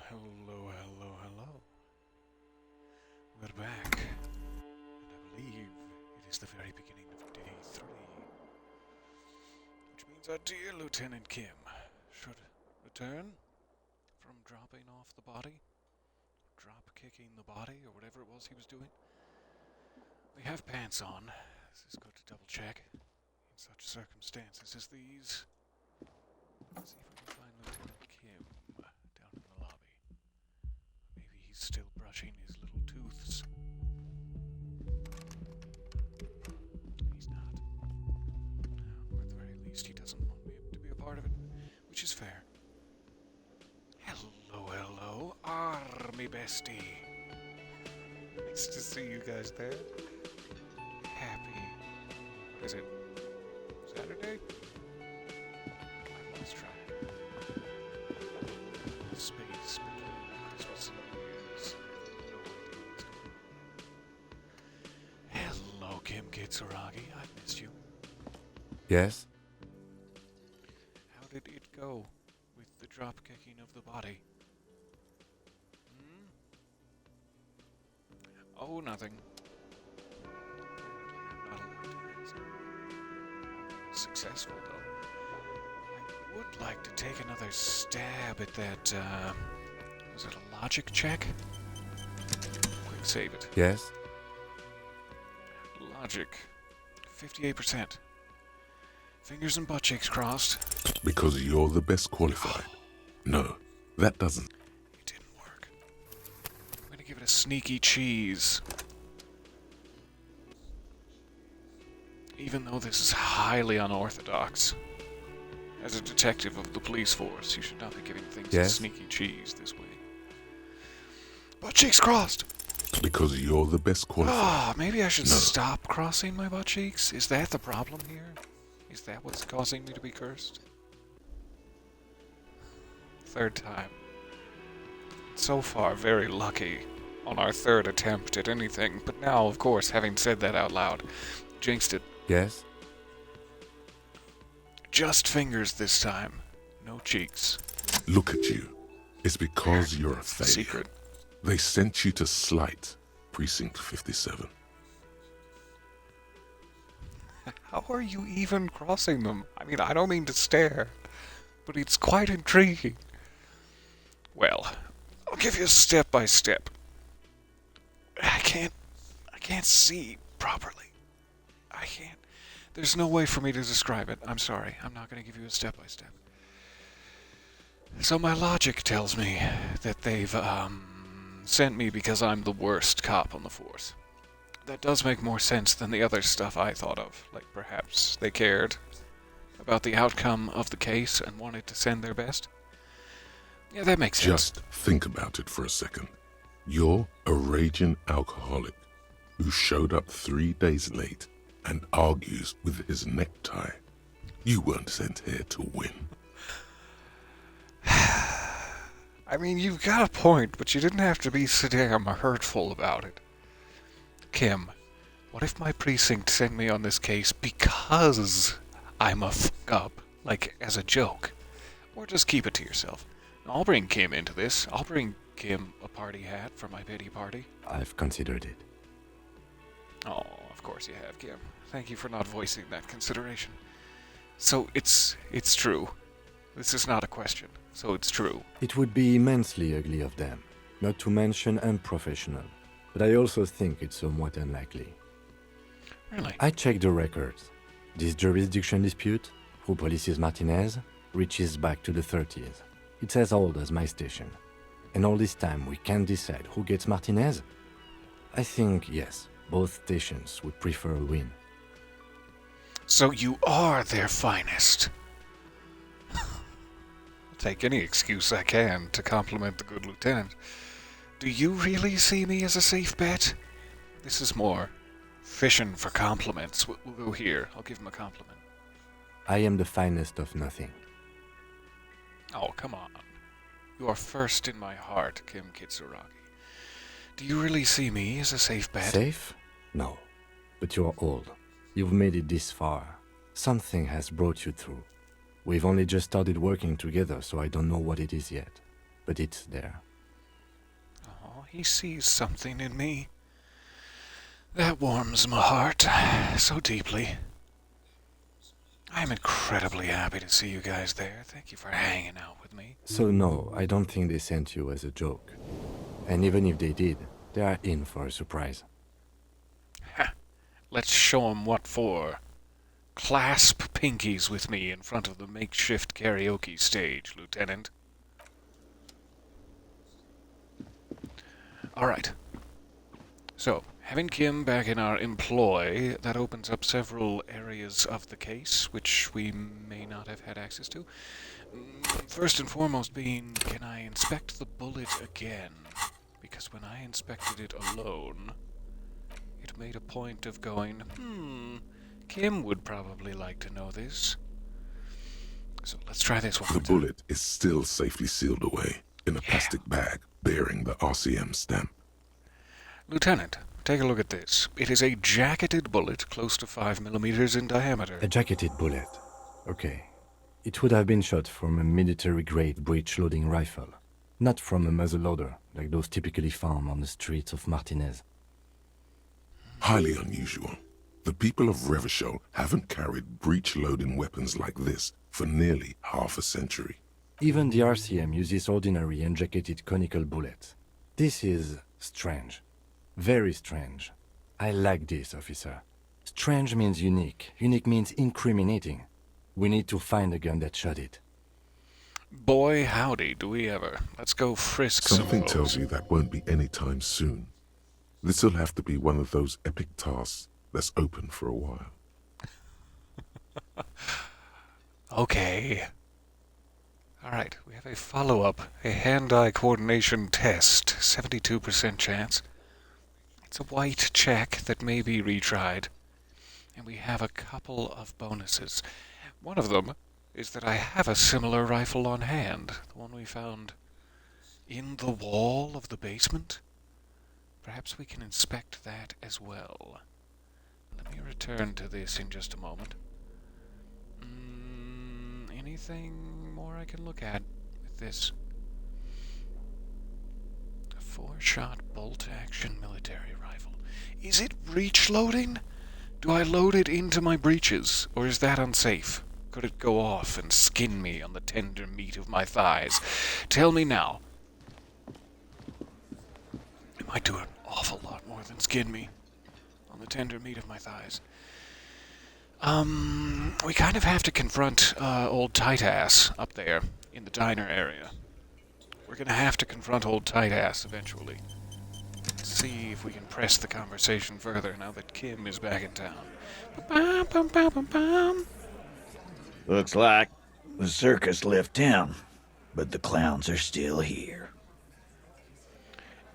Hello, hello, hello. We're back, and I believe it is the very beginning of day 3, which means our dear Lieutenant Kim should return from dropping off the body, drop-kicking the body, or whatever it was he was doing. We have pants on. This is good to double-check in such circumstances as these. Let's see if we can find Lieutenant Kim down in the lobby. Maybe he's still brushing his little tooths. He's not. Or at the very least, he doesn't want me to be a part of it, which is fair. Hello, hello, Army Bestie. Nice to see you guys there. Happy. Is it Saturday? I've lost track. Space between Christmas and New Year's. No idea what's going on. Hello, Kim Kitsuragi. I've missed you. Yes? How did it go with the drop kicking of the body? Oh, nothing. I'm not allowed to ask. Successful, though. I would like to take another stab at that, was it a logic check? Quick save it. Yes? Logic. 58%. Fingers and butt cheeks crossed. Because you're the best qualified. No, that doesn't. It didn't work. I'm gonna give it a sneaky cheese. Even though this is highly unorthodox. As a detective of the police force, you should not be giving things a Yes? sneaky cheese this way. Butt cheeks crossed! Because you're the best qualified. Ah, maybe I should No. stop crossing my butt cheeks? Is that the problem here? Is that what's causing me to be cursed? Third time. So far, very lucky on our third attempt at anything, but now, of course, having said that out loud, jinxed it. Yes? Just fingers this time. No cheeks. Look at you. It's because you're a That's the failure. secret. They sent you to Slight, Precinct 57. How are you even crossing them? I mean, I don't mean to stare, but it's quite intriguing. Well, I'll give you a step by step. I can't see properly. I can't. There's no way for me to describe it. I'm sorry. I'm not going to give you a step by step. So my logic tells me that they've, sent me because I'm the worst cop on the force. That does make more sense than the other stuff I thought of. Like perhaps they cared about the outcome of the case and wanted to send their best. Yeah, that makes sense. Just think about it for a second. You're a raging alcoholic who showed up 3 days late and argues with his necktie. You weren't sent here to win. I mean, you've got a point, but you didn't have to be so damn hurtful about it. Kim, what if my precinct sent me on this case because I'm a fuck-up, like as a joke? Or just keep it to yourself. I'll bring Kim into this. I'll bring Kim a party hat for my pity party. I've considered it. Oh, of course you have, Kim. Thank you for not voicing that consideration. So it's true. This is not a question. So it's true. It would be immensely ugly of them, not to mention unprofessional. But I also think it's somewhat unlikely. Really? I checked the records. This jurisdiction dispute, who polices Martinez, reaches back to the 30s. It's as old as my station. And all this time we can't decide who gets Martinez? I think, yes, both stations would prefer a win. So you are their finest. I'll take any excuse I can to compliment the good lieutenant. Do you really see me as a safe bet? This is more fishing for compliments. We'll go here. I'll give him a compliment. I am the finest of nothing. Oh, come on. You are first in my heart, Kim Kitsuragi. Do you really see me as a safe bet? Safe? No. But you're old. You've made it this far. Something has brought you through. We've only just started working together, so I don't know what it is yet. But it's there. he sees something in me. That warms my heart so deeply. I am incredibly happy to see you guys there. Thank you for hanging out with me. So no, I don't think they sent you as a joke. And even if they did, they are in for a surprise. Ha! Let's show 'em what for. Clasp pinkies with me in front of the makeshift karaoke stage, Lieutenant. Alright. So, having Kim back in our employ, that opens up several areas of the case which we may not have had access to. First and foremost being, can I inspect the bullet again? Because when I inspected it alone, it made a point of going, Kim would probably like to know this. So let's try this one The more time. bullet is still safely sealed away in a plastic bag bearing the RCM stamp. Lieutenant, take a look at this. It is a jacketed bullet close to 5 millimeters in diameter. A jacketed bullet. Okay. It would have been shot from a military-grade breech-loading rifle, not from a muzzleloader, like those typically found on the streets of Martinez. Highly unusual. The people of Revachol haven't carried breech-loading weapons like this for nearly half a century. Even the RCM uses ordinary unjacketed conical bullets. This is strange. Very strange. I like this, officer. Strange means unique. Unique means incriminating. We need to find the gun that shot it. Boy, howdy, do we ever. Let's go frisk Something some tells folks. you that won't be any time soon. This'll have to be one of those epic tasks that's open for a while. Okay. Alright, we have a follow-up. A hand-eye coordination test. 72% chance. It's a white check that may be retried. And we have a couple of bonuses. One of them is that I have a similar rifle on hand. The one we found in the wall of the basement. Perhaps we can inspect that as well. Let me return to this in just a moment. Anything more I can look at with this? A 4-shot bolt-action military rifle. Is it breech loading? Do I load it into my breeches, or is that unsafe? Could it go off and skin me on the tender meat of my thighs? Tell me now. It might do an awful lot more than skin me on the tender meat of my thighs. We kind of have to confront old Tight-Ass up there in the diner area. We're gonna have to confront old Tight-Ass eventually. Let's see if we can press the conversation further now that Kim is back in town. Ba-bum-bum-bum-bum-bum. Looks like the circus left town, but the clowns are still here.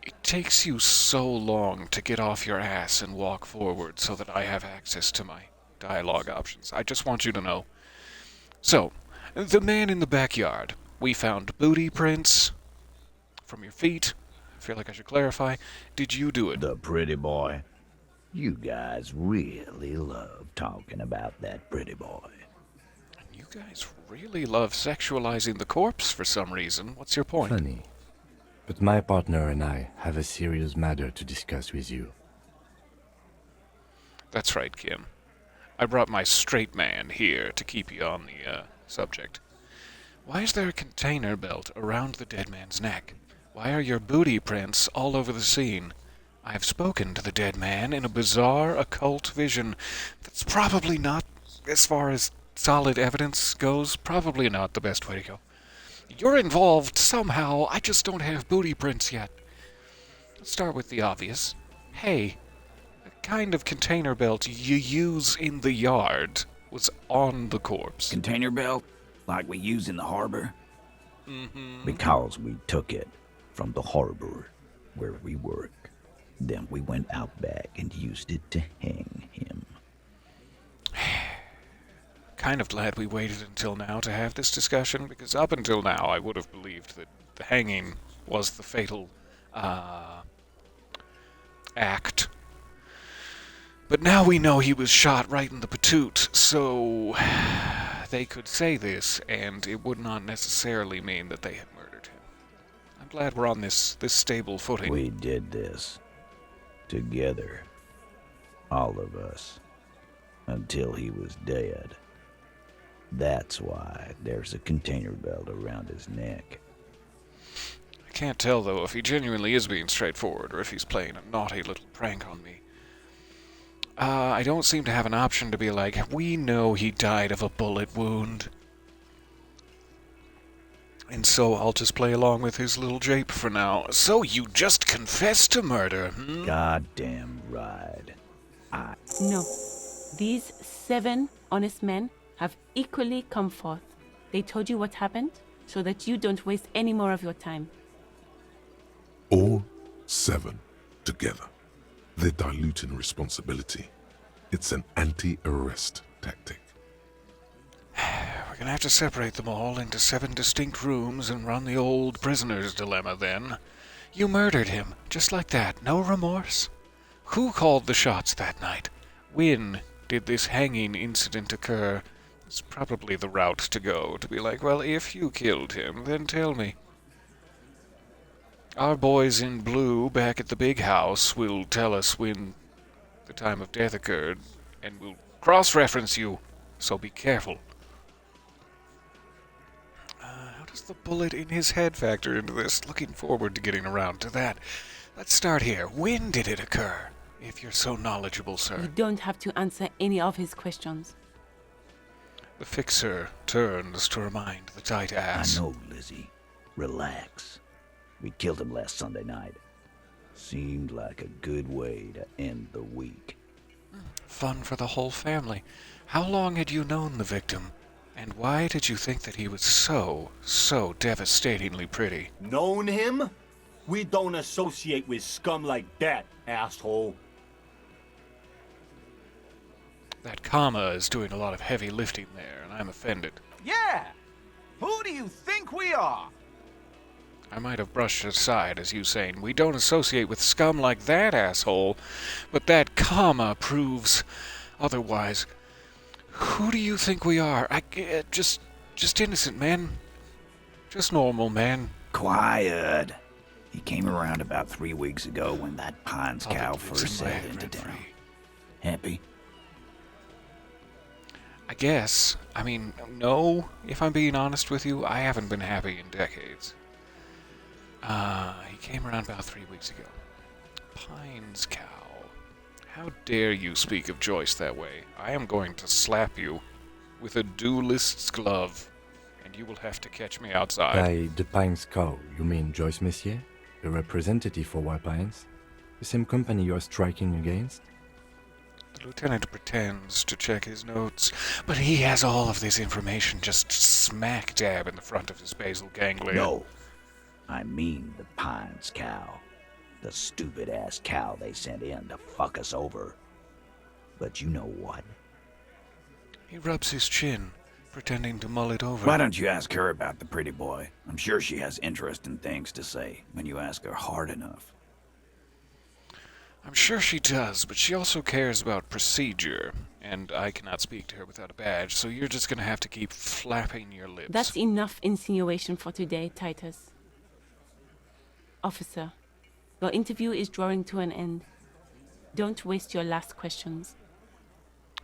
It takes you so long to get off your ass and walk forward so that I have access to my dialogue options. I just want you to know. So, the man in the backyard. We found booty prints from your feet. I feel like I should clarify. Did you do it? The pretty boy. You guys really love talking about that pretty boy. You guys really love sexualizing the corpse for some reason. What's your point? Funny. But my partner and I have a serious matter to discuss with you. That's right, Kim. I brought my straight man here to keep you on the subject. Why is there a container belt around the dead man's neck? Why are your booty prints all over the scene? I have spoken to the dead man in a bizarre occult vision. That's probably not, as far as solid evidence goes, probably not the best way to go. You're involved somehow. I just don't have booty prints yet. Let's start with the obvious. Hey, the kind of container belt you use in the yard was on the corpse. Container belt, like we use in the harbor? Mm-hmm. Because we took it from the harbor where we work. Then we went out back and used it to hang him. Kind of glad we waited until now to have this discussion, because up until now I would have believed that the hanging was the fatal act. But now we know he was shot right in the patoot, so they could say this, and it would not necessarily mean that they had murdered him. I'm glad we're on this stable footing. We did this. Together. All of us. Until he was dead. That's why there's a container belt around his neck. I can't tell, though, if he genuinely is being straightforward or if he's playing a naughty little prank on me. I don't seem to have an option to be like, we know he died of a bullet wound. And so I'll just play along with his little jape for now. So you just confessed to murder, hmm? Goddamn right. No. These 7 honest men have equally come forth. They told you what happened so that you don't waste any more of your time. All 7 together. They're diluting responsibility. It's an anti-arrest tactic. We're gonna have to separate them all into 7 distinct rooms and run the old prisoner's dilemma then. You murdered him, just like that, no remorse? Who called the shots that night? When did this hanging incident occur? It's probably the route to go, to be like, well, if you killed him, then tell me. Our boys in blue back at the big house will tell us when the time of death occurred, and we'll cross-reference you, so be careful. How does the bullet in his head factor into this? Looking forward to getting around to that. Let's start here. When did it occur? If you're so knowledgeable, You sir. don't have to answer any of his questions. The fixer turns to remind the tight ass. I know, Lizzie. Relax. We killed him last Sunday night. Seemed like a good way to end the week. Fun for the whole family. How long had you known the victim? And why did you think that he was so devastatingly pretty? Known him? We don't associate with scum like that, asshole. That comma is doing a lot of heavy lifting there, and I'm offended. Yeah! Who do you think we are? I might have brushed it aside as you saying, we don't associate with scum like that, asshole, but that comma proves otherwise. Who do you think we are? Just innocent men. Just normal men. Quiet. He came around about 3 weeks ago when that Pines Puppet cow lives first in my sailed head into rent-free. town. Happy? I guess. I mean, no, if I'm being honest with you, I haven't been happy in decades. He came around about 3 weeks ago. Pines cow. How dare you speak of Joyce that way? I am going to slap you with a duelist's glove, and you will have to catch me outside. By the Pines cow, you mean Joyce Messier, a representative for White Pines? The same company you are striking against? The lieutenant pretends to check his notes, but he has all of this information just smack dab in the front of his basal ganglia. No. I mean the Pines cow. The stupid-ass cow they sent in to fuck us over. But you know what? He rubs his chin, pretending to mull it over. Why don't you ask her about the pretty boy? I'm sure she has interesting things to say when you ask her hard enough. I'm sure she does, but she also cares about procedure, and I cannot speak to her without a badge, so you're just gonna have to keep flapping your lips. That's enough insinuation for today, Titus. Officer, your interview is drawing to an end. Don't waste your last questions.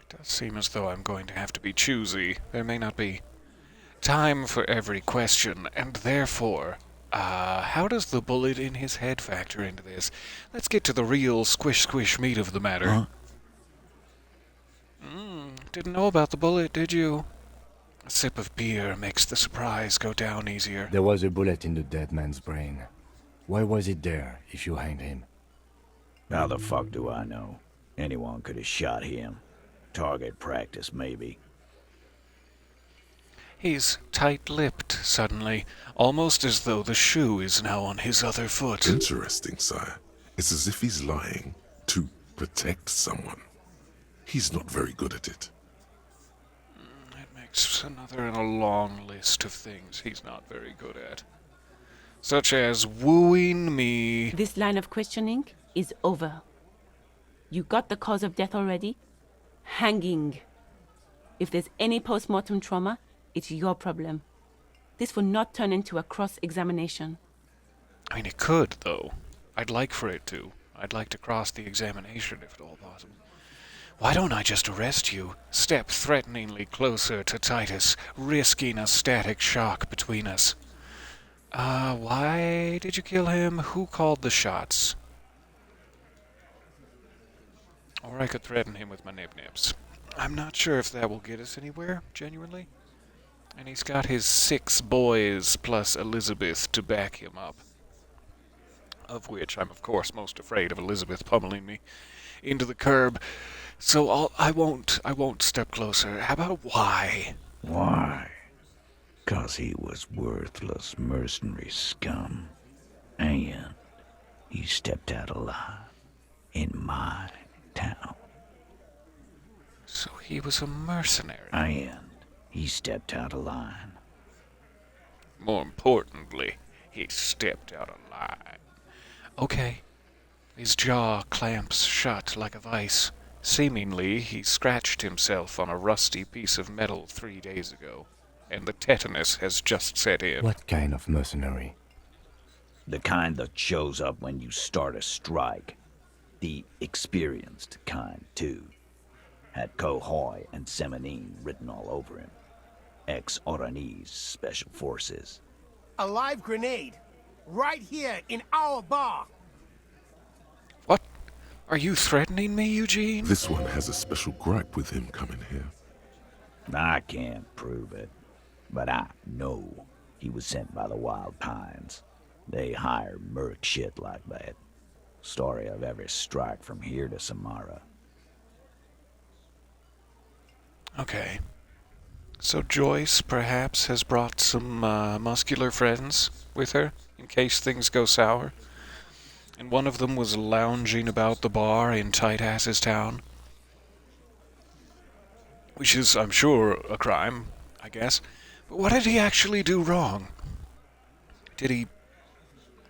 It does seem as though I'm going to have to be choosy. There may not be time for every question, and therefore, how does the bullet in his head factor into this? Let's get to the real squish meat of the matter. Huh? Didn't know about the bullet, did you? A sip of beer makes the surprise go down easier. There was a bullet in the dead man's brain. Why was it there if you hanged him? How the fuck do I know? Anyone could have shot him. Target practice, maybe. He's tight-lipped suddenly, almost as though the shoe is now on his other foot. Interesting, sire. It's as if he's lying to protect someone. He's not very good at it. That makes another in a long list of things he's not very good at. Such as wooing me. This line of questioning is over. You got the cause of death already? Hanging. If there's any post-mortem trauma, it's your problem. This will not turn into a cross-examination. I mean, it could, though. I'd like for it to. I'd like to cross the examination, if at all possible. Why don't I just arrest you? Step threateningly closer to Titus, risking a static shock between us. Why did you kill him? Who called the shots? Or I could threaten him with my nib-nibs. I'm not sure if that will get us anywhere, genuinely. And he's got his 6 boys plus Elizabeth to back him up. Of which I'm, of course, most afraid of Elizabeth pummeling me into the curb. So I won't step closer. How about why? Why? 'Cause he was worthless mercenary scum. And he stepped out alive in my town. So he was a mercenary. And he stepped out of line. More importantly, he stepped out of line. Okay. His jaw clamps shut like a vice. Seemingly, he scratched himself on a rusty piece of metal 3 days ago, and the tetanus has just set in. What kind of mercenary? The kind that shows up when you start a strike. The experienced kind, too. Had Cohoy and Semenine written all over him. Ex-Oranese Special Forces. A live grenade. Right here in our bar. What? Are you threatening me, Eugene? This one has a special gripe with him coming here. I can't prove it, but I know he was sent by the Wild Pines. They hire merc shit like that. Story of every strike from here to Samara. Okay. So Joyce, perhaps, has brought some muscular friends with her, in case things go sour. And one of them was lounging about the bar in Tight-Ass's town. Which is, I'm sure, a crime, I guess. But what did he actually do wrong? Did he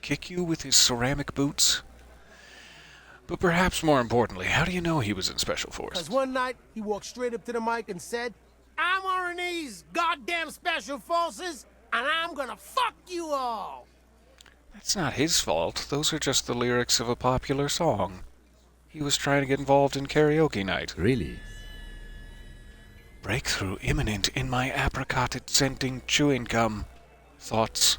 kick you with his ceramic boots? But perhaps more importantly, how do you know he was in Special Forces? 'Cause one night, he walked straight up to the mic and said, I'm Oranese goddamn Special Forces, and I'm gonna fuck you all. That's not his fault. Those are just the lyrics of a popular song. He was trying to get involved in karaoke night. Really? Breakthrough imminent in my apricot-scenting chewing gum. Thoughts?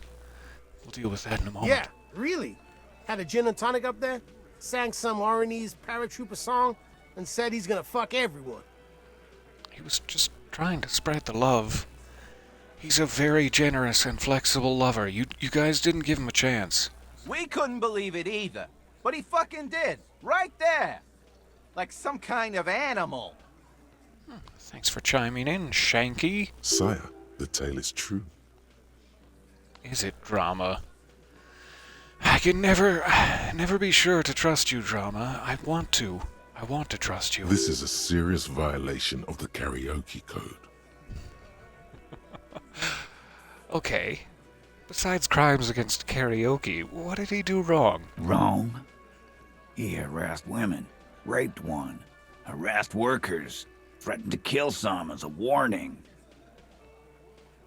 We'll deal with that in a moment. Yeah, really. Had a gin and tonic up there, sang some Oranese paratrooper song, and said he's gonna fuck everyone. He was just trying to spread the love. He's a very generous and flexible lover. You guys didn't give him a chance. We couldn't believe it either, but he fucking did. Right there. Like some kind of animal. Thanks for chiming in, Shanky. Sire, the tale is true. Is it drama? I can never be sure to trust you, drama. I want to trust you. This is a serious violation of the karaoke code. Okay. Besides crimes against karaoke, what did he do wrong? Wrong? He harassed women, raped one, harassed workers, threatened to kill some as a warning.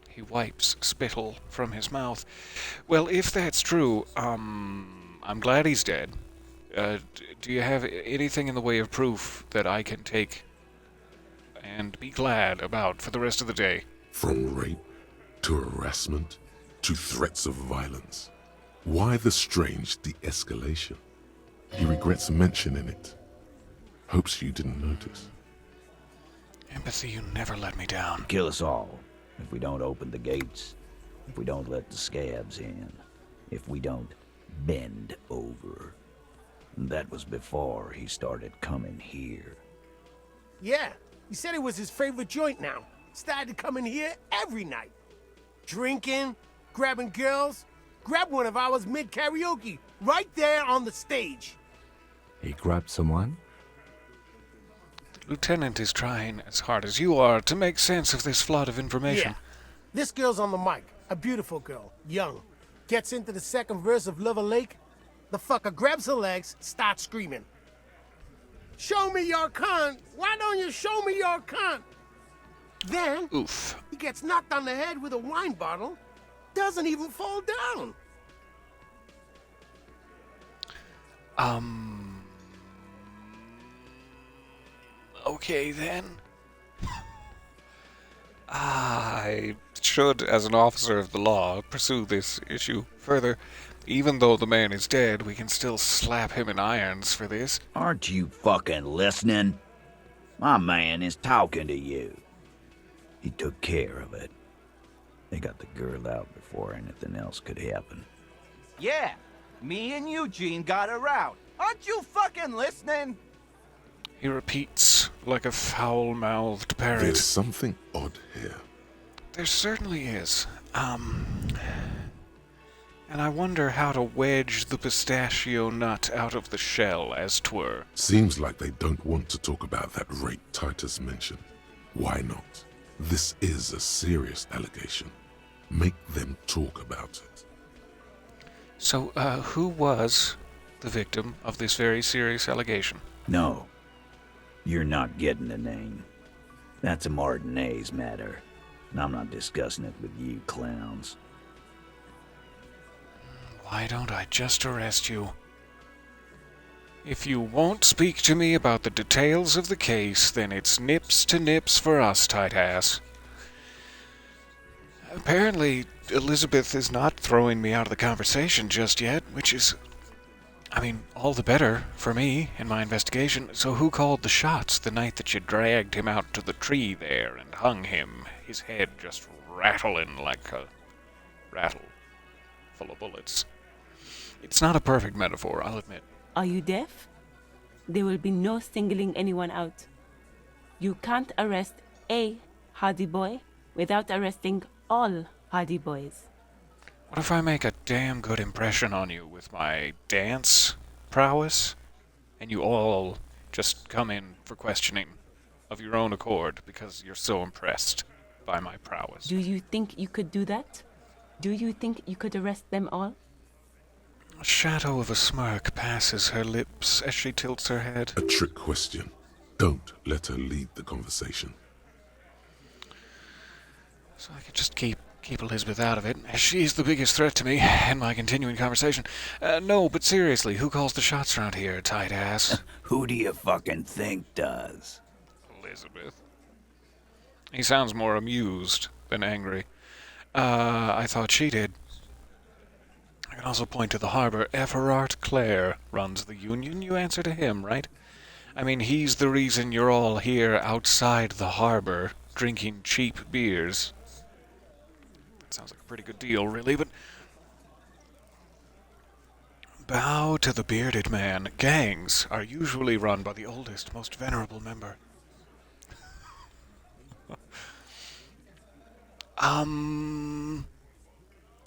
He wipes spittle from his mouth. Well, if that's true, I'm glad he's dead. Do you have anything in the way of proof that I can take and be glad about for the rest of the day? From rape to harassment to threats of violence. Why the strange de-escalation? He regrets mentioning it. Hopes you didn't notice. Empathy, you never let me down. Kill us all if we don't open the gates, if we don't let the scabs in, if we don't bend over. That was before he started coming here. Yeah, he said it was his favorite joint now. Started to come in here every night. Drinking, grabbing girls. Grabbed one of ours mid-karaoke, right there on the stage. He grabbed someone? The lieutenant is trying as hard as you are to make sense of this flood of information. Yeah. This girl's on the mic. A beautiful girl. Young. Gets into the second verse of Lover Lake. The fucker grabs her legs, starts screaming. Show me your cunt! Why don't you show me your cunt? Then, Oof. he gets knocked on the head with a wine bottle. Doesn't even fall down. Okay then. I should, as an officer of the law, pursue this issue further. Even though the man is dead, we can still slap him in irons for this. Aren't you fucking listening? My man is talking to you. He took care of it. They got the girl out before anything else could happen. Yeah, me and Eugene got her out. Aren't you fucking listening? He repeats like a foul-mouthed parrot. There's something odd here. There certainly is. And I wonder how to wedge the pistachio nut out of the shell, as 'twere. Seems like they don't want to talk about that rape Titus mentioned. Why not? This is a serious allegation. Make them talk about it. So, who was the victim of this very serious allegation? No. You're not getting the name. That's a Martinez matter. And I'm not discussing it with you clowns. Why don't I just arrest you? If you won't speak to me about the details of the case, then it's nips to nips for us, tight ass. Apparently, Elizabeth is not throwing me out of the conversation just yet, which is, all the better for me in my investigation. So who called the shots the night that you dragged him out to the tree there and hung him, his head just rattling like a rattle full of bullets? It's not a perfect metaphor, I'll admit. Are you deaf? There will be no singling anyone out. You can't arrest a Hardy Boy without arresting all Hardy Boys. What if I make a damn good impression on you with my dance prowess, and you all just come in for questioning of your own accord because you're so impressed by my prowess? Do you think you could do that? Do you think you could arrest them all? A shadow of a smirk passes her lips as she tilts her head. A trick question. Don't let her lead the conversation. So I could just keep Elizabeth out of it, as she's the biggest threat to me in my continuing conversation. No, but seriously, who calls the shots around here, tight ass? Who do you fucking think does? Elizabeth. He sounds more amused than angry. I thought she did. I can also point to the harbor. Everard Clare runs the union. You answer to him, right? He's the reason you're all here outside the harbor, drinking cheap beers. Sounds like a pretty good deal, really, but... Bow to the bearded man. Gangs are usually run by the oldest, most venerable member.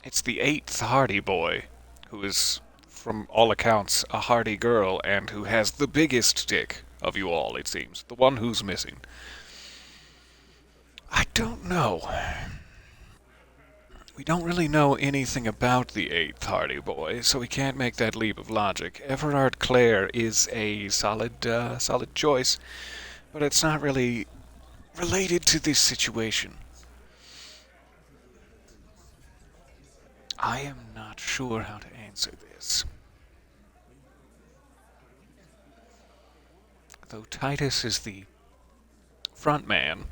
It's the 8th Hardy Boy, who is, from all accounts, a hardy girl, and who has the biggest dick of you all, it seems. The one who's missing. I don't know. We don't really know anything about the 8th Hardy Boy, so we can't make that leap of logic. Everard Clare is a solid choice, but it's not really related to this situation. I am not sure how to answer this. Though Titus is the front man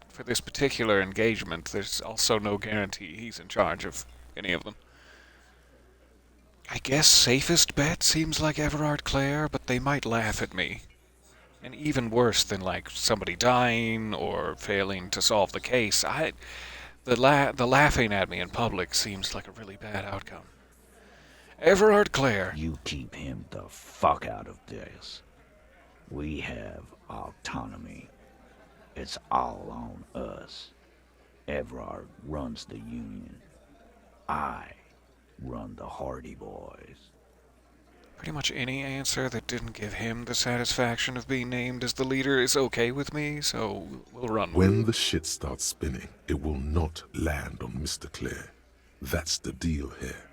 for this particular engagement, there's also no guarantee he's in charge of any of them. I guess safest bet seems like Everard Clare, but they might laugh at me. And even worse than somebody dying or failing to solve the case, the laughing at me in public seems like a really bad outcome. Everard Clare. You keep him the fuck out of this. We have autonomy. It's all on us. Everard runs the union. I run the Hardy Boys. Pretty much any answer that didn't give him the satisfaction of being named as the leader is okay with me, so we'll run with it. When the shit starts spinning, it will not land on Mr. Clare. That's the deal here.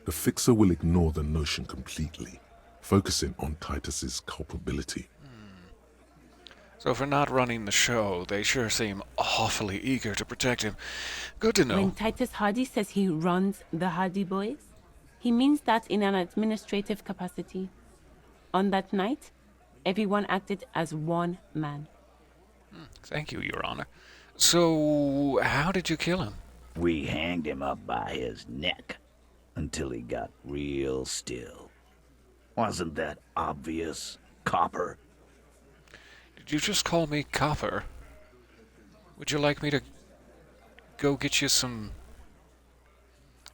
The Fixer will ignore the notion completely, focusing on Titus's culpability. So for not running the show, they sure seem awfully eager to protect him. Good to know. When Titus Hardy says he runs the Hardy Boys, he means that in an administrative capacity. on that night, everyone acted as one man. Thank you, Your Honor. So, how did you kill him? We hanged him up by his neck until he got real still. Wasn't that obvious, Copper? Did you just call me Copper? Would you like me to go get you some...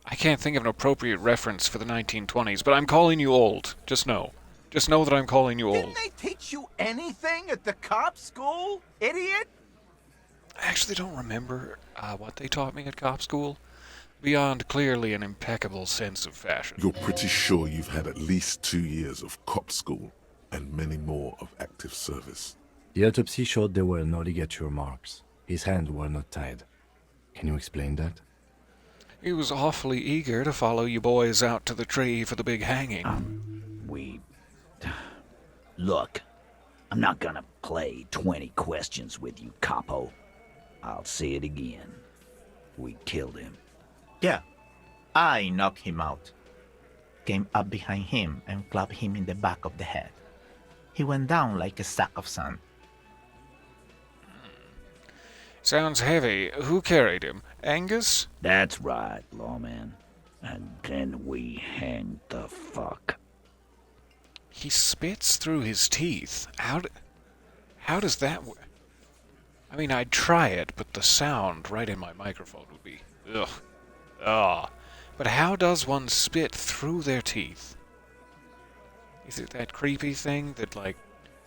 I can't think of an appropriate reference for the 1920s, but I'm calling you old. Just know. Just know that I'm calling you old. Didn't they teach you anything at the cop school, idiot? I actually don't remember what they taught me at cop school, beyond clearly an impeccable sense of fashion. You're pretty sure you've had at least 2 years of cop school and many more of active service. The autopsy showed there were no ligature marks. His hands were not tied. Can you explain that? He was awfully eager to follow you boys out to the tree for the big hanging. Look, I'm not gonna play 20 questions with you, Capo. I'll say it again. We killed him. Yeah, I knocked him out. Came up behind him and clapped him in the back of the head. He went down like a sack of sand. Sounds heavy. Who carried him? Angus? That's right, lawman. And then we hanged the fuck. He spits through his teeth. How does that work? I mean, I'd try it, but the sound right in my microphone would be... ugh. Ah. But how does one spit through their teeth? Is it that creepy thing that, like,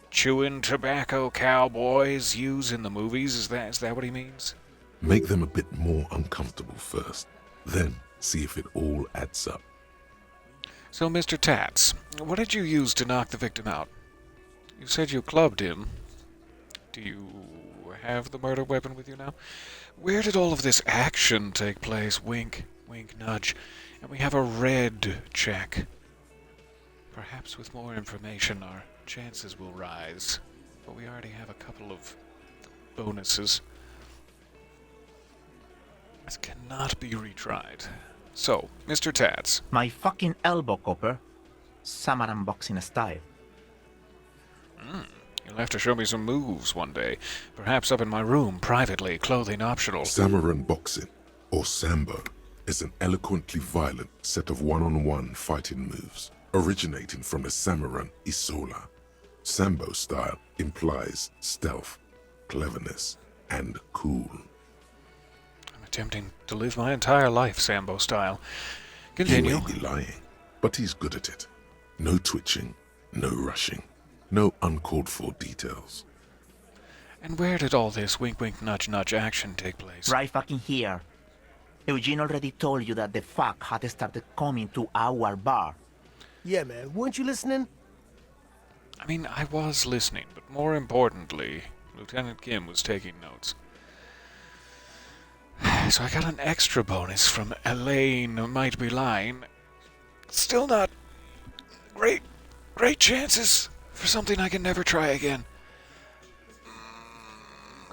chewing tobacco cowboys use in the movies? Is that what he means? Make them a bit more uncomfortable first, then see if it all adds up. So, Mr. Tats, what did you use to knock the victim out? You said you clubbed him. Do you have the murder weapon with you now? Where did all of this action take place? Wink, wink, nudge. And we have a red check. Perhaps with more information our chances will rise. But we already have a couple of bonuses. This cannot be retried. So, Mr. Tats. My fucking elbow, Copper. Samaran boxing style. You'll have to show me some moves one day. Perhaps up in my room, privately, clothing optional. Samaran boxing, or Sambo, is an eloquently violent set of one-on-one fighting moves, originating from the Samaran Isola. Sambo style implies stealth, cleverness, and cool. I'm attempting to live my entire life Sambo style. Continue. He may be lying, but he's good at it. No twitching, no rushing, no uncalled for details. And where did all this wink wink nudge nudge action take place? Right fucking here. Eugene already told you that the fuck had started coming to our bar. Yeah, man. Weren't you listening? I mean, I was listening, but more importantly, Lieutenant Kim was taking notes. So I got an extra bonus from Elaine Might Be Lying. Still not great chances for something I can never try again.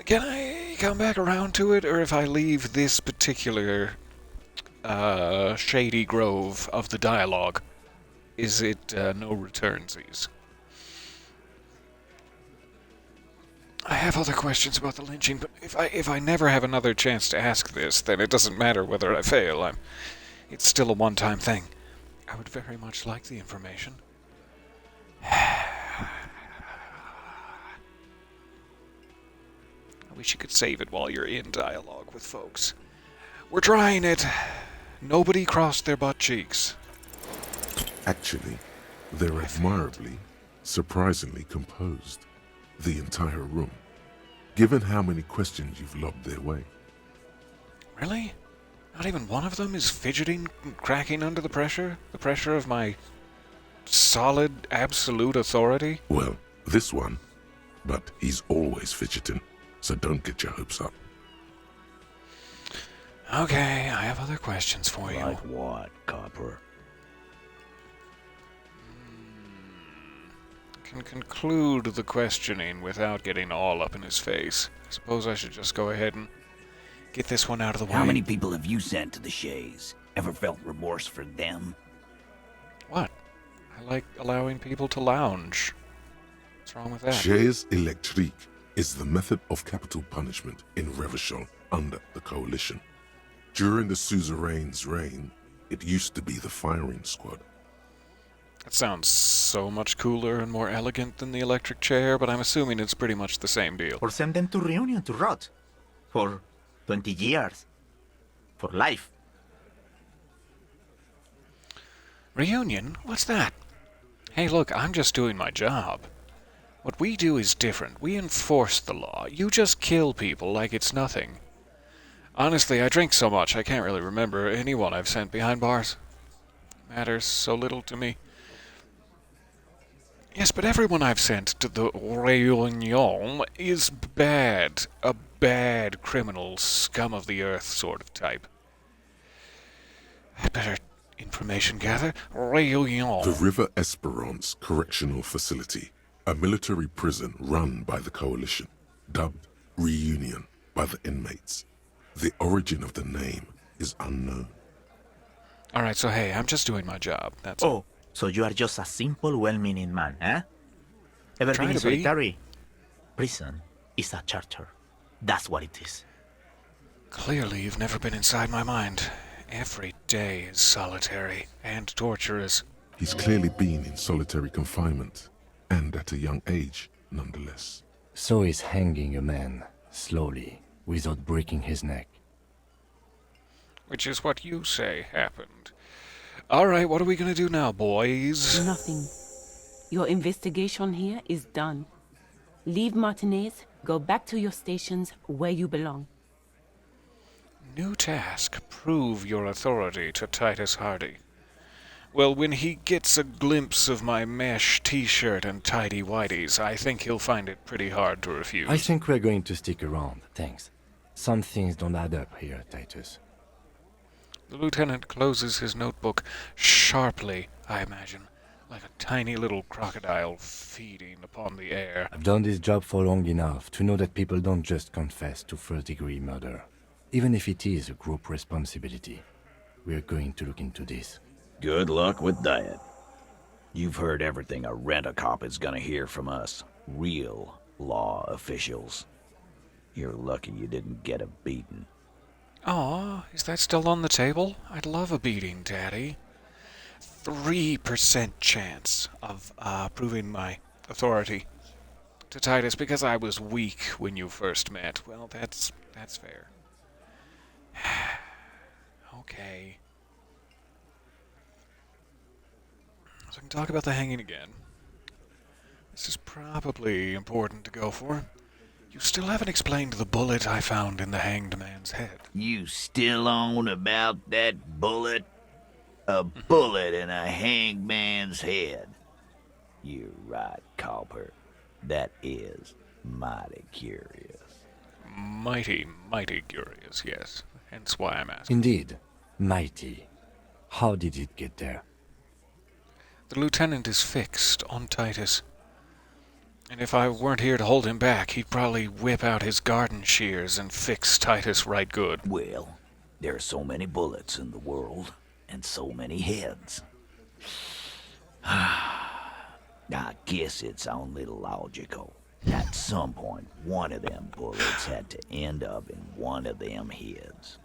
Can I come back around to it, or if I leave this particular shady grove of the dialogue, is it no returnsies? I have other questions about the lynching, but if I never have another chance to ask this, then it doesn't matter whether I fail. It's still a one-time thing. I would very much like the information. I wish you could save it while you're in dialogue with folks. We're trying it. Nobody crossed their butt cheeks. Actually, they're admirably, surprisingly composed. The entire room, given how many questions you've lobbed their way. Really? Not even one of them is fidgeting, cracking under the pressure? The pressure of my solid, absolute authority? Well, this one, but he's always fidgeting, so don't get your hopes up. Okay, I have other questions for you. Like what, Copper? Can conclude the questioning without getting all up in his face. Suppose I should just go ahead and get this one out of the way. How many people have you sent to the Shays? Ever felt remorse for them? What? I like allowing people to lounge. What's wrong with that? Chaise électrique is the method of capital punishment in Revachol under the Coalition. During the suzerain's reign, it used to be the firing squad. That sounds so much cooler and more elegant than the electric chair, but I'm assuming it's pretty much the same deal. Or send them to Reunion to rot. For 20 years. For life. Reunion? What's that? Hey, look, I'm just doing my job. What we do is different. We enforce the law. You just kill people like it's nothing. Honestly, I drink so much I can't really remember anyone I've sent behind bars. It matters so little to me. Yes, but everyone I've sent to the Réunion is bad. A bad criminal, scum of the earth sort of type. I'd better information gather. Réunion. The River Esperance Correctional Facility, a military prison run by the Coalition, dubbed Reunion by the inmates. The origin of the name is unknown. Alright, so hey, I'm just doing my job. That's Oh, so you are just a simple, well-meaning man, eh? Ever Try been in to be. solitary? Prison is a charter. That's what it is. Clearly, you've never been inside my mind. Every day is solitary and torturous. He's clearly been in solitary confinement, and at a young age, nonetheless. So he's hanging a man, slowly, without breaking his neck. Which is what you say happened. Alright, what are we gonna do now, boys? Nothing. Your investigation here is done. Leave Martinez, go back to your stations where you belong. New task. Prove your authority to Titus Hardy. Well, when he gets a glimpse of my mesh t-shirt and tidy whities, I think he'll find it pretty hard to refuse. I think we're going to stick around, thanks. Some things don't add up here, Titus. The lieutenant closes his notebook sharply, I imagine, like a tiny little crocodile feeding upon the air. I've done this job for long enough to know that people don't just confess to first-degree murder. Even if it is a group responsibility, we're going to look into this. Good luck with that. You've heard everything a rent-a-cop is gonna hear from us. Real law officials. You're lucky you didn't get a beating. Aw, is that still on the table? I'd love a beating, Daddy. 3% chance of proving my authority to Titus because I was weak when you first met. Well, that's fair. Okay. So I can talk about the hanging again. This is probably important to go for. You still haven't explained the bullet I found in the hanged man's head. You still on about that bullet? A bullet in a hanged man's head. You're right, Copper. That is mighty curious. Mighty, mighty curious, yes. Hence why I'm asking. Indeed, mighty. How did it get there? The lieutenant is fixed on Titus. And if I weren't here to hold him back, he'd probably whip out his garden shears and fix Titus right good. Well, there are so many bullets in the world, and so many heads. I guess it's only logical. At some point, one of them bullets had to end up in one of them heads.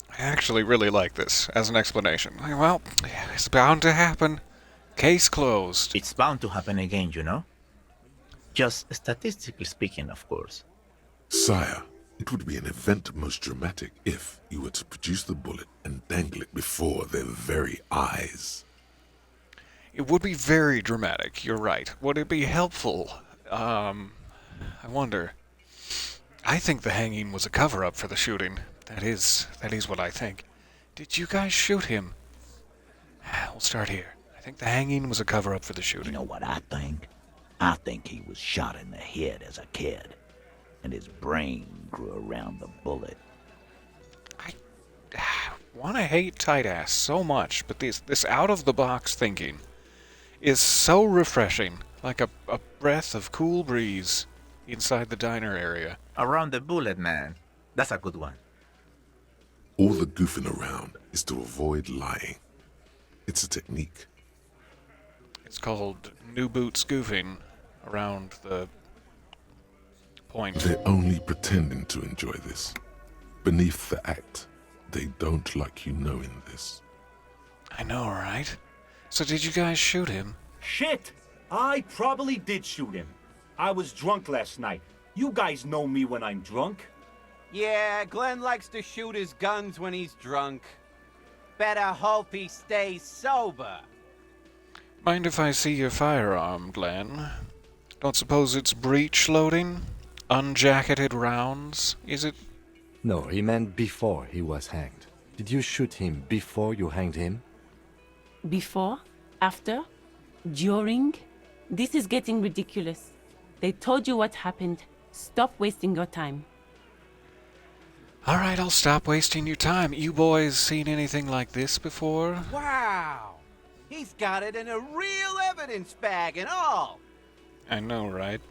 I actually really like this as an explanation. Well, it's bound to happen. Case closed. It's bound to happen again, you know? Just statistically speaking, of course. Sire, it would be an event most dramatic if you were to produce the bullet and dangle it before their very eyes. It would be very dramatic, you're right. Would it be helpful? I wonder. I think the hanging was a cover-up for the shooting. That is what I think. Did you guys shoot him? We'll start here. I think the hanging was a cover-up for the shooting. You know what I think? I think he was shot in the head as a kid, and his brain grew around the bullet. I want to hate Tight-Ass so much, but this out-of-the-box thinking is so refreshing, like a breath of cool breeze inside the diner area. Around the bullet, man. That's a good one. All the goofing around is to avoid lying. It's a technique. It's called New Boots Goofing around the point. They're only pretending to enjoy this. Beneath the act, they don't like you knowing this. I know, right? So did you guys shoot him? Shit! I probably did shoot him. I was drunk last night. You guys know me when I'm drunk. Yeah, Glenn likes to shoot his guns when he's drunk. Better hope he stays sober. Mind if I see your firearm, Glenn? Don't suppose it's breech loading? Unjacketed rounds, is it? No, he meant before he was hanged. Did you shoot him before you hanged him? Before? After? During? This is getting ridiculous. They told you what happened. Stop wasting your time. Alright, I'll stop wasting your time. You boys seen anything like this before? Wow! He's got it in a real evidence bag and all! I know, right?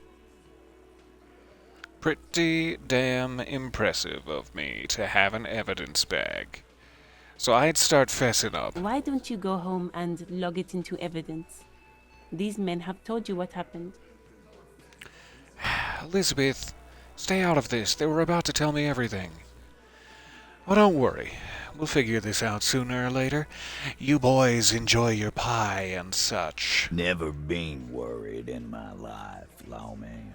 Pretty damn impressive of me to have an evidence bag. So I'd start fessing up. Why don't you go home and log it into evidence? These men have told you what happened. Elizabeth, stay out of this. They were about to tell me everything. Oh, don't worry. We'll figure this out sooner or later. You boys enjoy your pie and such. Never been worried in my life, lawman.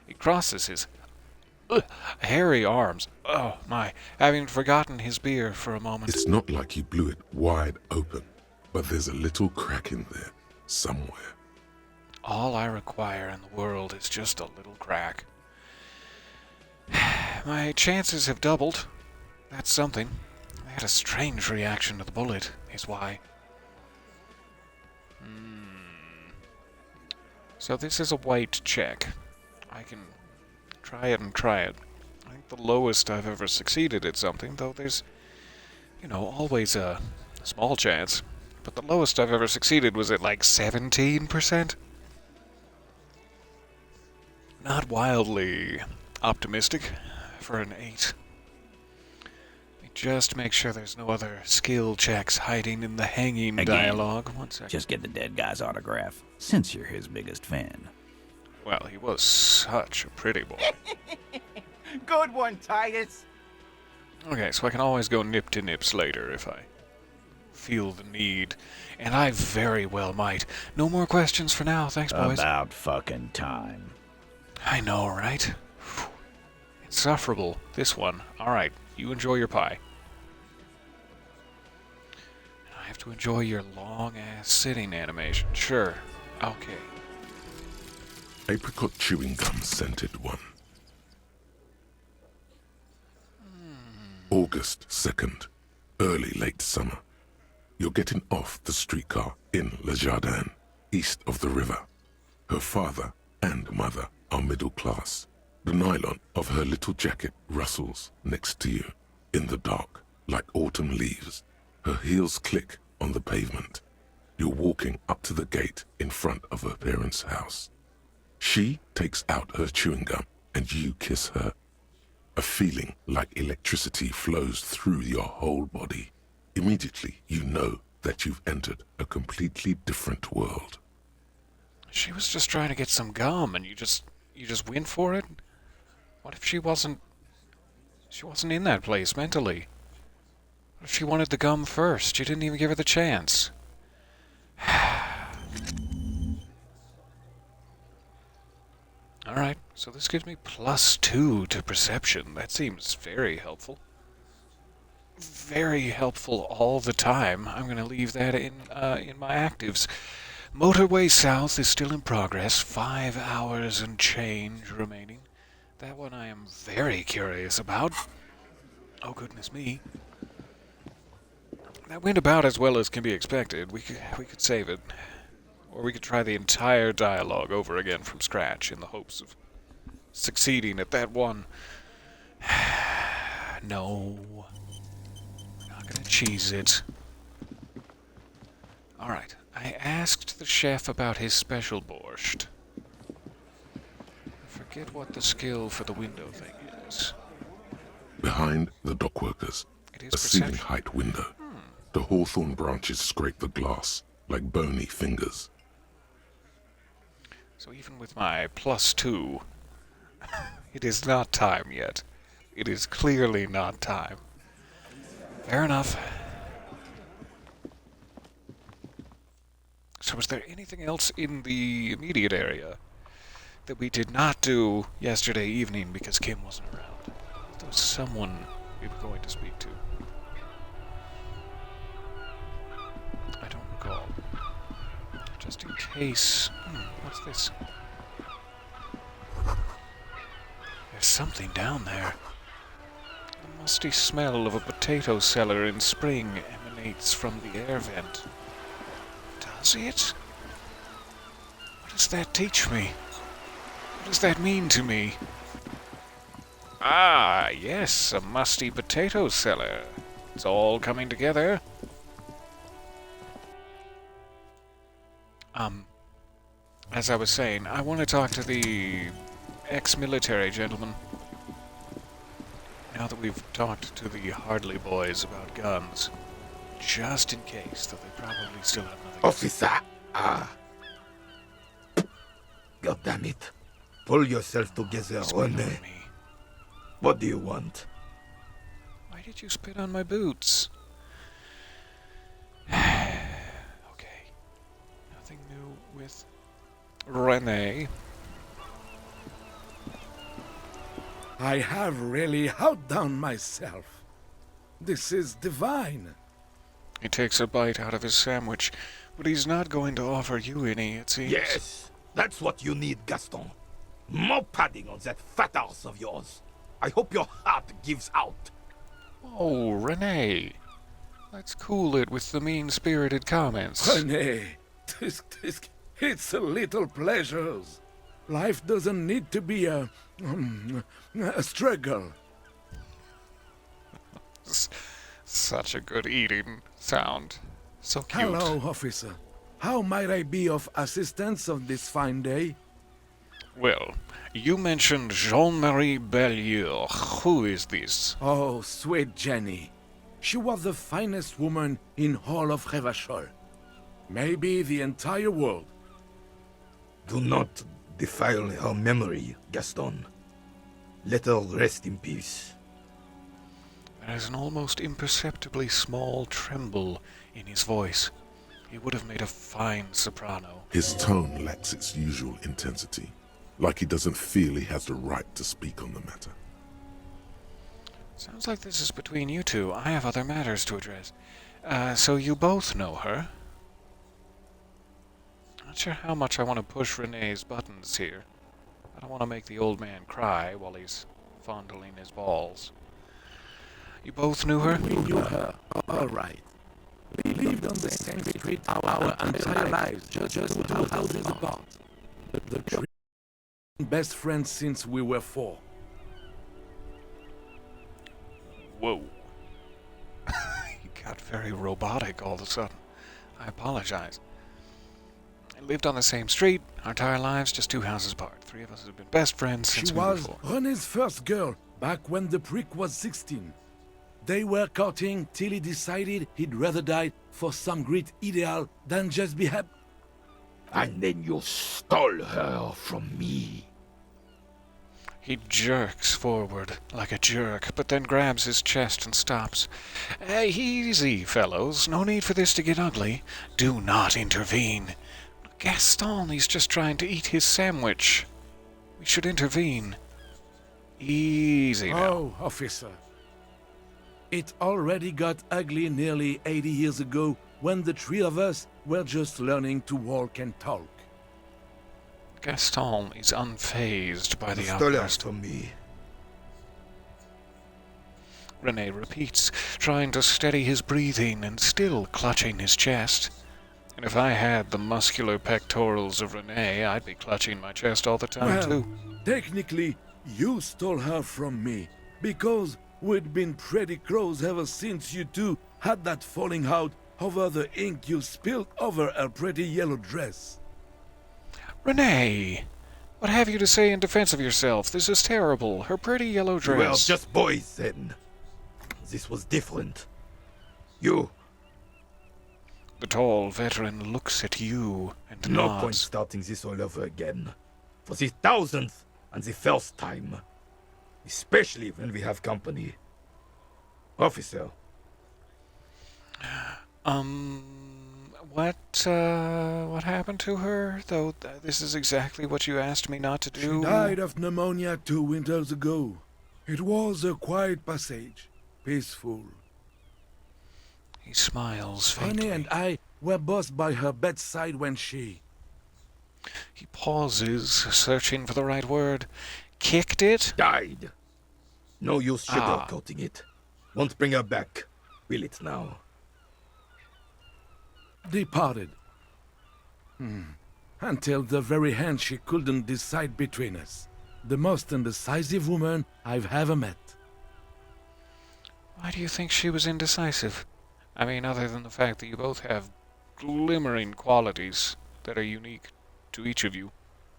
He crosses his hairy arms. Oh, my. Having forgotten his beer for a moment. It's not like you blew it wide open, but there's a little crack in there, somewhere. All I require in the world is just a little crack. My chances have doubled. That's something. I had a strange reaction to the bullet, is why. So this is a white check. I can try it and try it. I think the lowest I've ever succeeded at something, though there's, always a small chance. But the lowest I've ever succeeded was at like 17%. Not wildly optimistic for an 8. Let me just make sure there's no other skill checks hiding in the hanging Again, dialogue. 1 second. Just get the dead guy's autograph, since you're his biggest fan. Well, he was such a pretty boy. Good one, Titus. Okay, so I can always go nip to nips later if I feel the need. And I very well might. No more questions for now. Thanks, boys. About fucking time. I know, right? Whew. Insufferable, this one. Alright, you enjoy your pie. And I have to enjoy your long-ass sitting animation. Sure. Okay. Apricot chewing gum scented one. August 2nd, early late summer. You're getting off the streetcar in Le Jardin, east of the river. Her father and mother are middle class. The nylon of her little jacket rustles next to you in the dark like autumn leaves. Her heels click on the pavement. You're walking up to the gate in front of her parents' house. She takes out her chewing gum and you kiss her. A feeling like electricity flows through your whole body. Immediately, you know that you've entered a completely different world. She was just trying to get some gum and you just went for it? What if she wasn't in that place mentally? What if she wanted the gum first? You didn't even give her the chance. Alright, so this gives me +2 to perception. That seems very helpful. Very helpful all the time. I'm going to leave that in my actives. Motorway South is still in progress. 5 hours and change remaining. That one I am very curious about. Oh, goodness me. That went about as well as can be expected. We could save it. Or we could try the entire dialogue over again from scratch in the hopes of succeeding at that one. No. We're not gonna cheese it. Alright. I asked the chef about his special borscht. I forget what the skill for the window thing is. Behind the dockworkers, It is a ceiling perception. height window. The hawthorn branches scrape the glass like bony fingers. So even with my +2, it is not time yet. It is clearly not time. Fair enough. So was there anything else in the immediate area that we did not do yesterday evening because Kim wasn't around? There was someone we were going to speak to. I don't recall. Just in case... what's this? There's something down there. The musty smell of a potato cellar in spring emanates from the air vent. Does it? What does that teach me? What does that mean to me? Ah, yes, a musty potato cellar. It's all coming together. As I was saying, I want to talk to the ex-military gentleman. Now that we've talked to the Hardley boys about guns, just in case, that they probably still have nothing. Officer! God damn it. Pull yourself together, What's going on Rene. with me? What do you want? Why did you spit on my boots? Okay. Nothing new with Rene. I have really outdone myself. This is divine. He takes a bite out of his sandwich, but he's not going to offer you any, it seems. Yes, that's what you need, Gaston. More padding on that fat arse of yours. I hope your heart gives out. Oh, Rene. Let's cool it with the mean-spirited comments. Rene, it's a little pleasures. Life doesn't need to be a struggle. Such a good eating sound. So cute. Hello, officer. How might I be of assistance on this fine day? Well, you mentioned Jean-Marie Bellier. Who is this? Oh, sweet Jenny. She was the finest woman in all of Revachol. Maybe the entire world. Do not defile her memory, Gaston. Let her rest in peace. There is an almost imperceptibly small tremble in his voice. He would have made a fine soprano. His tone lacks its usual intensity, like he doesn't feel he has the right to speak on the matter. Sounds like this is between you two. I have other matters to address. So you both know her? Not sure how much I want to push Rene's buttons here. I don't want to make the old man cry while he's fondling his balls. You both knew her? We knew her, all right. We lived on the same street our entire lives, just 2 houses apart. The best friends since we were 4. Whoa. He got very robotic all of a sudden. I apologize. I lived on the same street, our entire lives, just 2 houses apart. 3 of us have been best friends since She we were was 4. René's first girl, back when the prick was 16. They were courting till he decided he'd rather die for some great ideal than just be happy. And then you stole her from me. He jerks forward like a jerk, but then grabs his chest and stops. Easy, fellows. No need for this to get ugly. Do not intervene. Gaston, he's just trying to eat his sandwich. We should intervene. Easy now. Oh, officer. It already got ugly nearly 80 years ago when the 3 of us were just learning to walk and talk. Gaston is unfazed by the You stole her outburst. from me. Rene repeats, trying to steady his breathing and still clutching his chest. And if I had the muscular pectorals of Rene, I'd be clutching my chest all the time, Well, too. technically, you stole her from me, because we'd been pretty close ever since you two had that falling out over the ink you spilled over her pretty yellow dress. Rene! What have you to say in defense of yourself? This is terrible. Her pretty yellow dress. We were just boys then. This was different. You... The tall veteran looks at you and No nods. point starting this all over again. For the thousandth and the first time. Especially when we have company. Officer. What happened to her? Though this is exactly what you asked me not to do. She died of pneumonia 2 winters ago. It was a quiet passage, peaceful. He smiles faintly. Honey and I were both by her bedside when she... He pauses, searching for the right word. Kicked it? Died. No use sugarcoating it. Won't bring her back. Will it now? departed. Until the very end she couldn't decide between us. The most indecisive woman I've ever met. Why do you think she was indecisive? I mean, other than the fact that you both have glimmering qualities that are unique to each of you.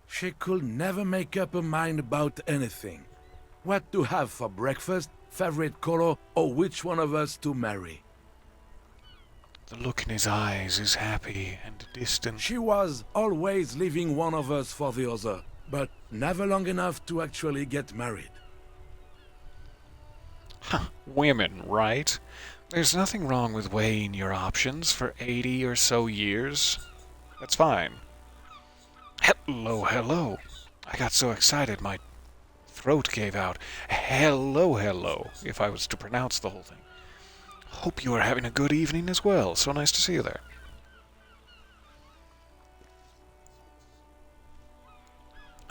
She could never make up her mind about anything. What to have for breakfast, favorite color, or which one of us to marry. The look in his eyes is happy and distant. She was always leaving one of us for the other, but never long enough to actually get married. Huh, women, right? There's nothing wrong with weighing your options for 80 or so years. That's fine. Hello, hello. I got so excited my throat gave out. Hello, hello, if I was to pronounce the whole thing. Hope you are having a good evening as well. So nice to see you there.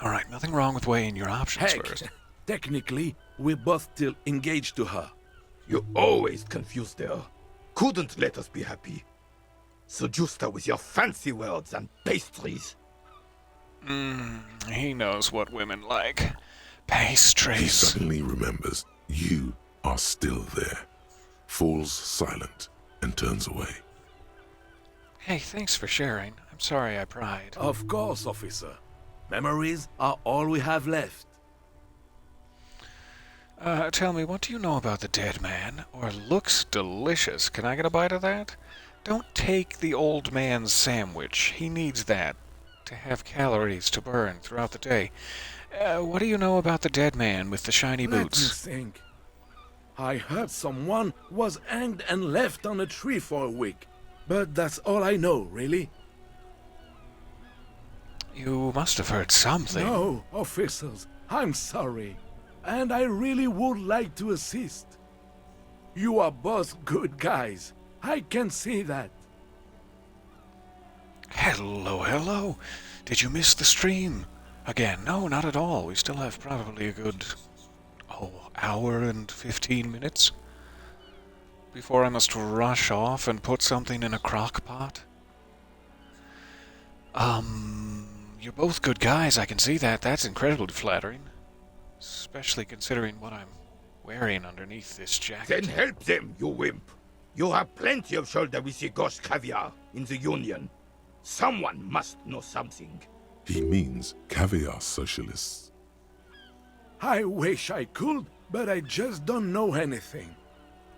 Alright, nothing wrong with weighing your options Heck, first. technically, we're both still engaged to her. You always confused her. Couldn't let us be happy. Seduced her with your fancy words and pastries. He knows what women like. He Pastries. suddenly remembers you are still there, falls silent, and turns away. Hey, thanks for sharing. I'm sorry I pried. Of course, officer. Memories are all we have left. Tell me, what do you know about the dead man? Or looks delicious. Can I get a bite of that? Don't take the old man's sandwich. He needs that to have calories to burn throughout the day. What do you know about the dead man with the shiny Let me boots? think. I heard someone was hanged and left on a tree for a week. But that's all I know, really. You must have heard something. No, officers, I'm sorry. And I really would like to assist. You are both good guys. I can see that. Hello, hello. Did you miss the stream? Again, no, not at all. We still have probably a good, hour and 15 minutes before I must rush off and put something in a crock pot. You're both good guys, I can see that. That's incredibly flattering. Especially considering what I'm wearing underneath this jacket. Then help them, you wimp. You have plenty of shoulder with the ghost caviar in the Union. Someone must know something. He means caviar socialists. I wish I could, but I just don't know anything.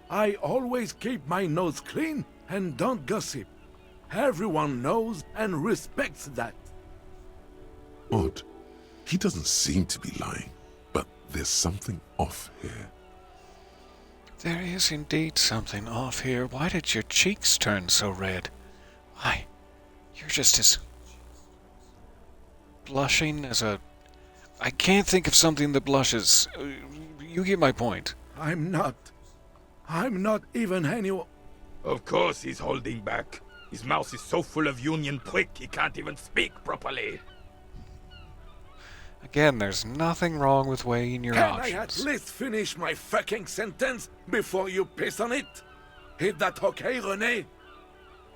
I always keep my nose clean and don't gossip. Everyone knows and respects that. Odd. He doesn't seem to be lying, but there's something off here. There is indeed something off here. Why did your cheeks turn so red? Why, you're just as blushing as a... I can't think of something that blushes. You get my point. I'm not even anyone. Of course he's holding back. His mouth is so full of Union prick he can't even speak properly. Again, there's nothing wrong with weighing your Can options. I at least finish my fucking sentence before you piss on it? Is that okay, René?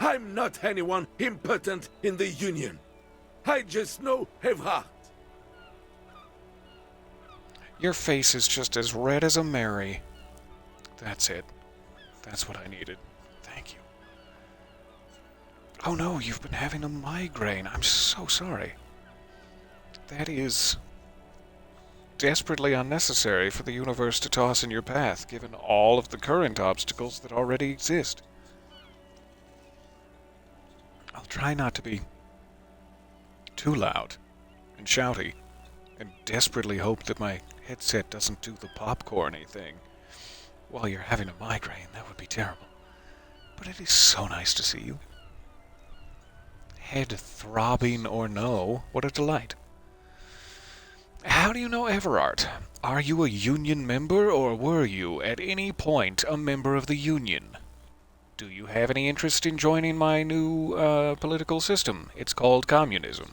I'm not anyone important in the Union. I just know Evrard. Your face is just as red as a Mary. That's it. That's what I needed. Thank you. Oh no, you've been having a migraine. I'm so sorry. That is desperately unnecessary for the universe to toss in your path, given all of the current obstacles that already exist. I'll try not to be too loud and shouty, and desperately hope that my headset doesn't do the popcorny thing while you're having a migraine. That would be terrible. But it is so nice to see you. Head throbbing or no, what a delight. How do you know Everard? Are you a Union member, or were you, at any point, a member of the Union? Do you have any interest in joining my new political system? It's called communism.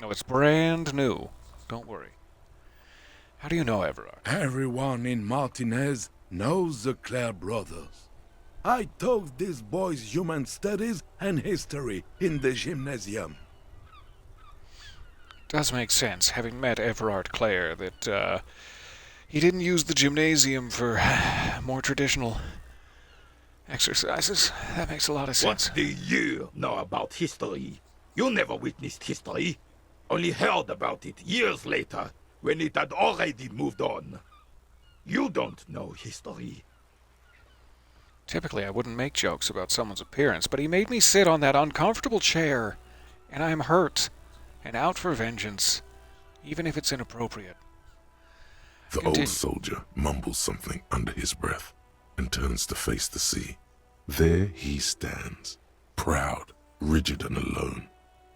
No, it's brand new. Don't worry. How do you know Everard? Everyone in Martinez knows the Clare brothers. I taught these boys human studies and history in the gymnasium. Does make sense, having met Everard Clare, that he didn't use the gymnasium for more traditional exercises. That makes a lot of sense. What do you know about history? You never witnessed history. Only heard about it years later, when it had already moved on. You don't know history. Typically, I wouldn't make jokes about someone's appearance, but he made me sit on that uncomfortable chair, and I'm hurt and out for vengeance, even if it's inappropriate. The old soldier mumbles something under his breath and turns to face the sea. There he stands, proud, rigid and alone,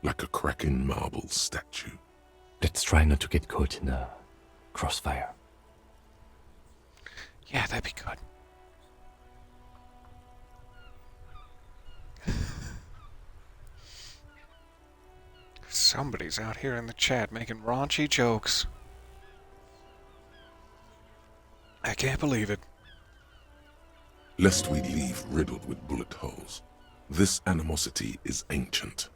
like a cracking marble statue. Let's try not to get caught in the crossfire. Yeah, that'd be good. Somebody's out here in the chat making raunchy jokes. I can't believe it. Lest we leave riddled with bullet holes. This animosity is ancient.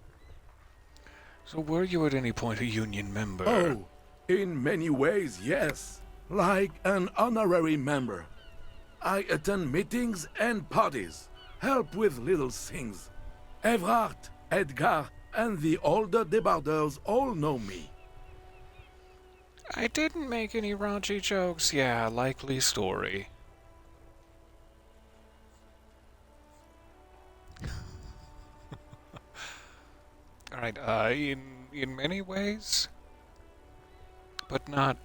So were you at any point a Union member? Oh, in many ways, yes. Like an honorary member. I attend meetings and parties, help with little things. Everard, Edgar, and the older debarders all know me. I didn't make any raunchy jokes. Yeah, likely story. Alright, in many ways, but not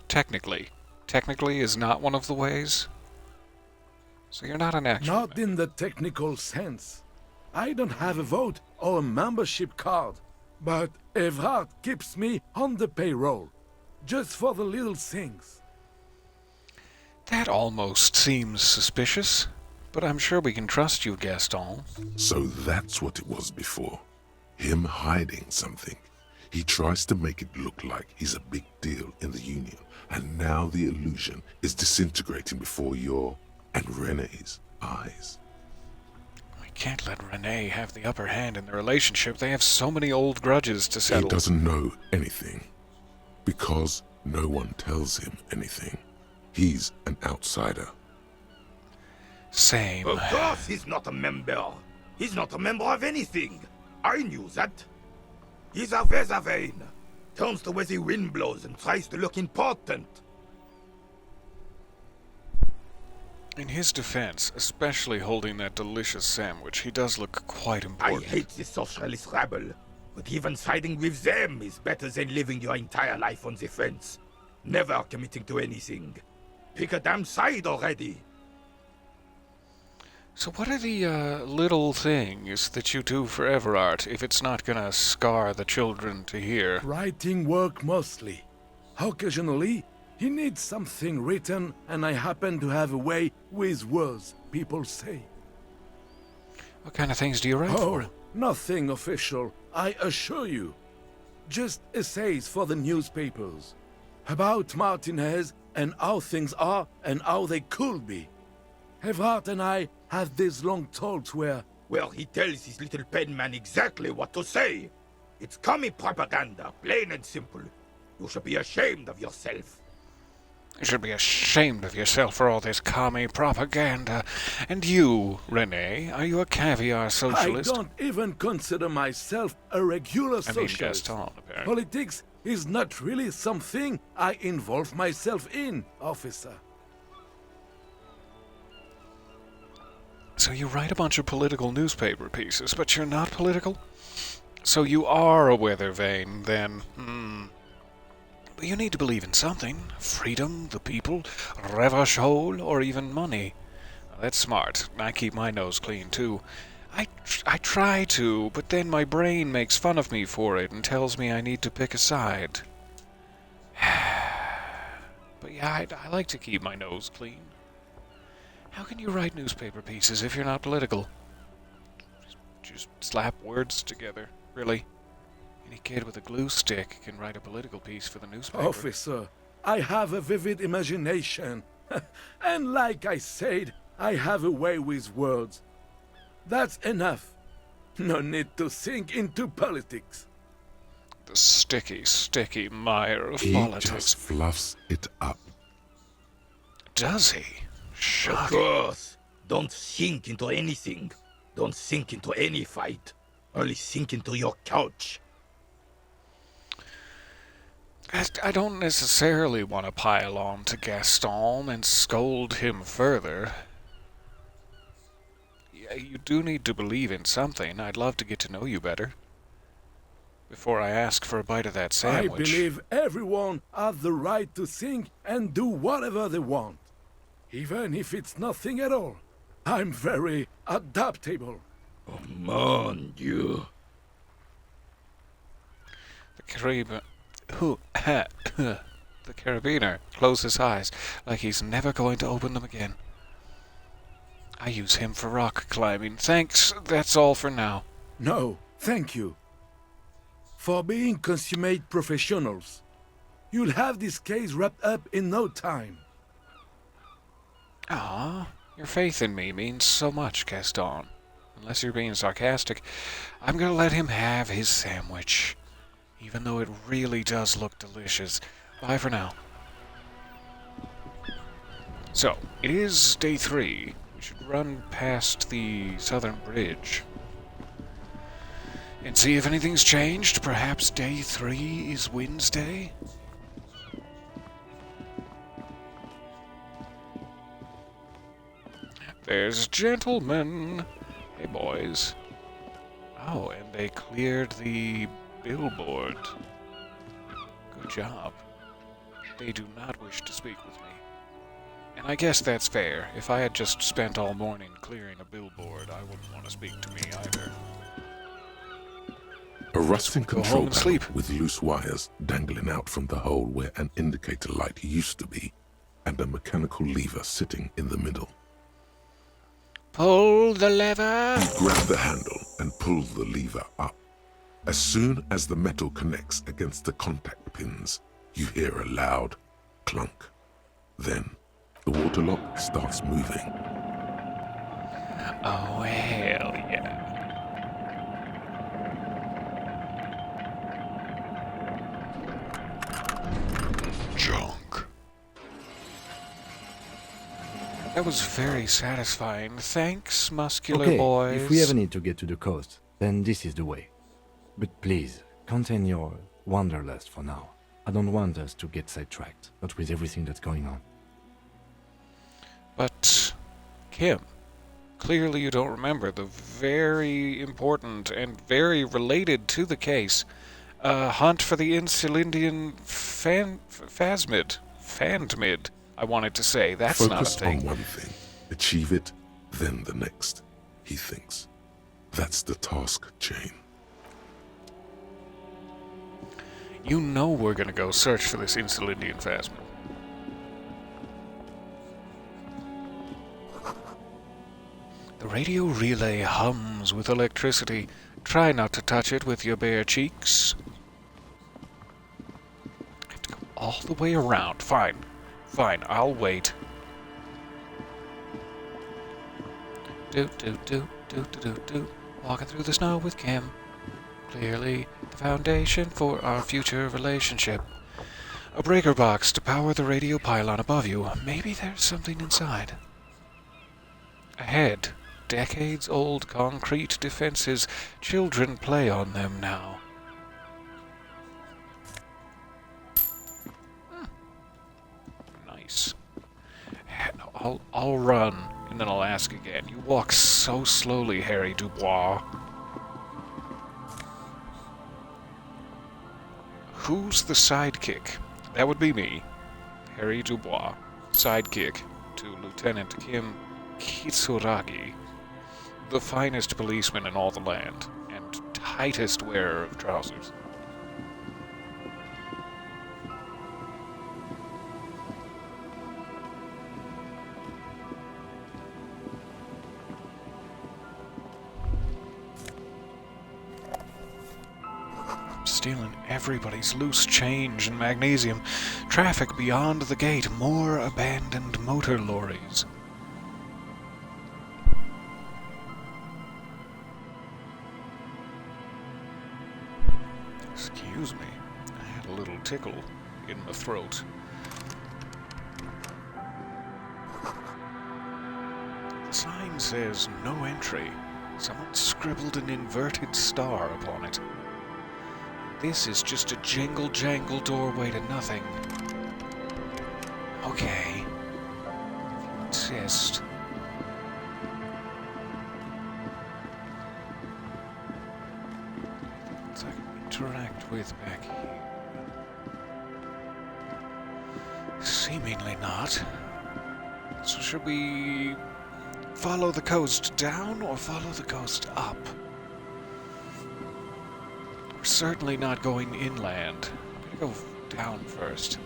technically. Technically is not one of the ways. So you're not an actual Not member. in the technical sense. I don't have a vote or a membership card, but Everard keeps me on the payroll, just for the little things. That almost seems suspicious, but I'm sure we can trust you, Gaston. So that's what it was before. Him hiding something. He tries to make it look like he's a big deal in the Union, and now the illusion is disintegrating before your and Renee's eyes. We can't let Renee have the upper hand in the relationship. They have so many old grudges to settle. He doesn't know anything, because no one tells him anything. He's an outsider. Same. Of course he's not a member. He's not a member of anything. I knew that. He's a Weathervane. Turns to where the wind blows and tries to look important. In his defense, especially holding that delicious sandwich, he does look quite I important. hate the socialist rabble, but even siding with them is better than living your entire life on the fence. Never committing to anything. Pick a damn side already. So what are the little things that you do for Everard if it's not gonna scar the children to hear? Writing work mostly. Occasionally, he needs something written, and I happen to have a way with words, people say. What kind of things do you write for? Oh, nothing official, I assure you. Just essays for the newspapers. About Martinez and how things are and how they could be. Everard and I have these long talks where... Well, he tells his little pen man exactly what to say. It's commie propaganda, plain and simple. You should be ashamed of yourself. You should be ashamed of yourself for all this commie propaganda. And you, Renee, are you a caviar socialist? I don't even consider myself a regular socialist. Gaston, apparently. Politics is not really something I involve myself in, officer. So you write a bunch of political newspaper pieces, but you're not political? So you are a weather vane, then. But you need to believe in something. Freedom, the people, revache, or even money. Well, that's smart. I keep my nose clean, too. I try to, but then my brain makes fun of me for it and tells me I need to pick a side. But yeah, I like to keep my nose clean. How can you write newspaper pieces if you're not political? Just slap words together, really. Any kid with a glue stick can write a political piece for the newspaper. Officer, I have a vivid imagination. And like I said, I have a way with words. That's enough. No need to sink into politics. The sticky, sticky mire of He politics. just fluffs it up. Does he? Of Shocking. course. Don't sink into anything. Don't sink into any fight. Only sink into your couch. I don't necessarily want to pile on to Gaston and scold him further. Yeah, you do need to believe in something. I'd love to get to know you better. Before I ask for a bite of that sandwich. I believe everyone has the right to think and do whatever they want. Even if it's nothing at all. I'm very adaptable. Oh, mon Dieu. The carabiner closed his eyes like he's never going to open them again. I use him for rock climbing. Thanks, that's all for now. No, thank you. For being consummate professionals. You'll have this case wrapped up in no time. Ah, your faith in me means so much, Gaston. Unless you're being sarcastic, I'm gonna let him have his sandwich. Even though it really does look delicious. Bye for now. So, it is day 3. We should run past the southern bridge. And see if anything's changed. Perhaps day 3 is Wednesday? There's gentlemen. Hey, boys. Oh, and they cleared the billboard. Good job. They do not wish to speak with me. And I guess that's fair. If I had just spent all morning clearing a billboard, I wouldn't want to speak to me either. A rusting Go home control and panel sleep. with loose wires dangling out from the hole where an indicator light used to be, and a mechanical lever sitting in the middle. Pull the lever! You grab the handle and pull the lever up. As soon as the metal connects against the contact pins, you hear a loud clunk. Then, the water lock starts moving. Oh, hell yeah. Junk. That was very satisfying. Thanks, muscular Okay, boys. if we ever need to get to the coast, then this is the way. But please, contain your wanderlust for now. I don't want us to get sidetracked, not with everything that's going on. But, Kim, clearly you don't remember the very important and very related to the case hunt for the Insulindian Phasmid, I wanted to say. That's not a Focus thing. on one thing. Achieve it, then the next, he thinks. That's the task chain. You know we're gonna go search for this Insulindian Phasmid. The radio relay hums with electricity. Try not to touch it with your bare cheeks. I have to go all the way around. Fine. Fine, I'll wait. Do. Walking through the snow with Kim. Clearly the foundation for our future relationship. A breaker box to power the radio pylon above you. Maybe there's something inside. Ahead. Decades-old concrete defenses. Children play on them now. Nice. I'll run And then I'll ask again. You walk so slowly, Harry Dubois. Who's the sidekick? That would be me, Harry Dubois, sidekick to Lieutenant Kim Kitsuragi, the finest policeman in all the land, and tightest wearer of trousers. Stealing everybody's loose change and magnesium. Traffic beyond the gate. More abandoned motor lorries. Excuse me. I had a little tickle in the throat. The sign says no entry. Someone scribbled an inverted star upon it. This is just a jingle-jangle doorway to nothing. Okay. If you insist. Anything else I can interact with back here? Seemingly not. So should we follow the coast down or follow the coast up? We're certainly not going inland. I'm gonna go down first.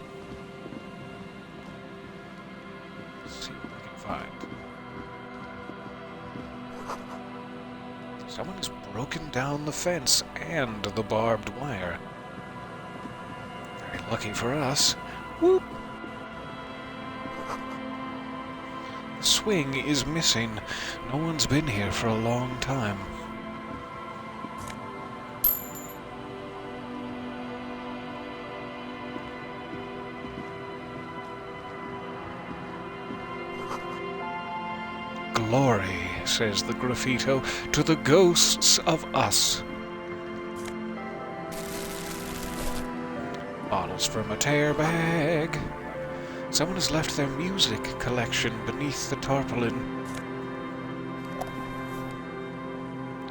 See what I can find. Someone has broken down the fence and the barbed wire. Very lucky for us. Whoop! The swing is missing. No one's been here for a long time. Glory, says the graffito, to the ghosts of us. Bottles from a tear bag. Someone has left their music collection beneath the tarpaulin.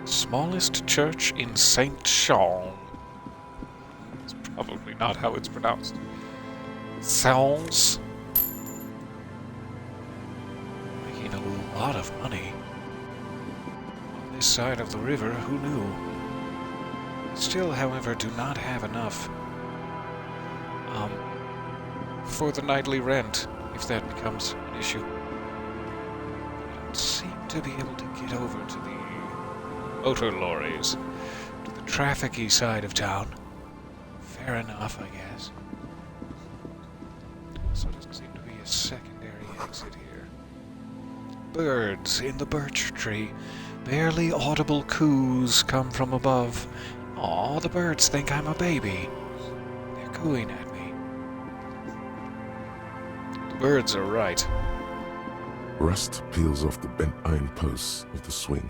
Smallest church in Saint Jean. It's probably not how it's pronounced. Sounds. Making a lot of money. On this side of the river, who knew? Still, however, do not have enough. For the nightly rent, if that becomes an issue. I don't seem to be able to get over to the motor lorries, to the traffic-y side of town. Fair enough, I guess. So there doesn't seem to be a secondary exit here. Birds in the birch tree. Barely audible coos come from above. Aw, the birds think I'm a baby. They're cooing at me. Birds are right. Rust peels off the bent iron posts of the swing.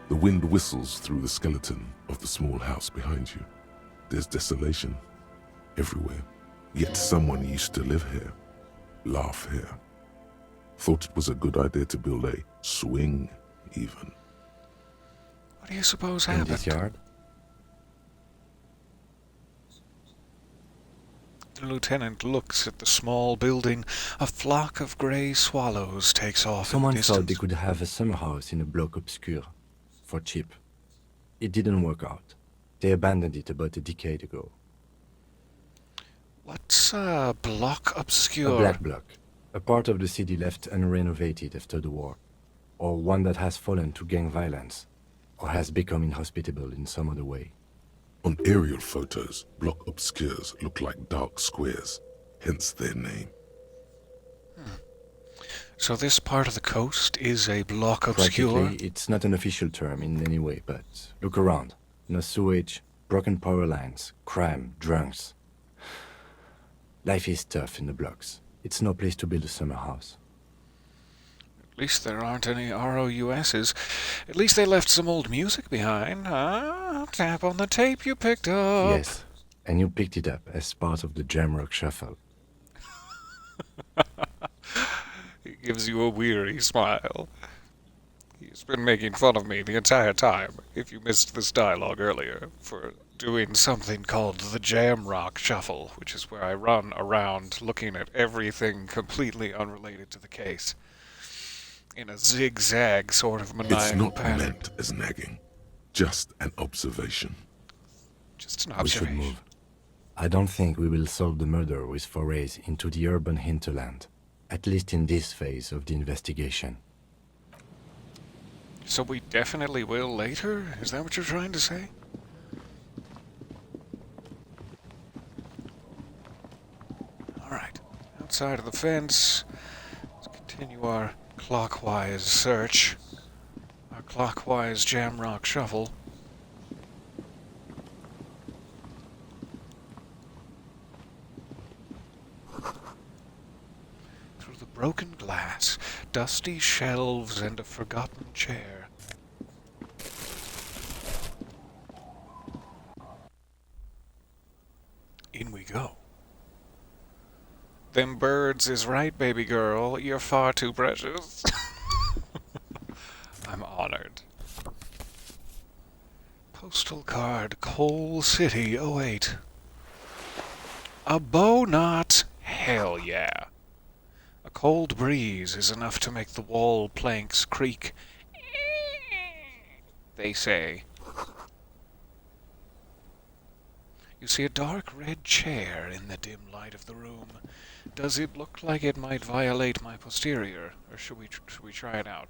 The wind whistles through the skeleton of the small house behind you. There's desolation everywhere. Yet someone used to live here, laugh here. Thought it was a good idea to build a swing, even. What do you suppose In happened? this yard? The lieutenant looks at the small building. A flock of grey swallows takes off Someone in the thought distance. they could have a summer house in a bloc obscur for cheap. It didn't work out. They abandoned it about a decade ago. What's a block obscure? A black bloc. A part of the city left unrenovated after the war. Or one that has fallen to gang violence. Or has become inhospitable in some other way. On aerial photos, block obscures look like dark squares, hence their name. So this part of the coast is a block obscure? Practically, it's not an official term in any way, but look around. No sewage, broken power lines, crime, drunks. Life is tough in the blocks. It's no place to build a summer house. At least there aren't any ROUSs. At least they left some old music behind. Tap on the tape you picked up. Yes, and you picked it up as part of the Jamrock Shuffle. gives you a weary smile. He's been making fun of me the entire time, if you missed this dialogue earlier, for doing something called the Jam Rock Shuffle, which is where I run around looking at everything completely unrelated to the case, in a zigzag sort of It's maniacal not pattern. meant as nagging, just an observation. Just an We should observation. move. I don't think we will solve the murder with forays into the urban hinterland, at least in this phase of the investigation. So we definitely will later? Is that what you're trying to say? Alright. Outside of the fence, let's continue our clockwise search. Our clockwise Jamrock shuffle. Through the broken glass, dusty shelves, and a forgotten chair. In we go. Them birds is right, baby girl. You're far too precious. I'm honored. Postal card, Coal City, 08. A bow knot? Hell yeah. A cold breeze is enough to make the wall planks creak. They say. You see a dark red chair in the dim light of the room. Does it look like it might violate my posterior, or should we try it out?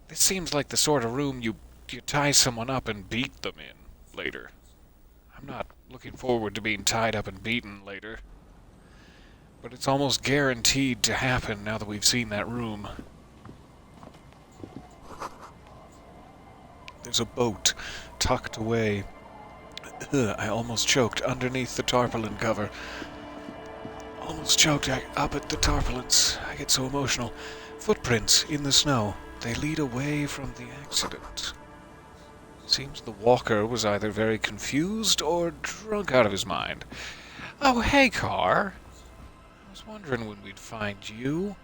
This seems like the sort of room you tie someone up and beat them in later. I'm not looking forward to being tied up and beaten later. But it's almost guaranteed to happen now that we've seen that room. There's a boat tucked away. I almost choked underneath the tarpaulin cover. Almost choked up at the tarpaulins. I get so emotional. Footprints in the snow. They lead away from the accident. Seems the walker was either very confused or drunk out of his mind. Oh, hey, car. I was wondering when we'd find you.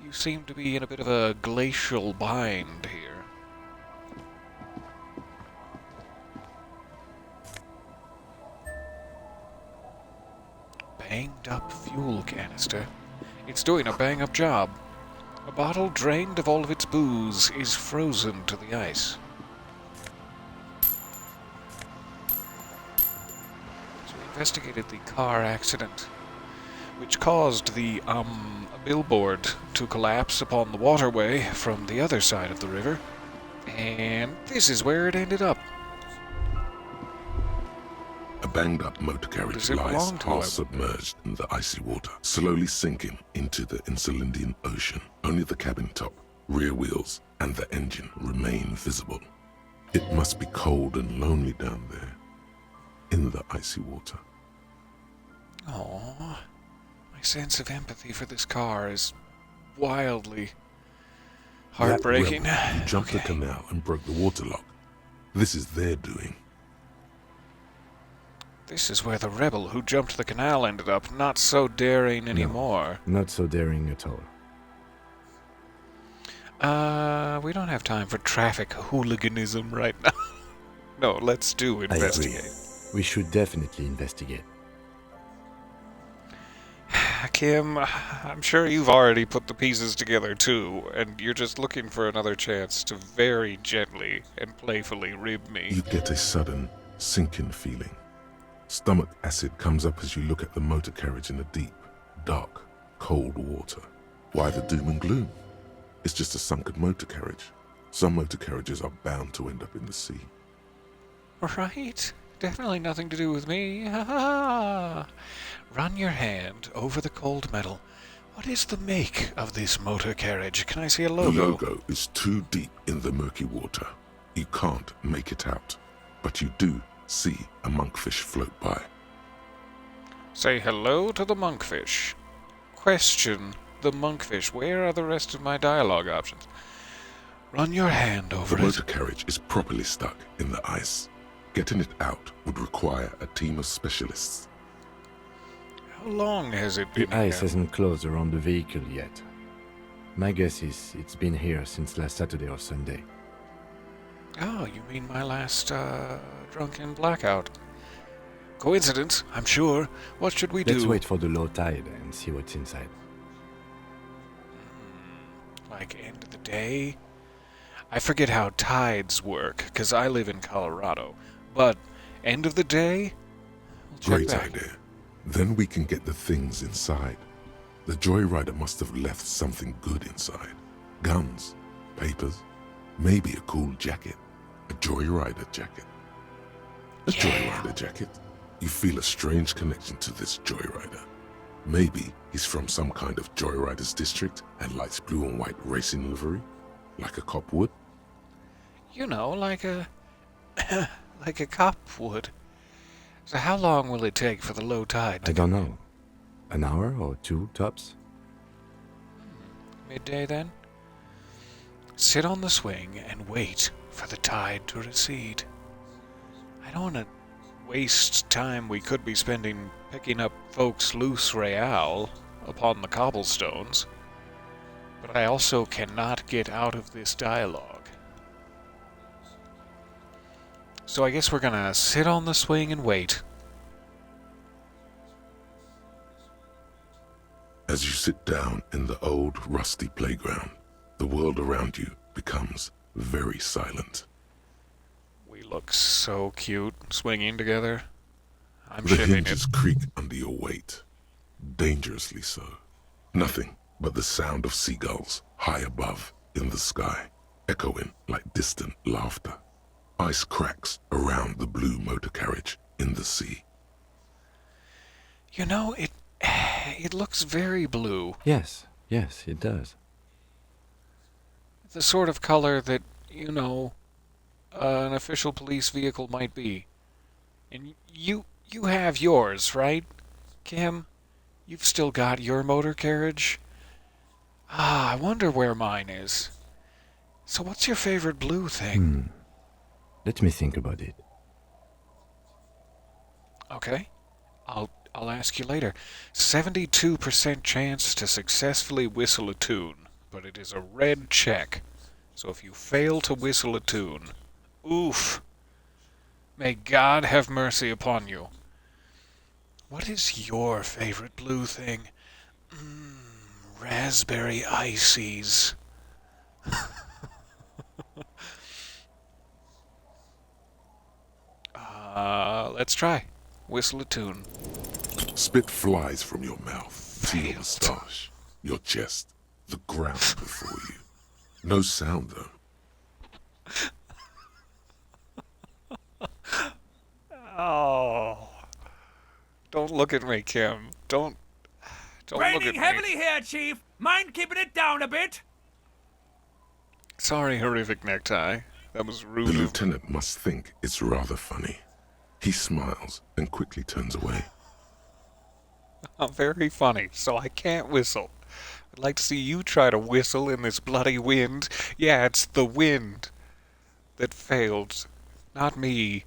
You seem to be in a bit of a glacial bind here. Banged up fuel canister. It's doing a bang up job. A bottle drained of all of its booze is frozen to the ice. So we investigated the car accident, which caused the billboard to collapse upon the waterway from the other side of the river. And this is where it ended up. A banged-up motor carriage Does it lies belong to half it? submerged in the icy water, slowly sinking into the Insulindian Ocean. Only the cabin top, rear wheels, and the engine remain visible. It must be cold and lonely down there, in the icy water. Aww. My sense of empathy for this car is wildly heartbreaking. That rebel who jumped the canal and broke the waterlock. This is their doing. This is where the rebel who jumped the canal ended up, not so daring anymore. Not so daring at all. We don't have time for traffic hooliganism right now. No, let's do I agree. investigate. We should definitely investigate. Kim, I'm sure you've already put the pieces together too, and you're just looking for another chance to very gently and playfully rib me. You get a sudden sinking feeling. Stomach acid comes up as you look at the motor carriage in the deep, dark, cold water. Why the doom and gloom? It's just a sunken motor carriage. Some motor carriages are bound to end up in the sea. Right? Definitely nothing to do with me. Ha ha! Run your hand over the cold metal. What is the make of this motor carriage? Can I see a logo? The logo is too deep in the murky water. You can't make it out, but you do see a monkfish float by. Say hello to the monkfish. Question the monkfish. Where are the rest of my dialogue options? Run your hand over The it. motor carriage is properly stuck in the ice. Getting it out would require a team of specialists. How long has it The been ice here? hasn't closed around the vehicle yet. My guess is it's been here since last Saturday or Sunday. Oh, you mean my last, drunken blackout. Coincidence, I'm sure. What should we do? Let's wait for the low tide and see what's inside. Like end of the day? I forget how tides work, because I live in Colorado. But end of the day? We'll check Great back. idea. Then we can get the things inside. The joyrider must have left something good inside. Guns, papers, maybe a cool jacket. A joyrider jacket. A joyrider jacket. You feel a strange connection to this joyrider. Maybe he's from some kind of joyriders district and likes blue and white racing livery, like a cop would. You know, like a... like a cop would. So how long will it take for the low tide to I don't know. An hour or two, tops? midday then? Sit on the swing and wait for the tide to recede. I don't want to waste time we could be spending picking up folks' loose real upon the cobblestones. But I also cannot get out of this dialogue. So I guess we're gonna sit on the swing and wait. As you sit down in the old rusty playground, the world around you becomes very silent. We look so cute swinging together. I'm The shipping it. hinges creak under your weight, dangerously so. Nothing but the sound of seagulls high above in the sky, echoing like distant laughter. Ice cracks around the blue motor carriage in the sea. You know, it looks very blue. Yes, it does. The sort of color that, you know, an official police vehicle might be. And you have yours, right, Kim? You've still got your motor carriage? Ah, I wonder where mine is. So what's your favorite blue thing? Let me think about it. Okay. I'll ask you later. 72% chance to successfully whistle a tune, but it is a red check. So if you fail to whistle a tune, oof. May God have mercy upon you. What is your favorite blue thing? Raspberry ices. Let's try. Whistle a tune. Spit flies from your mouth to your moustache, your chest, the ground before you. No sound, though. Oh. Don't look at me, Kim. Don't look at Raining me. heavily here, Chief. Mind keeping it down a bit? Sorry, horrific necktie. That was rude. The lieutenant must think it's rather funny. He smiles and quickly turns away. Very funny, so I can't whistle. I'd like to see you try to whistle in this bloody wind. Yeah, it's the wind that failed, not me.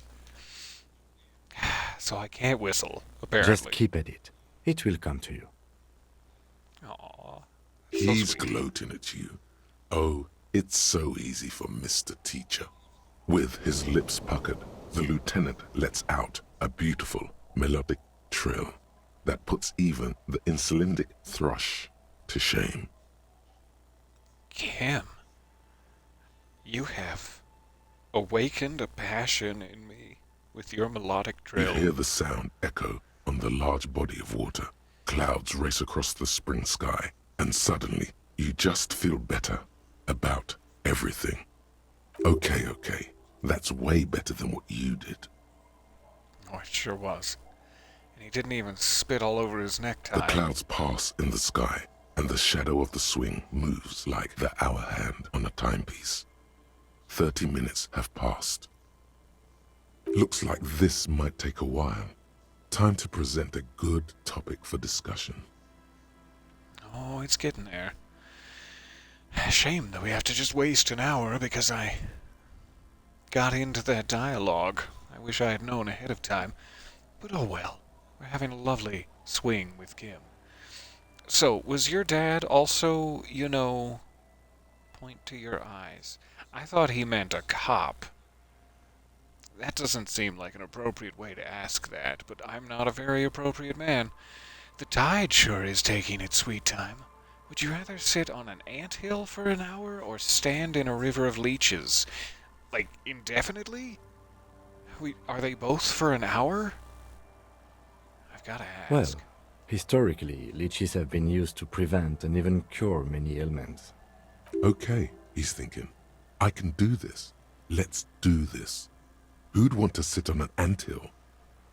So I can't whistle, apparently. Just keep at it. It will come to you. Aw. He's gloating at you. Oh, it's so easy for Mr. Teacher. With his lips puckered, the lieutenant lets out a beautiful melodic trill that puts even the insulindic thrush to shame. Kim, you have awakened a passion in me with your melodic You drill. hear the sound echo on the large body of water. Clouds race across the spring sky, and suddenly you just feel better about everything. Okay, that's way better than what you did. Oh, it sure was. And he didn't even spit all over his necktie. The clouds pass in the sky, and the shadow of the swing moves like the hour hand on a timepiece. 30 minutes have passed. Looks like this might take a while. Time to present a good topic for discussion. Oh, it's getting there. Shame that we have to just waste an hour because I got into that dialogue. I wish I had known ahead of time. But oh well. We're having a lovely swing with Kim. So, was your dad also, point to your eyes? I thought he meant a cop. That doesn't seem like an appropriate way to ask that, but I'm not a very appropriate man. The tide sure is taking its sweet time. Would you rather sit on an anthill for an hour or stand in a river of leeches? Like, indefinitely? Are they both for an hour? I've gotta Well, ask. historically, leeches have been used to prevent and even cure many ailments. Okay, he's thinking. I can do this. Let's do this. Who'd want to sit on an anthill?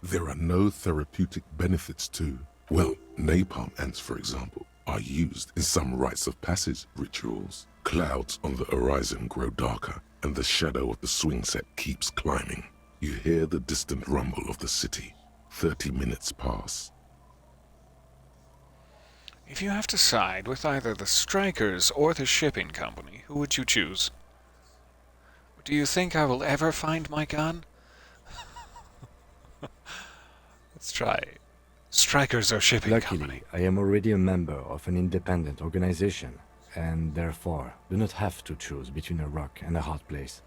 There are no therapeutic benefits to, well, napalm ants, for example, are used in some rites of passage rituals. Clouds on the horizon grow darker, and the shadow of the swing set keeps climbing. You hear the distant rumble of the city. 30 minutes pass. If you have to side with either the strikers or the shipping company, who would you choose? Do you think I will ever find my gun? Let's try. Strikers or shipping Luckily, company? I am already a member of an independent organization, and therefore do not have to choose between a rock and a hard place.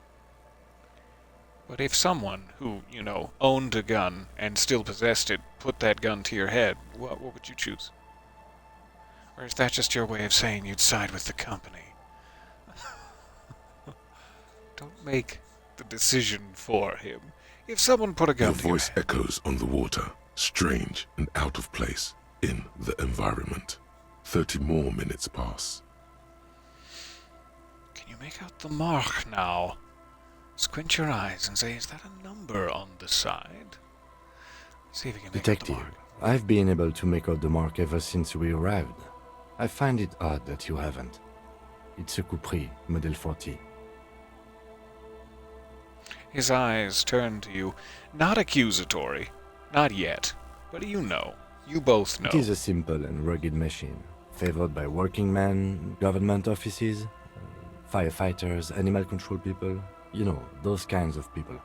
But if someone who, owned a gun and still possessed it, put that gun to your head, what would you choose? Or is that just your way of saying you'd side with the company? Don't make the decision for him. If someone put a gun Your to your voice head... echoes on the water, strange and out of place in the environment. 30 more minutes pass. Can you make out the mark now? Squint your eyes and say, is that a number on the side? See if you can make out the Detective, mark. I've been able to make out the mark ever since we arrived. I find it odd that you haven't. It's a Capri, Model 40. His eyes turn to you, not accusatory, not yet, but you both know. It is a simple and rugged machine, favored by working men, government offices, firefighters, animal control people, those kinds of people.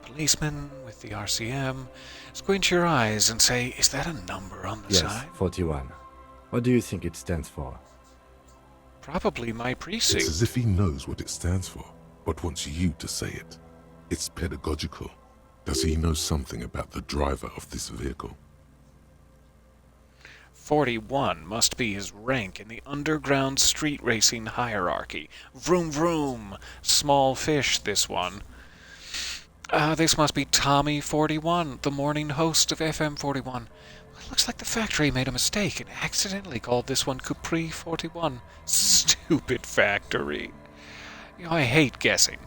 Policeman with the RCM, squint your eyes and say, is that a number on the Yes, side? 41. What do you think it stands for? Probably my It's precinct. as if he knows what it stands for, but wants you to say it. It's pedagogical. Does he know something about the driver of this vehicle? 41 must be his rank in the underground street racing hierarchy. Vroom vroom. Small fish, this one. This must be Tommy 41, the morning host of FM 41. It looks like the factory made a mistake and accidentally called this one Capri 41. Stupid factory. I hate guessing.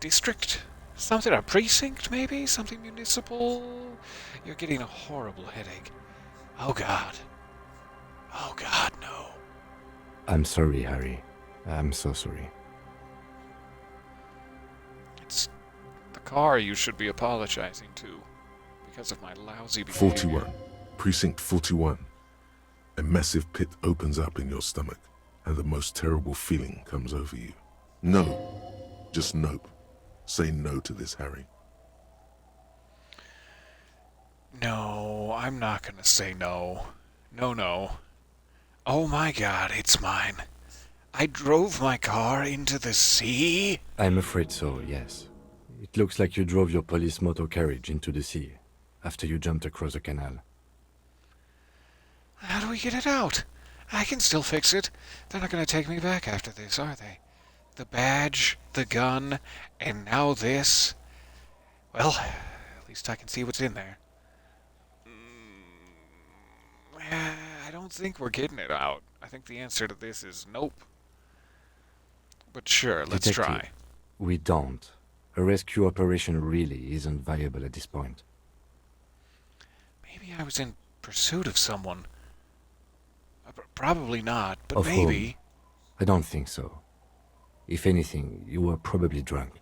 District? Something, a precinct maybe? Something municipal? You're getting a horrible headache. Oh God. Oh God, no. I'm sorry, Harry. I'm so sorry. It's the car you should be apologizing to because of my lousy behavior. 41. Precinct 41. A massive pit opens up in your stomach, and the most terrible feeling comes over you. No. Just nope. Say no to this, Harry. No, I'm not gonna say no. No. Oh my God, it's mine. I drove my car into the sea? I'm afraid so, yes. It looks like you drove your police motor carriage into the sea after you jumped across the canal. How do we get it out? I can still fix it. They're not gonna take me back after this, are they? The badge, the gun, and now this. Well, at least I can see what's in there. I don't think we're getting it out. I think the answer to this is nope. But sure, let's Detective, try. We don't. A rescue operation really isn't viable at this point. Maybe I was in pursuit of someone. Probably not, but Of maybe. whom? I don't think so. If anything, you were probably drunk.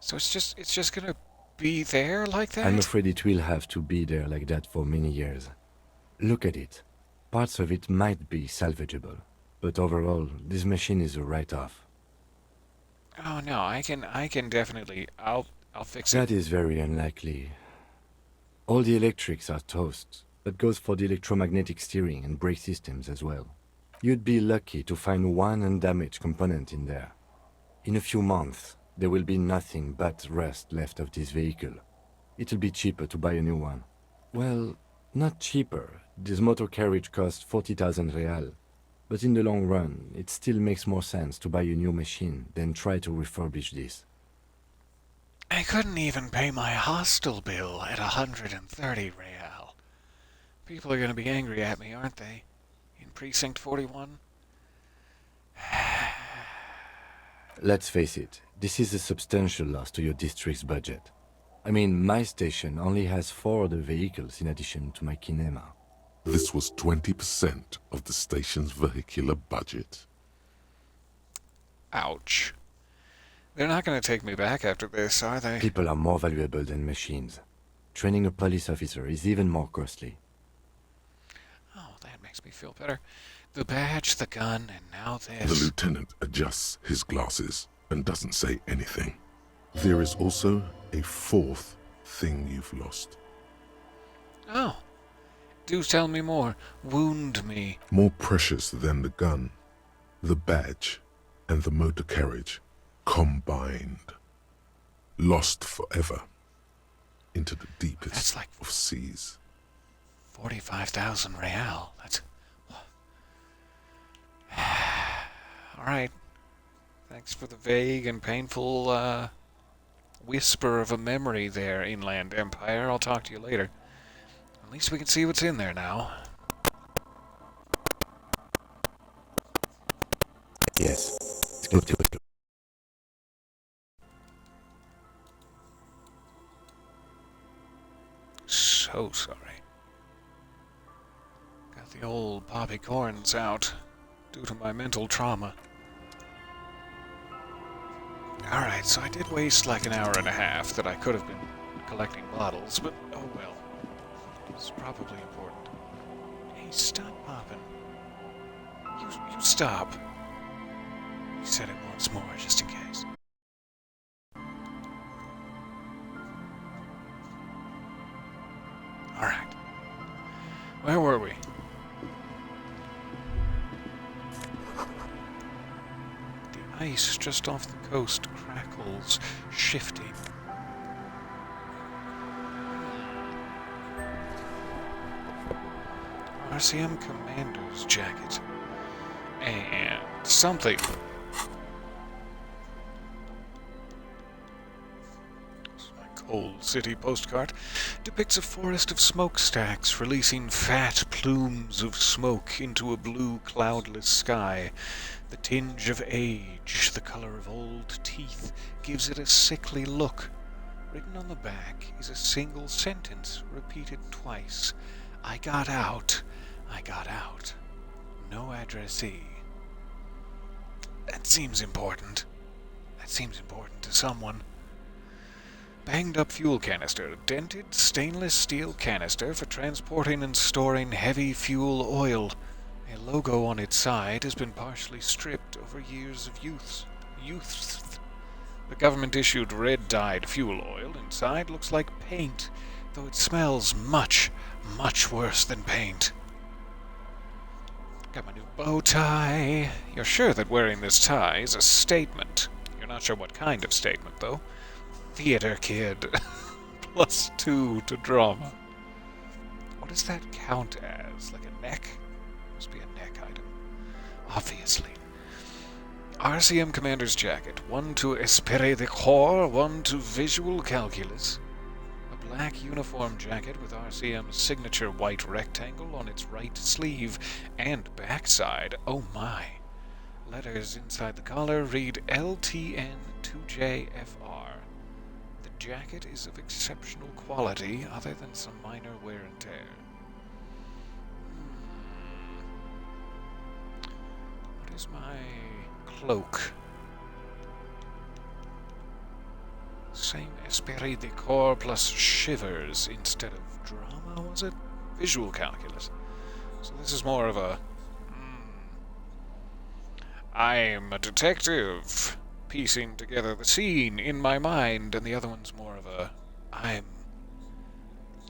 So it's just gonna be there like that? I'm afraid it will have to be there like that for many years. Look at it. Parts of it might be salvageable, but overall, this machine is a write-off. Oh no, I can definitely I'll fix it. That is very unlikely. All the electrics are toast. That goes for the electromagnetic steering and brake systems as well. You'd be lucky to find one undamaged component in there. In a few months, there will be nothing but rust left of this vehicle. It'll be cheaper to buy a new one. Well, not cheaper. This motor carriage costs 40,000 real. But in the long run, it still makes more sense to buy a new machine than try to refurbish this. I couldn't even pay my hostel bill at 130 real. People are going to be angry at me, aren't they? In Precinct 41? Let's face it, this is a substantial loss to your district's budget. I mean, my station only has 4 other vehicles in addition to my kinema. This was 20% of the station's vehicular budget. Ouch. They're not going to take me back after this, are they? People are more valuable than machines. Training a police officer is even more costly. Oh, that makes me feel better. The badge, the gun, and now this. The lieutenant adjusts his glasses and doesn't say anything. There is also a 4th thing you've lost. Oh. Do tell me more. Wound me. More precious than the gun, the badge, and the motor carriage combined. Lost forever into the deepest That's like of seas. 45,000 real. That's... Alright. Thanks for the vague and painful, whisper of a memory there, Inland Empire. I'll talk to you later. At least we can see what's in there now. Yes, it's good to it. So sorry. Got the old poppy corns out due to my mental trauma. Alright, so I did waste like an hour and a half that I could have been collecting bottles, but oh well. It's probably important. Hey, stop popping. You stop. You said it once more, just in case. Alright. Where were we? The ice just off the coast crackles, shifting. RCM Commander's jacket. And something. My cold city postcard depicts a forest of smokestacks releasing fat plumes of smoke into a blue cloudless sky. The tinge of age, the color of old teeth, gives it a sickly look. Written on the back is a single sentence repeated twice. I got out. I got out. No addressee. That seems important. That seems important to someone. Banged up fuel canister. Dented stainless steel canister for transporting and storing heavy fuel oil. A logo on its side has been partially stripped over years of use. The government-issued red-dyed fuel oil inside looks like paint, though it smells much, much worse than paint. Got my new bow tie. You're sure that wearing this tie is a statement. You're not sure what kind of statement, though. Theater kid. +2 to drama. What does that count as? Like a neck? Must be a neck item. Obviously. RCM Commander's jacket. 1 to Esprit de Corps, 1 to Visual Calculus. A black uniform jacket with RCM's signature white rectangle on its right sleeve and backside. Oh my. Letters inside the collar read LTN 2JFR. The jacket is of exceptional quality other than some minor wear and tear. What is my cloak? Same esprit de corps plus shivers instead of drama, was it? Visual calculus. So this is more of a... I'm a detective, piecing together the scene in my mind, and the other one's more of a... I'm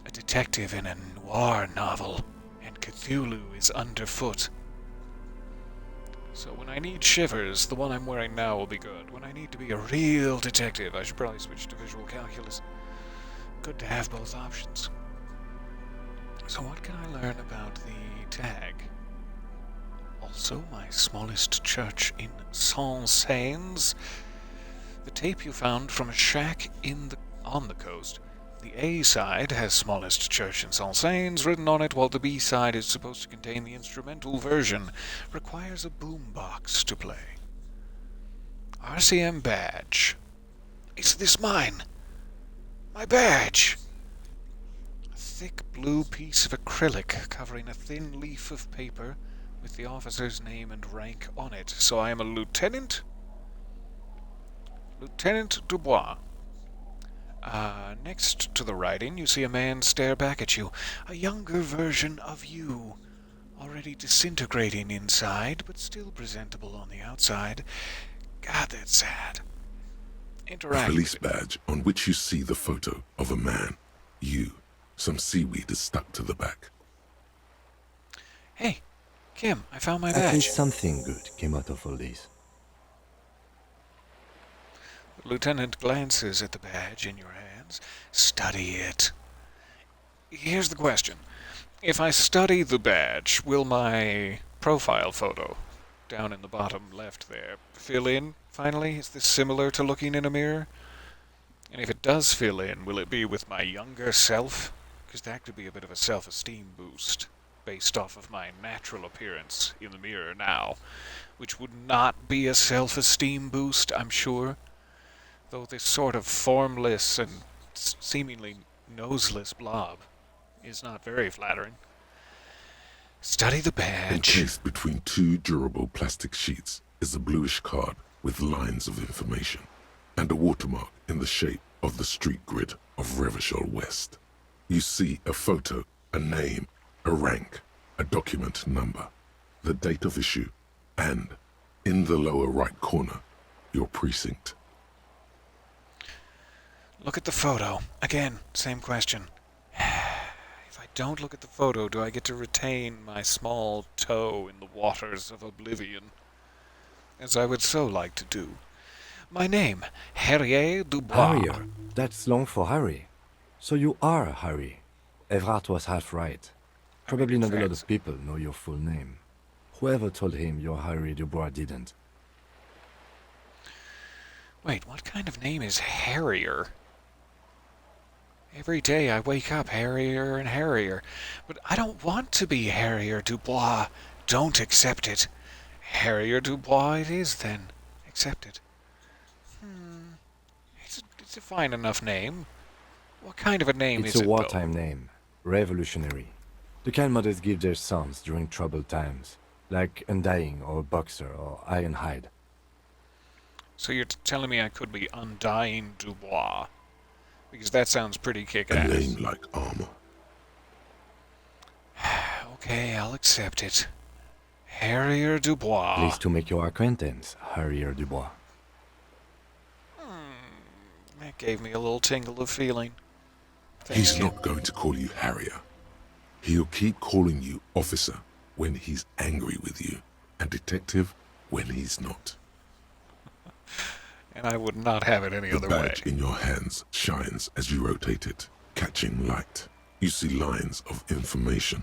a detective in a noir novel, and Cthulhu is underfoot. So when I need shivers, the one I'm wearing now will be good. When I need to be a real detective, I should probably switch to visual calculus. Good to have both options. So what can I learn about the tag? Also, my smallest church in Saint-Saëns. The tape you found from a shack on the coast. The A side has smallest church in Saint-Saëns written on it, while the B side is supposed to contain the instrumental version. Requires a boombox to play. RCM badge. Is this mine? My badge! A thick blue piece of acrylic covering a thin leaf of paper with the officer's name and rank on it. So I am a lieutenant? Lieutenant Dubois. Next to the writing, you see a man stare back at you. A younger version of you. Already disintegrating inside, but still presentable on the outside. God, that's sad. A police badge on which you see the photo of a man. You. Some seaweed is stuck to the back. Hey, Kim, I found my At badge. least something good came out of all this. The lieutenant glances at the badge in your hands. Study it. Here's the question. If I study the badge, will my profile photo, down in the bottom left there, fill in, finally? Is this similar to looking in a mirror? And if it does fill in, will it be with my younger self? Because that could be a bit of a self-esteem boost, based off of my natural appearance in the mirror now, which would not be a self-esteem boost, I'm sure. Though this sort of formless and seemingly noseless blob is not very flattering. Study the badge. Encased between two durable plastic sheets is a bluish card with lines of information and a watermark in the shape of the street grid of Revachol West. You see a photo, a name, a rank, a document number, the date of issue, and, in the lower right corner, your precinct. Look at the photo. Again, same question. If I don't look at the photo, do I get to retain my small toe in the waters of oblivion? As I would so like to do. My name, Harrier Dubois. Harrier. That's long for Harry. So you are Harry. Evrard was half right. Probably not a lot of people know your full name. Whoever told him you're Harry Dubois didn't. Wait, what kind of name is Harrier? Every day I wake up Harrier and Harrier. But I don't want to be Harrier Dubois. Don't accept it. Harrier Dubois it is, then. Accept it. It's a fine enough name. What kind of a name is it, It's a wartime name. Revolutionary. The kind mothers give their sons during troubled times. Like Undying or Boxer or Ironhide. So you're telling me I could be Undying Dubois? Because that sounds pretty A kick-ass. name like armor. Okay, I'll accept it. Harrier Dubois. Pleased to make your acquaintance, Harrier Dubois. That gave me a little tingle of feeling. He's not going to call you Harrier. He'll keep calling you officer when he's angry with you, and detective when he's not. And I would not have it any other way. The badge in your hands shines as you rotate it, catching light. You see lines of information.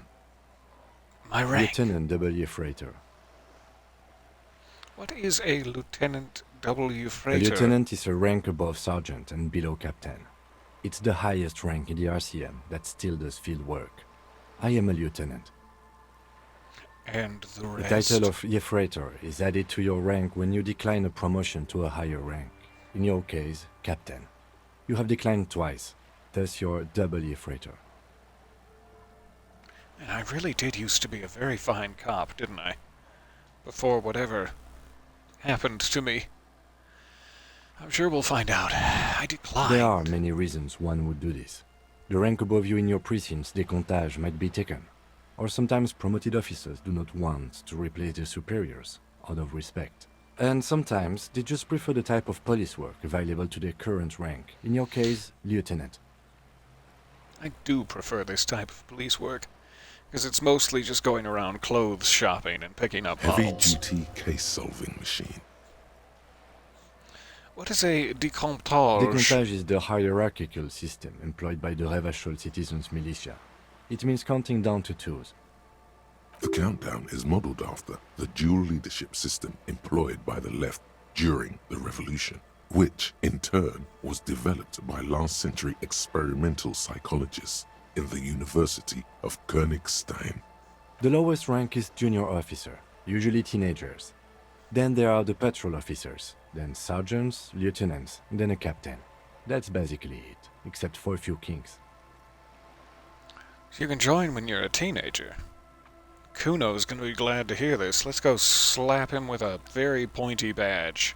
My rank. Lieutenant W. Freighter. What is a Lieutenant W. A Freighter? lieutenant is a rank above sergeant and below captain. It's the highest rank in the RCM that still does field work. I am a lieutenant. And the rest? The title of Freighter is added to your rank when you decline a promotion to a higher rank. In your case, captain. You have declined twice, thus you're double Freighter. And I really did used to be a very fine cop, didn't I? Before whatever happened to me. I'm sure we'll find out. I declined. There are many reasons one would do this. The rank above you in your precinct's decomptage might be taken, or sometimes promoted officers do not want to replace their superiors, out of respect. And sometimes they just prefer the type of police work available to their current rank, in your case, lieutenant. I do prefer this type of police work, because it's mostly just going around clothes shopping and picking up bottles. Heavy-duty case-solving machine. What is a décomptage? Décomptage is the hierarchical system employed by the Revachol citizens militia. It means counting down to twos. The countdown is modeled after the dual leadership system employed by the left during the revolution, which in turn was developed by last-century experimental psychologists in the University of Königstein. The lowest rank is junior officer, usually teenagers. Then there are the patrol officers, then sergeants, lieutenants, then a captain. That's basically it, except for a few kings. So you can join when you're a teenager. Kuno's gonna be glad to hear this. Let's go slap him with a very pointy badge.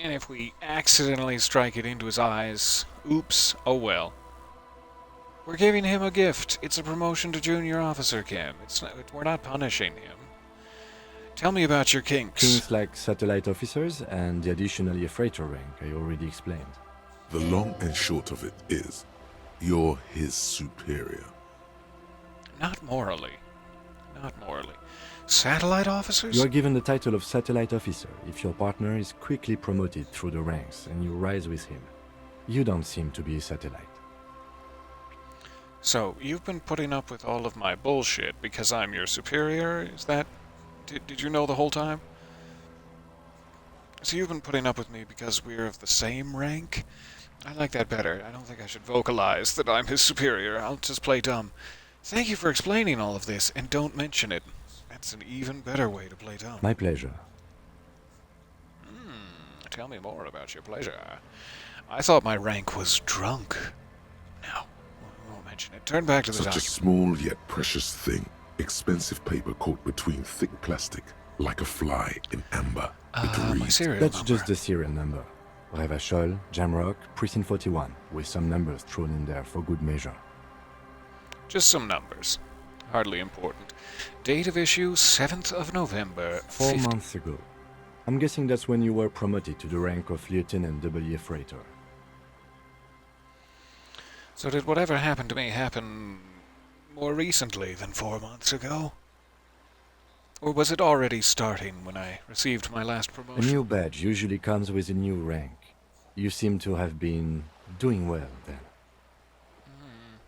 And if we accidentally strike it into his eyes, oops, oh well. We're giving him a gift. It's a promotion to junior officer, Kim. We're not punishing him. Tell me about your kinks. Kings like satellite officers and the additionally a freighter rank I already explained. The long and short of it is, you're his superior. Not morally. Not morally. Satellite officers? You are given the title of satellite officer if your partner is quickly promoted through the ranks and you rise with him. You don't seem to be a satellite. So, you've been putting up with all of my bullshit because I'm your superior? Is that... Did you know the whole time? So you've been putting up with me because we're of the same rank? I like that better. I don't think I should vocalize that I'm his superior. I'll just play dumb. Thank you for explaining all of this, and don't mention it. That's an even better way to play dumb. My pleasure. Tell me more about your pleasure. I thought my rank was drunk. No, we won't mention it. Turn back to the Such a document. small yet precious thing. Expensive paper caught between thick plastic, like a fly in amber. It My reads, serial That's number. just the serial number. Revachol, Jamrock, Precinct 41, with some numbers thrown in there for good measure. Just some numbers. Hardly important. Date of issue, 7th of November. 4 50 months ago. I'm guessing that's when you were promoted to the rank of Lieutenant W. Freighter. So did whatever happened to me happen more recently than 4 months ago? Or was it already starting when I received my last A promotion? new badge usually comes with a new rank. You seem to have been doing well then.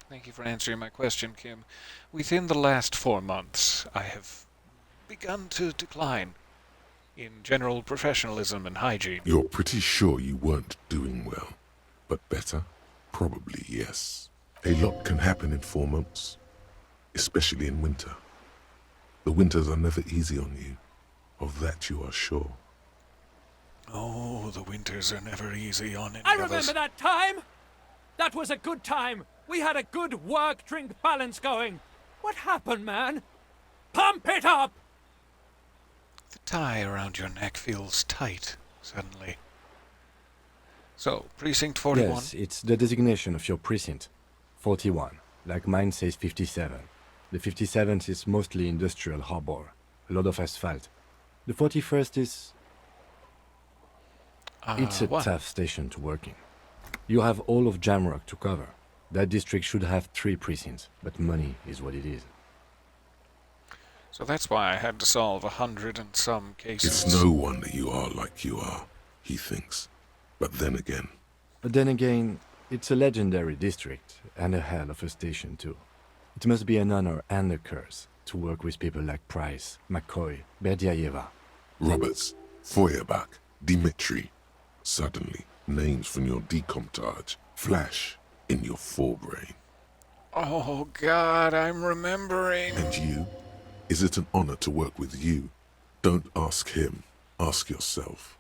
Thank you for answering my question, Kim. Within the last 4 months, I have begun to decline in general professionalism and hygiene. You're pretty sure you weren't doing well. But better? Probably yes. A lot can happen in 4 months. Especially in winter. The winters are never easy on you. Of that you are sure. Oh, the winters are never easy on any I of us. remember that time! That was a good time! We had a good work-drink balance going! What happened, man? Pump it up! The tie around your neck feels tight, suddenly. So, Precinct 41? Yes, it's the designation of your precinct. 41, like mine says 57. The 57th is mostly industrial harbor, a lot of asphalt. The 41st is... it's a what? tough station to work in. You have all of Jamrock to cover. That district should have 3 precincts, but money is what it is. So that's why I had to solve 100 and some cases. It's no wonder you are like you are, he thinks. But then again, But then again, it's a legendary district, and a hell of a station too. It must be an honor and a curse to work with people like Price, McCoy, Berdiaeva. Roberts, Feuerbach, Dimitri. Suddenly, names from your decomptage flash in your forebrain. Oh God, I'm remembering. And you? Is it an honor to work with you? Don't ask him, ask yourself.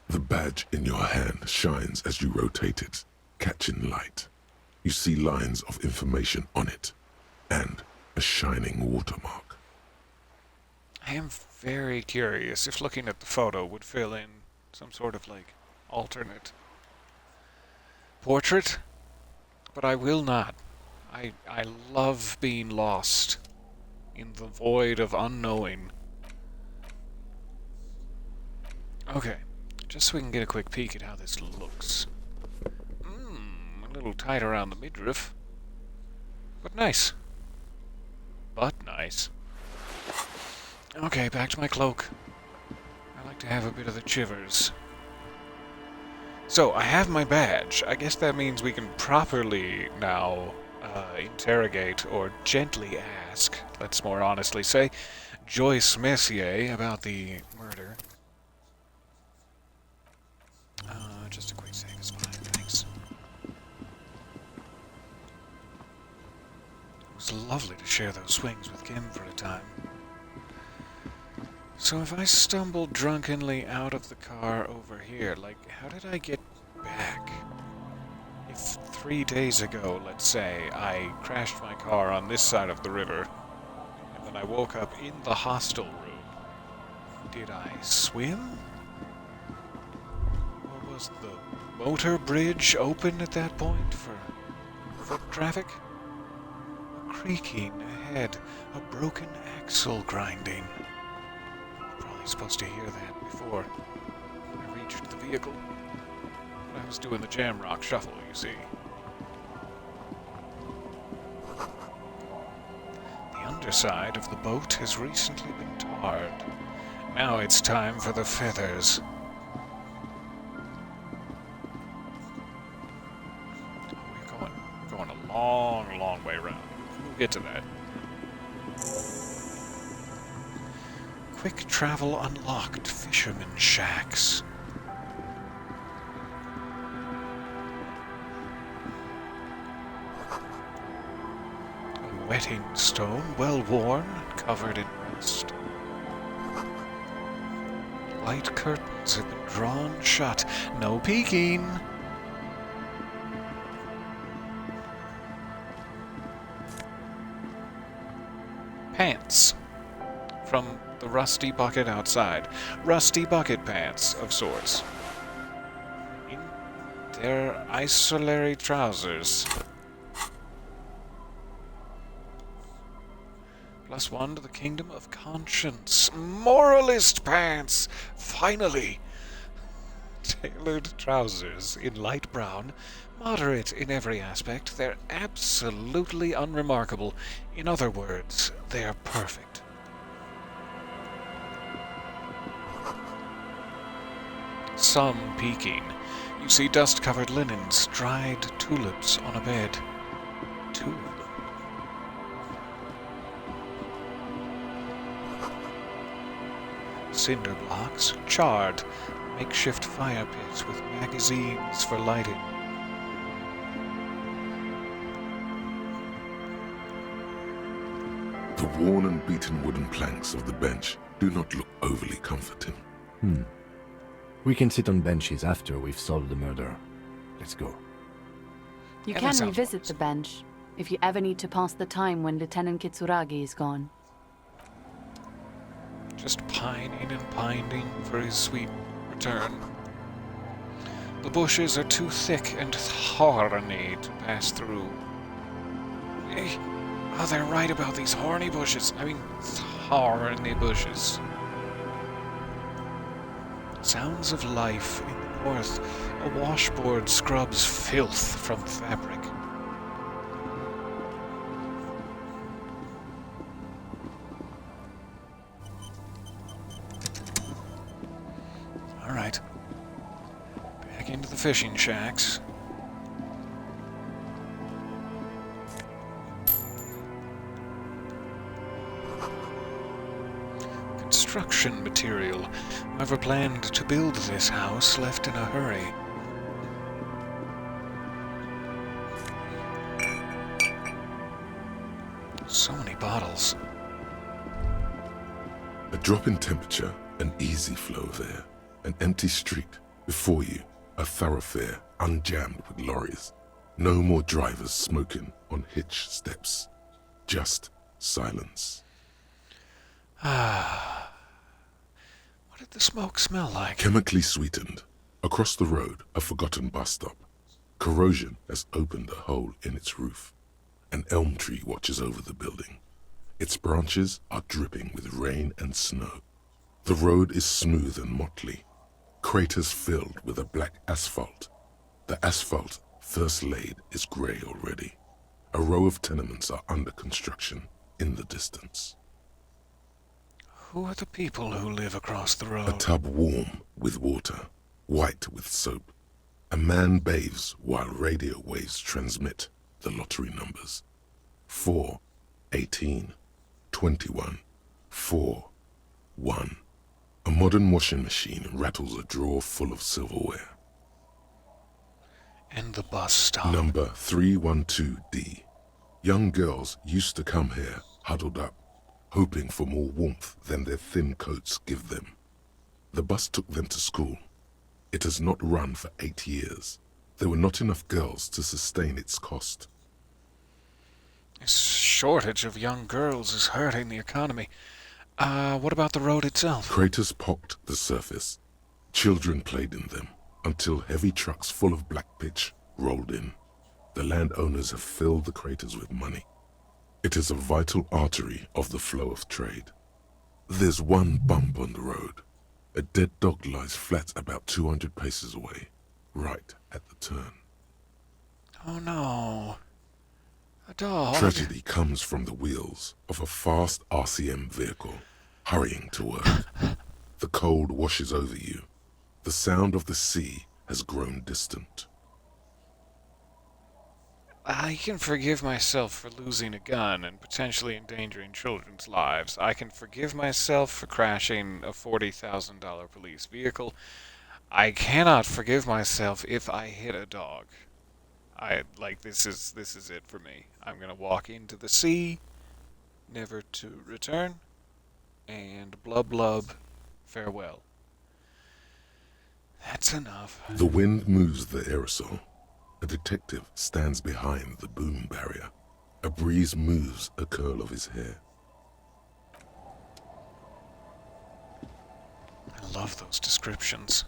The badge in your hand shines as you rotate it, catching light. You see lines of information on it, and a shining watermark. I am very curious if looking at the photo would fill in some sort of, like, alternate portrait, but I will not. I love being lost in the void of unknowing. Okay, just so we can get a quick peek at how this looks. A little tight around the midriff. But nice. But nice. Okay, back to my cloak. I like to have a bit of the chivers. So, I have my badge. I guess that means we can properly now interrogate, or gently ask, let's more honestly say, Joyce Messier about the murder. Just a quick save is fine, thanks. It was lovely to share those swings with Kim for a time. So if I stumbled drunkenly out of the car over here, like, how did I get back? If 3 days ago, let's say, I crashed my car on this side of the river, and then I woke up in the hostel room, did I swim? Or was the motor bridge open at that point for foot traffic? A creaking ahead, a broken axle grinding. Probably supposed to hear that before I reached the vehicle. But I was doing the jam rock shuffle, you see. The underside of the boat has recently been tarred. Now it's time for the feathers. We're going a long, long way around. We'll get to that. Quick travel unlocked. Fisherman shacks. A wetting stone, well worn and covered in rust. White curtains have been drawn shut. No peeking. Pants. From the rusty bucket outside. Rusty bucket pants of sorts. In their isolary trousers. +1 to the kingdom of conscience. Moralist pants! Finally! Tailored trousers in light brown, moderate in every aspect. They're absolutely unremarkable. In other words, they're perfect. Some peeking. You see dust-covered linens, dried tulips on a bed. 2 of them. Cinder blocks, charred, makeshift fire pits with magazines for lighting. The worn and beaten wooden planks of the bench do not look overly comforting. We can sit on benches after we've solved the murder. Let's go. You Yeah, can that sounds revisit wise. the bench if you ever need to pass the time when Lieutenant Kitsuragi is gone. Just pining and pining for his sweet return. The bushes are too thick and thorny to pass through. Oh, they're right about these horny bushes. I mean, thorny bushes. Sounds of life in the north. A washboard scrubs filth from fabric. All right. Back into the fishing shacks. Construction material. Whoever planned to build this house left in a hurry. So many bottles. A drop in temperature, an easy flow of air, an empty street. Before you, a thoroughfare unjammed with lorries. No more drivers smoking on hitch steps. Just silence. What did the smoke smell like? Chemically sweetened. Across the road, a forgotten bus stop. Corrosion has opened a hole in its roof. An elm tree watches over the building. Its branches are dripping with rain and snow. The road is smooth and motley. Craters filled with a black asphalt. The asphalt First Lade is grey already. A row of tenements are under construction in the distance. Who are the people who live across the road? A tub warm with water, white with soap. A man bathes while radio waves transmit the lottery numbers. 4, 18, 21, 4, 1. A modern washing machine rattles a drawer full of silverware. And the bus stop. Number 312D. Young girls used to come here, huddled up, hoping for more warmth than their thin coats give them. The bus took them to school. It has not run for 8 years. There were not enough girls to sustain its cost. This shortage of young girls is hurting the economy. What about the road itself? Craters pocked the surface. Children played in them until heavy trucks full of black pitch rolled in. The landowners have filled the craters with money. It is a vital artery of the flow of trade. There's one bump on the road. A dead dog lies flat about 200 paces away, right at the turn. Oh no. A dog. Tragedy comes from the wheels of a fast RCM vehicle, hurrying to work. The cold washes over you. The sound of the sea has grown distant. I can forgive myself for losing a gun and potentially endangering children's lives. I can forgive myself for crashing a $40,000 police vehicle. I cannot forgive myself if I hit a dog. This is it for me. I'm gonna walk into the sea, never to return, and blub blub, farewell. That's enough. The wind moves the aerosol. A detective stands behind the boom barrier. A breeze moves a curl of his hair. I love those descriptions,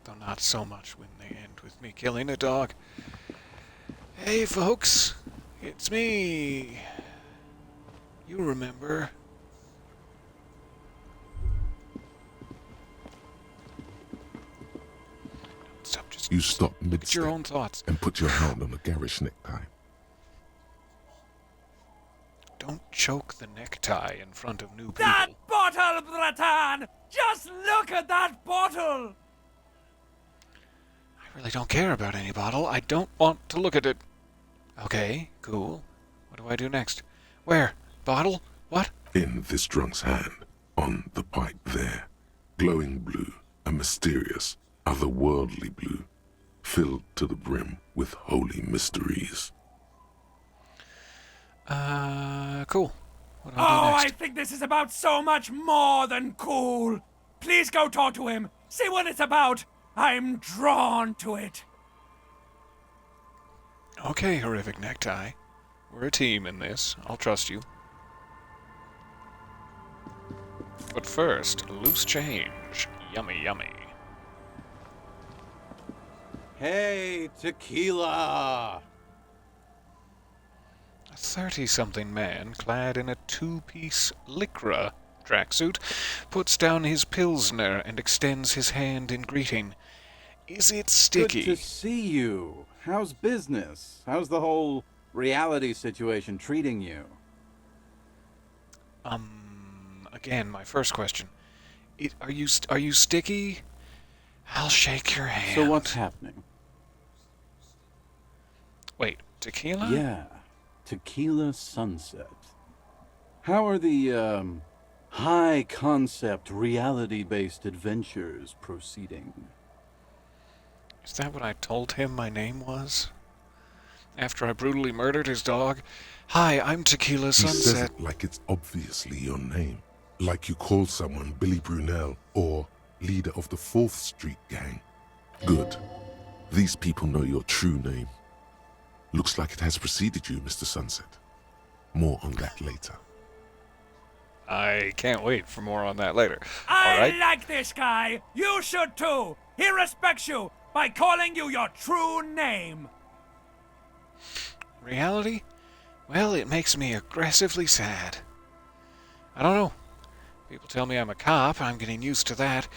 though not so much when they end with me killing a dog. Hey folks, it's me. You remember. Stop, just You stop it's mid-step your own thoughts. and put your hand on a garish necktie. Don't choke the necktie in front of new people. That bottle, Bratan! Just look at that bottle! I really don't care about any bottle. I don't want to look at it. Okay, cool. What do I do next? Where? Bottle? What? In this drunk's hand, on the pipe there, glowing blue, a mysterious, otherworldly blue, filled to the brim with holy mysteries. Cool. What do I do Oh, next? I think this is about so much more than cool. Please go talk to him. See what it's about. I'm drawn to it. Okay, horrific necktie. We're a team in this. I'll trust you. But first, loose change. Yummy, yummy. Hey, tequila! A 30-something man, clad in a two-piece lycra tracksuit, puts down his pilsner and extends his hand in greeting. Is it sticky? Good to see you. How's business? How's the whole reality situation treating you? Again, my first question. Are you sticky? I'll shake your hand. So what's happening? Wait, tequila? Yeah, tequila sunset. How are the, high-concept, reality-based adventures proceeding? Is that what I told him my name was? After I brutally murdered his dog? Hi, I'm Tequila He says Sunset. it like it's obviously your name. Like you call someone Billy Brunel or leader of the 4th Street Gang. Good. These people know your true name. Looks like it has preceded you, Mr. Sunset. More on that later. I can't wait for more on that later. I Alright? like this guy. You should too. He respects you by calling you your true name. Reality? Well, it makes me aggressively sad. I don't know. People tell me I'm a cop. I'm getting used to that.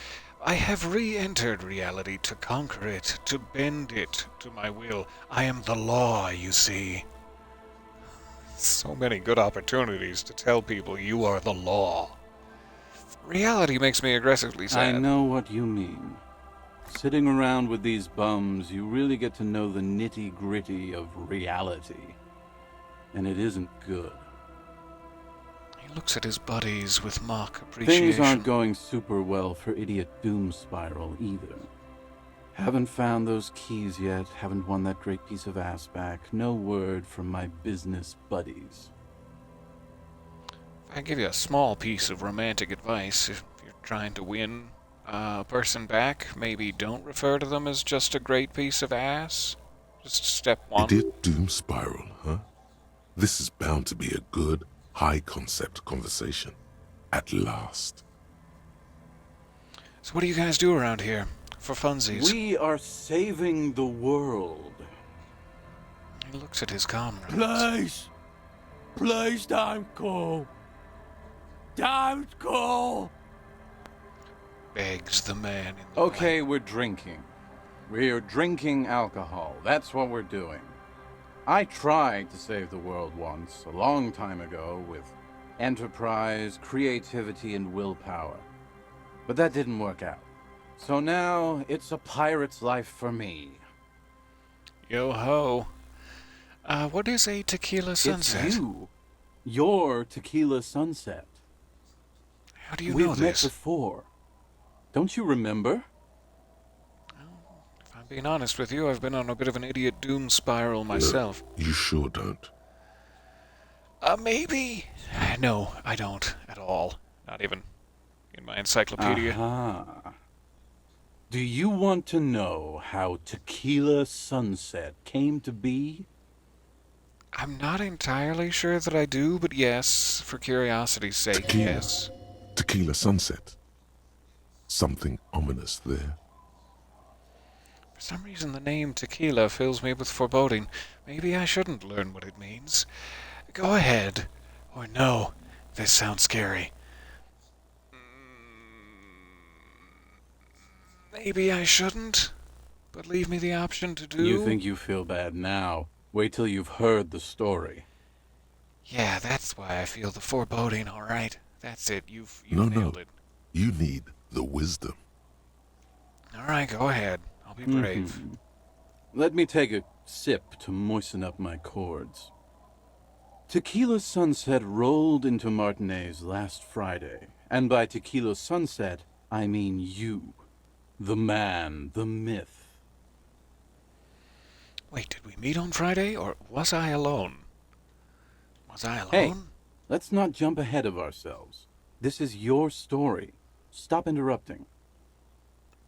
I have re-entered reality to conquer it, to bend it to my will. I am the law, you see. So many good opportunities to tell people you are the law. Reality makes me aggressively sad. I know what you mean. Sitting around with these bums, you really get to know the nitty-gritty of reality. And it isn't good. He looks at his buddies with mock appreciation. Things aren't going super well for Idiot Doom Spiral either. Haven't found those keys yet, haven't won that great piece of ass back. No word from my business buddies. If I give you a small piece of romantic advice, if you're trying to win a person back, maybe don't refer to them as just a great piece of ass. Just step one. Idiot Doom Spiral, huh? This is bound to be a good, high-concept conversation. At last. So what do you guys do around here? For funsies? We are saving the world. He looks at his comrades. Please don't go. Don't go. Begs the man in the Okay, we're drinking. We're drinking alcohol. That's what we're doing. I tried to save the world once, a long time ago, with enterprise, creativity, and willpower. But that didn't work out. So now, it's a pirate's life for me. Yo-ho. What is a tequila sunset? It's you. Your tequila sunset. How do you know We've met this? before. Don't you remember? If I'm being honest with you, I've been on a bit of an idiot doom spiral myself. You sure don't? Maybe? No, I don't at all. Not even in my encyclopedia. Uh-huh. Do you want to know how Tequila Sunset came to be? I'm not entirely sure that I do, but yes, for curiosity's sake, Tequila. yes. Tequila Sunset. Something ominous there. For some reason, the name tequila fills me with foreboding. Maybe I shouldn't learn what it means. Go ahead. Or no, this sounds scary. Maybe I shouldn't, but leave me the option to do. You think you feel bad now. Wait till you've heard the story. Yeah, that's why I feel the foreboding, all right? That's it. You've No. nailed it. You need the wisdom. All right, go ahead. I'll be brave. Let me take a sip to moisten up my chords. Tequila Sunset rolled into Martinez last Friday, and by Tequila Sunset, I mean you. The man, the myth. Wait, did we meet on Friday, or was I alone? Was I alone? Hey, let's not jump ahead of ourselves. This is your story. Stop interrupting.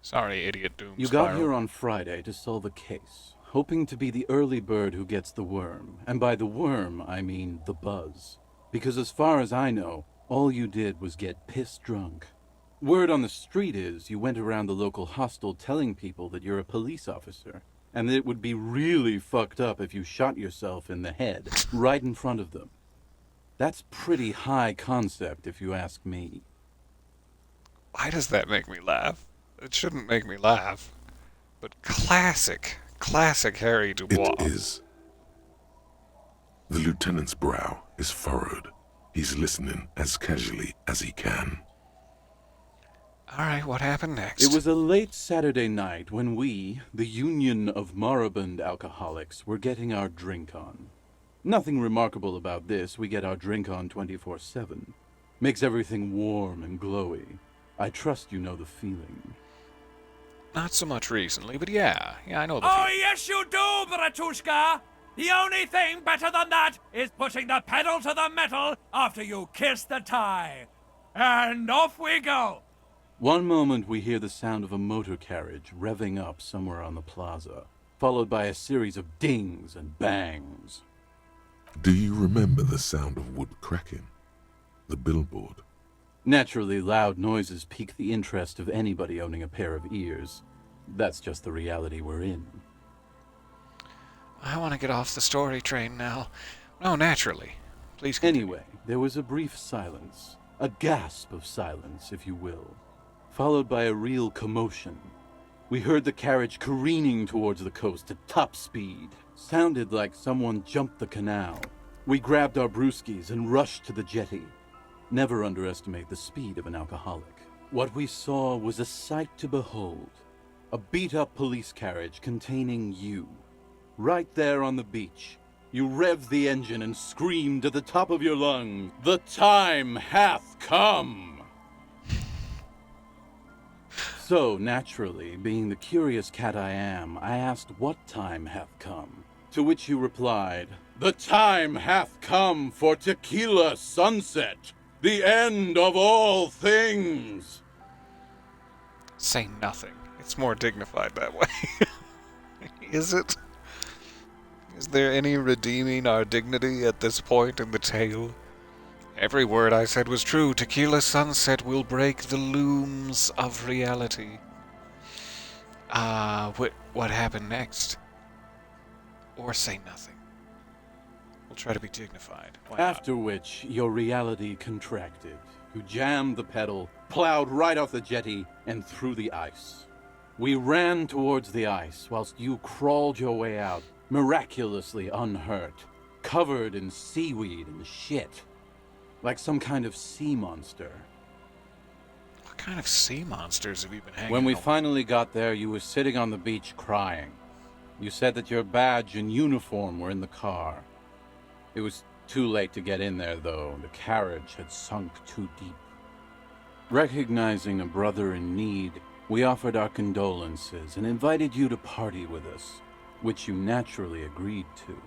Sorry, idiot doom You spiral. got here on Friday to solve a case, hoping to be the early bird who gets the worm. And by the worm, I mean the buzz. Because as far as I know, all you did was get pissed drunk. Word on the street is you went around the local hostel telling people that you're a police officer, and that it would be really fucked up if you shot yourself in the head, right in front of them. That's pretty high concept, if you ask me. Why does that make me laugh? It shouldn't make me laugh. But classic Harry Dubois. It is. The lieutenant's brow is furrowed. He's listening as casually as he can. All right, what happened next? It was a late Saturday night when we, the Union of Moribund Alcoholics, were getting our drink on. Nothing remarkable about this. We get our drink on 24/7. Makes everything warm and glowy. I trust you know the feeling. Not so much recently, but yeah, I know the Oh, feeling. yes, you do, Bratushka. The only thing better than that is putting the pedal to the metal after you kiss the tie. And off we go. One moment we hear the sound of a motor carriage revving up somewhere on the plaza, followed by a series of dings and bangs. Do you remember the sound of wood cracking? The billboard? Naturally, loud noises pique the interest of anybody owning a pair of ears. That's just the reality we're in. I want to get off the story train now. No, naturally. Please continue. Anyway, there was a brief silence. A gasp of silence, if you will. followed by a real commotion. We heard the carriage careening towards the coast at top speed. Sounded like someone jumped the canal. We grabbed our brewskis and rushed to the jetty. Never underestimate the speed of an alcoholic. What we saw was a sight to behold. A beat-up police carriage containing you. Right there on the beach, you revved the engine and screamed at the top of your lungs, "The time hath come!" So, naturally, being the curious cat I am, I asked what time hath come. To which you replied, "The time hath come for tequila sunset, the end of all things." Say nothing. It's more dignified that way. Is it? Is there any redeeming our dignity at this point in the tale? Every word I said was true. Tequila sunset will break the looms of reality. What happened next? Or say nothing. We'll try to be dignified. Why not? After which, your reality contracted. You jammed the pedal, plowed right off the jetty, and through the ice. We ran towards the ice, whilst you crawled your way out, miraculously unhurt, covered in seaweed and shit. Like some kind of sea monster. What kind of sea monsters have you been hanging When we out with? finally got there, you were sitting on the beach crying. You said that your badge and uniform were in the car. It was too late to get in there, though. The carriage had sunk too deep. Recognizing a brother in need, we offered our condolences and invited you to party with us, which you naturally agreed to.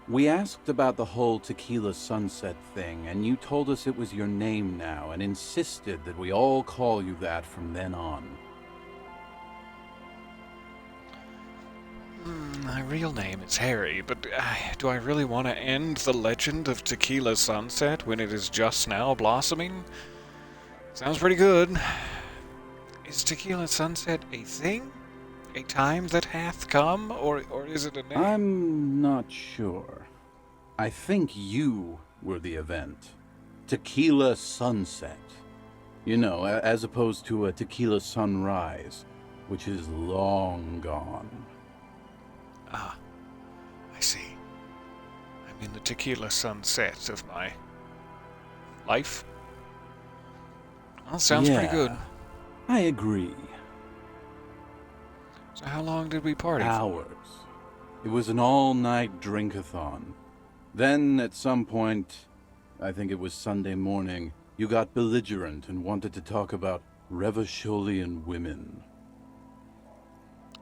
We asked about the whole tequila sunset thing, and you told us it was your name now and insisted that we all call you that from then on. My real name is Harry, but do I really want to end the legend of Tequila Sunset when it is just now blossoming? Sounds pretty good. Is Tequila Sunset a thing? A time that hath come? Or is it a name? I'm not sure. I think you were the event. Tequila sunset. You know, as opposed to a tequila sunrise, which is long gone. Ah, I see. I'm in the tequila sunset of my life. Well, sounds pretty good. I agree. So how long did we party for? Hours. It was an all-night drink-a-thon. Then, at some point, I think it was Sunday morning, you got belligerent and wanted to talk about Revacholian women.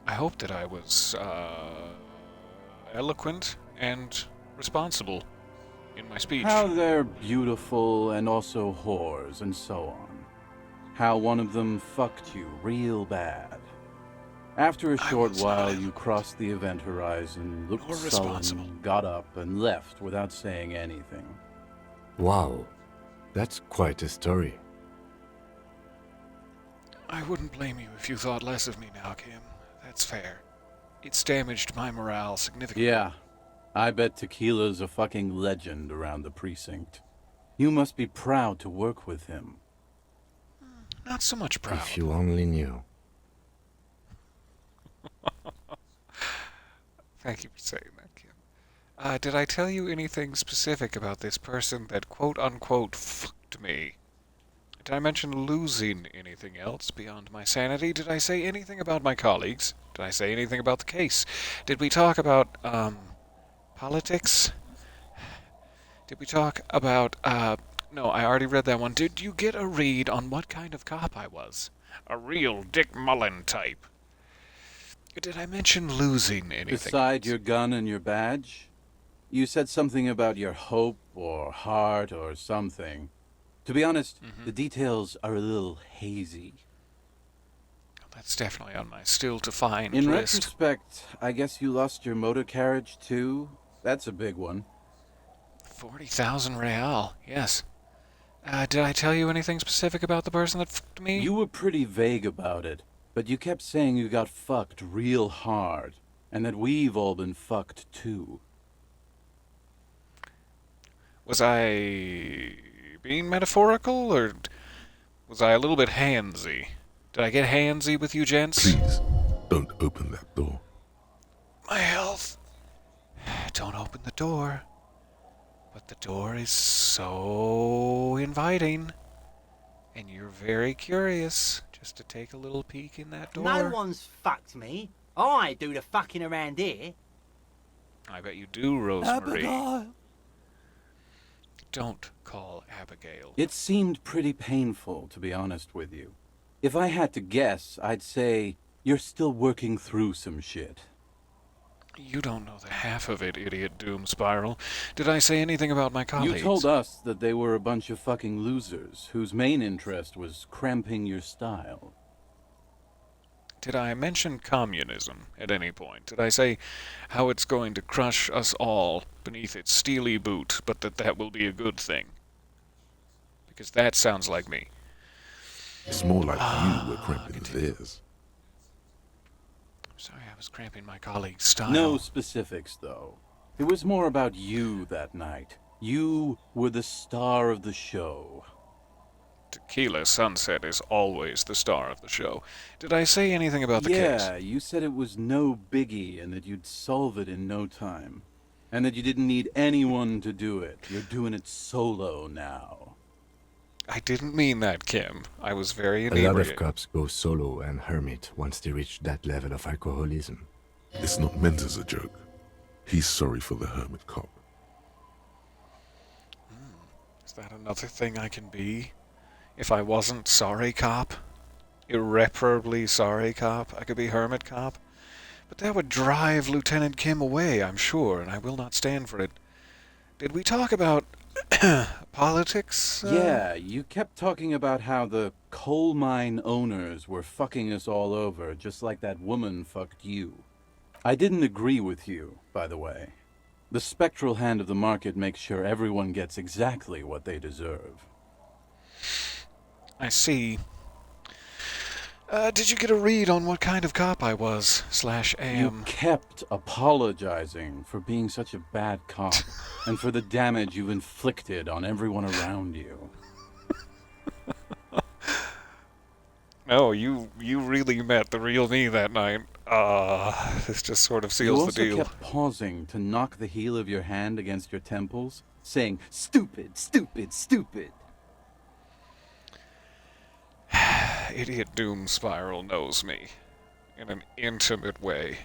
I hope that I was, eloquent and responsible in my speech. How they're beautiful and also whores and so on. How one of them fucked you real bad. After a short while, you crossed the event horizon, looked sullen, got up, and left without saying anything. Wow, that's quite a story. I wouldn't blame you if you thought less of me now, Kim. That's fair. It's damaged my morale significantly. Yeah, I bet Tequila's a fucking legend around the precinct. You must be proud to work with him. Not so much proud. If you only knew. Thank you for saying that, Kim. Did I tell you anything specific about this person that quote-unquote fucked me? Did I mention losing anything else beyond my sanity? Did I say anything about my colleagues? Did I say anything about the case? Did we talk about, politics? Did we talk about, no, I already read that one. Did you get a read on what kind of cop I was? A real Dick Mullen type. Did I mention losing anything? Beside your gun and your badge? You said something about your hope or heart or something. To be honest, the details are a little hazy. That's definitely on my still-to-find In list. retrospect, I guess you lost your motor carriage too? That's a big one. 40,000 real, yes. Did I tell you anything specific about the person that fucked me? You were pretty vague about it, but you kept saying you got fucked real hard, and that we've all been fucked too. Was I being metaphorical, or was I a little bit handsy? Did I get handsy with you gents? Please, don't open that door. My health. Don't open the door. But the door is so inviting. And you're very curious just to take a little peek in that door. No one's fucked me. I do the fucking around here. I bet you do, Rosemary. Abigail. Don't call Abigail. It seemed pretty painful, to be honest with you. If I had to guess, I'd say you're still working through some shit. You don't know the half of it, idiot Doom Spiral. Did I say anything about my colleagues? You told us that they were a bunch of fucking losers whose main interest was cramping your style. Did I mention communism at any point? Did I say how it's going to crush us all beneath its steely boot, but that will be a good thing? Because that sounds like me. It's more like you were cramping theirs. Sorry, I was cramping my colleague's style. No specifics, though. It was more about you that night. You were the star of the show. Tequila Sunset is always the star of the show. Did I say anything about the case? Yeah, you said it was no biggie and that you'd solve it in no time. And that you didn't need anyone to do it. You're doing it solo now. I didn't mean that, Kim. I was very A inebriated. lot of cops go solo and hermit once they reach that level of alcoholism. It's not meant as a joke. He's sorry for the hermit cop. Is that another thing I can be? If I wasn't sorry cop? Irreparably sorry cop? I could be hermit cop? But that would drive Lieutenant Kim away, I'm sure, and I will not stand for it. Did we talk about politics? Yeah, you kept talking about how the coal mine owners were fucking us all over, just like that woman fucked you. I didn't agree with you, by the way. The spectral hand of the market makes sure everyone gets exactly what they deserve. I see. Did you get a read on what kind of cop I was, /am? You kept apologizing for being such a bad cop, and for the damage you've inflicted on everyone around you. No, you really met the real me that night. This just sort of seals the deal. You also kept pausing to knock the heel of your hand against your temples, saying, "Stupid, stupid, stupid." Idiot Doom Spiral knows me in an intimate way.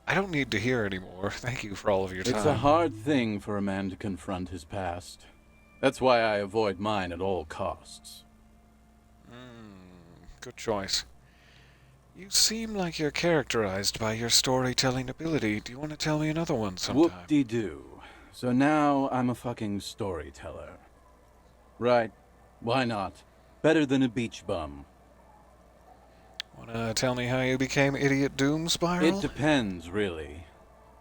I don't need to hear anymore. Thank you for all of your time. It's a hard thing for a man to confront his past. That's why I avoid mine at all costs. Good choice. You seem like you're characterized by your storytelling ability. Do you want to tell me another one sometime? Whoop-de-doo. So now I'm a fucking storyteller. Right. Why not? Better than a beach bum. Wanna tell me how you became Idiot Doom Spiral? It depends, really.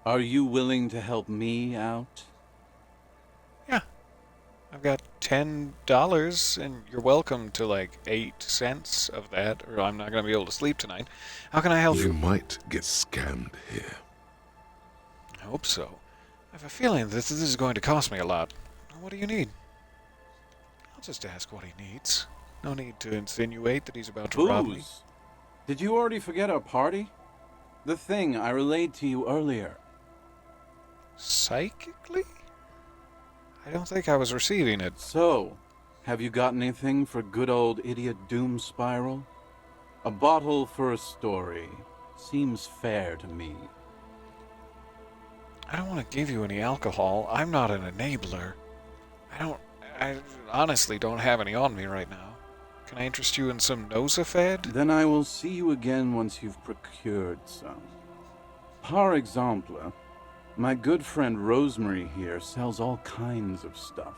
Are you willing to help me out? Yeah. I've got $10, and you're welcome to like 8 cents of that, or I'm not gonna be able to sleep tonight. How can I help you? You might get scammed here. I hope so. I have a feeling that this is going to cost me a lot. What do you need? I'll just ask what he needs. No need to insinuate that he's about to rob me. Booze. Did you already forget our party? The thing I relayed to you earlier. Psychically? I don't think I was receiving it. So, have you got anything for good old Idiot Doom Spiral? A bottle for a story. Seems fair to me. I don't want to give you any alcohol. I'm not an enabler. I honestly don't have any on me right now. Can I interest you in some Nosafed? Then I will see you again once you've procured some. Par exemple, my good friend Rosemary here sells all kinds of stuff.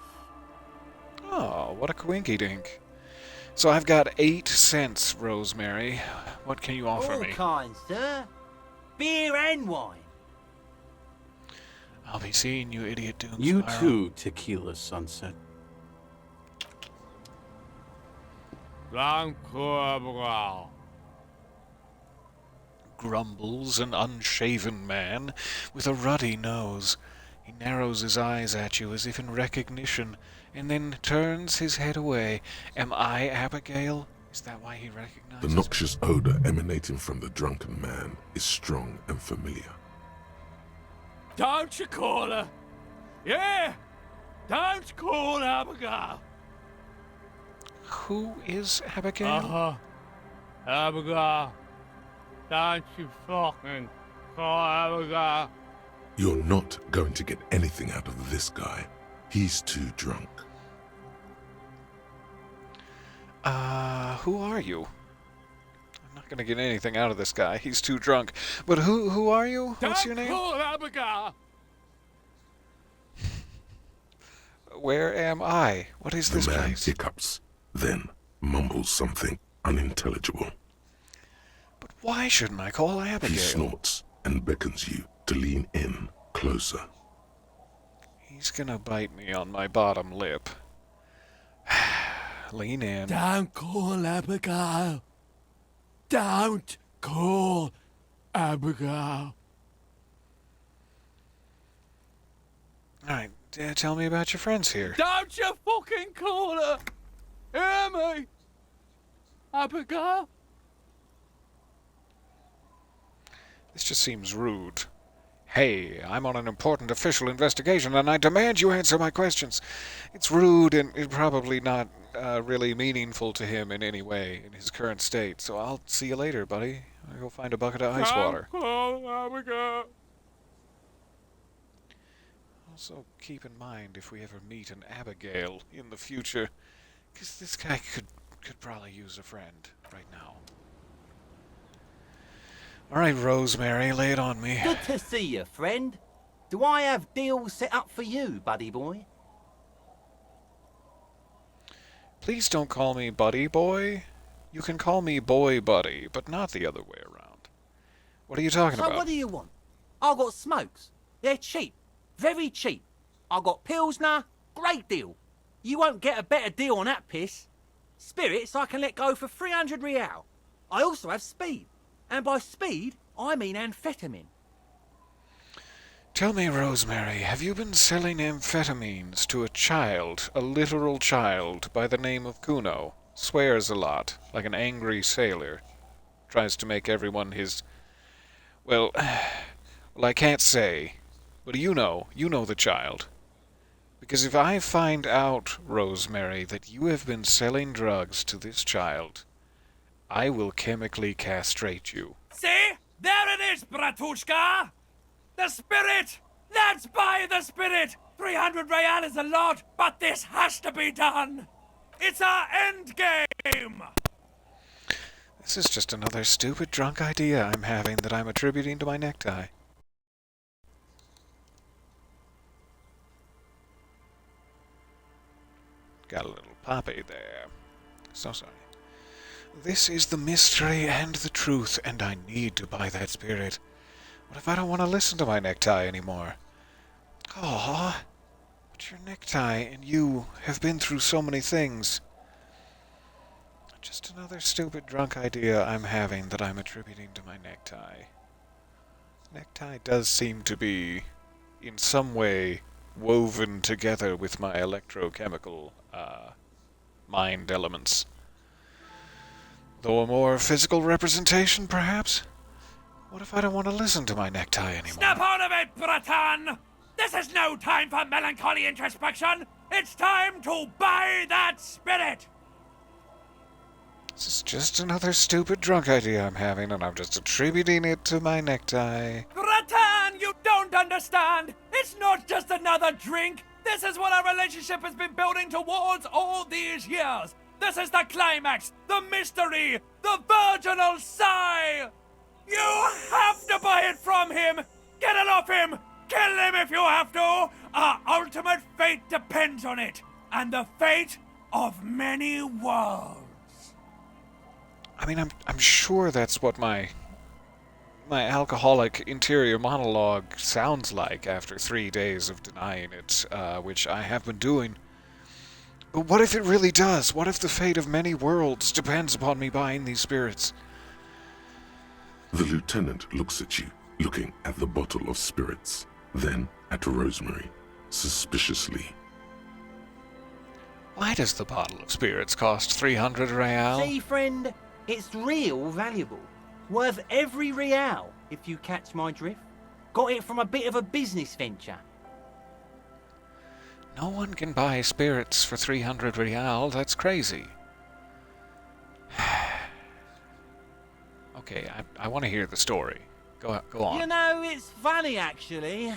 Oh, what a coinky-dink. So I've got 8 cents, Rosemary. What can you offer me? All kinds, sir. Beer and wine. I'll be seeing you, Idiot Doom You Spiral. too, Tequila Sunset. Grumbles an unshaven man with a ruddy nose. He narrows his eyes at you as if in recognition, and then turns his head away. Am I Abigail? Is that why he recognizes The me? noxious odor emanating from the drunken man is strong and familiar. Don't you call her? Yeah! Don't call Abigail! Who is Abigail? Uh-huh. Abigail. Don't you fucking call Abigail. You're not going to get anything out of this guy. He's too drunk. Who are you? I'm not gonna get anything out of this guy. He's too drunk. But who are you? What's your name? Don't call Abigail! Where am I? What is this The man place? hiccups, then mumbles something unintelligible. But why shouldn't I call He Abigail? snorts and beckons you to lean in closer. He's gonna bite me on my bottom lip. Lean in. Don't call Abigail. Don't call Abigail. Alright, tell me about your friends here. Don't you fucking call her. Hear me? Abigail? This just seems rude. Hey, I'm on an important official investigation and I demand you answer my questions. It's rude and probably not really meaningful to him in any way in his current state. So I'll see you later, buddy. I'll go find a bucket of ice water. Don't call Abigail. Also, keep in mind if we ever meet an Abigail in the future, because this guy could probably use a friend right now. Alright, Rosemary, lay it on me. Good to see you, friend. Do I have deals set up for you, buddy boy? Please don't call me Buddy Boy. You can call me Boy Buddy, but not the other way around. What are you talking So about? what do you want? I got smokes. They're cheap. Very cheap. I got Pilsner. Great deal. You won't get a better deal on that piss. Spirits I can let go for 300 real. I also have speed. And by speed, I mean amphetamine. Tell me, Rosemary, have you been selling amphetamines to a child, a literal child, by the name of Kuno? Swears a lot, like an angry sailor. Tries to make everyone his... Well, I can't say. But you know the child. Because if I find out, Rosemary, that you have been selling drugs to this child, I will chemically castrate you. See? There it is, Bratushka! The spirit! Let's buy the spirit! 300 real is a lot, but this has to be done! It's our end game! This is just another stupid drunk idea I'm having that I'm attributing to my necktie. Got a little poppy there. So sorry. This is the mystery and the truth, and I need to buy that spirit. What if I don't want to listen to my necktie anymore? Aw, but your necktie and you have been through so many things. Just another stupid drunk idea I'm having that I'm attributing to my necktie. Necktie does seem to be, in some way, woven together with my electrochemical, mind elements. Though a more physical representation, perhaps? What if I don't want to listen to my necktie anymore? Snap out of it, Bratan! This is no time for melancholy introspection! It's time to buy that spirit! This is just another stupid drunk idea I'm having, and I'm just attributing it to my necktie. Bratan, you don't understand! It's not just another drink! This is what our relationship has been building towards all these years! This is the climax, the mystery, the virginal sigh! You have to buy it from him! Get it off him! Kill him if you have to! Our ultimate fate depends on it, and the fate of many worlds. I mean, I'm sure that's what my alcoholic interior monologue sounds like after 3 days of denying it, which I have been doing. But what if it really does? What if the fate of many worlds depends upon me buying these spirits? The lieutenant looks at you, looking at the bottle of spirits, then at Rosemary, suspiciously. Why does the bottle of spirits cost 300 real? See, friend, it's real valuable. Worth every real, if you catch my drift. Got it from a bit of a business venture. No one can buy spirits for 300 real. That's crazy. Okay, I want to hear the story. Go on. You know, it's funny, actually.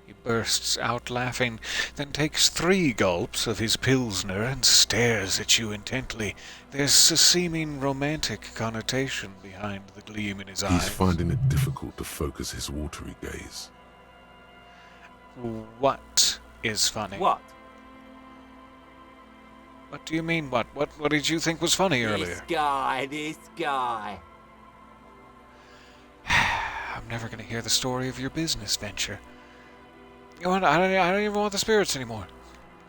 He bursts out laughing, then takes 3 gulps of his Pilsner and stares at you intently. There's a seeming romantic connotation behind the gleam in his eyes. He's finding it difficult to focus his watery gaze. What is funny? What? What do you mean, what? What did you think was funny earlier? This guy. I'm never going to hear the story of your business venture. You know what? I don't even want the spirits anymore.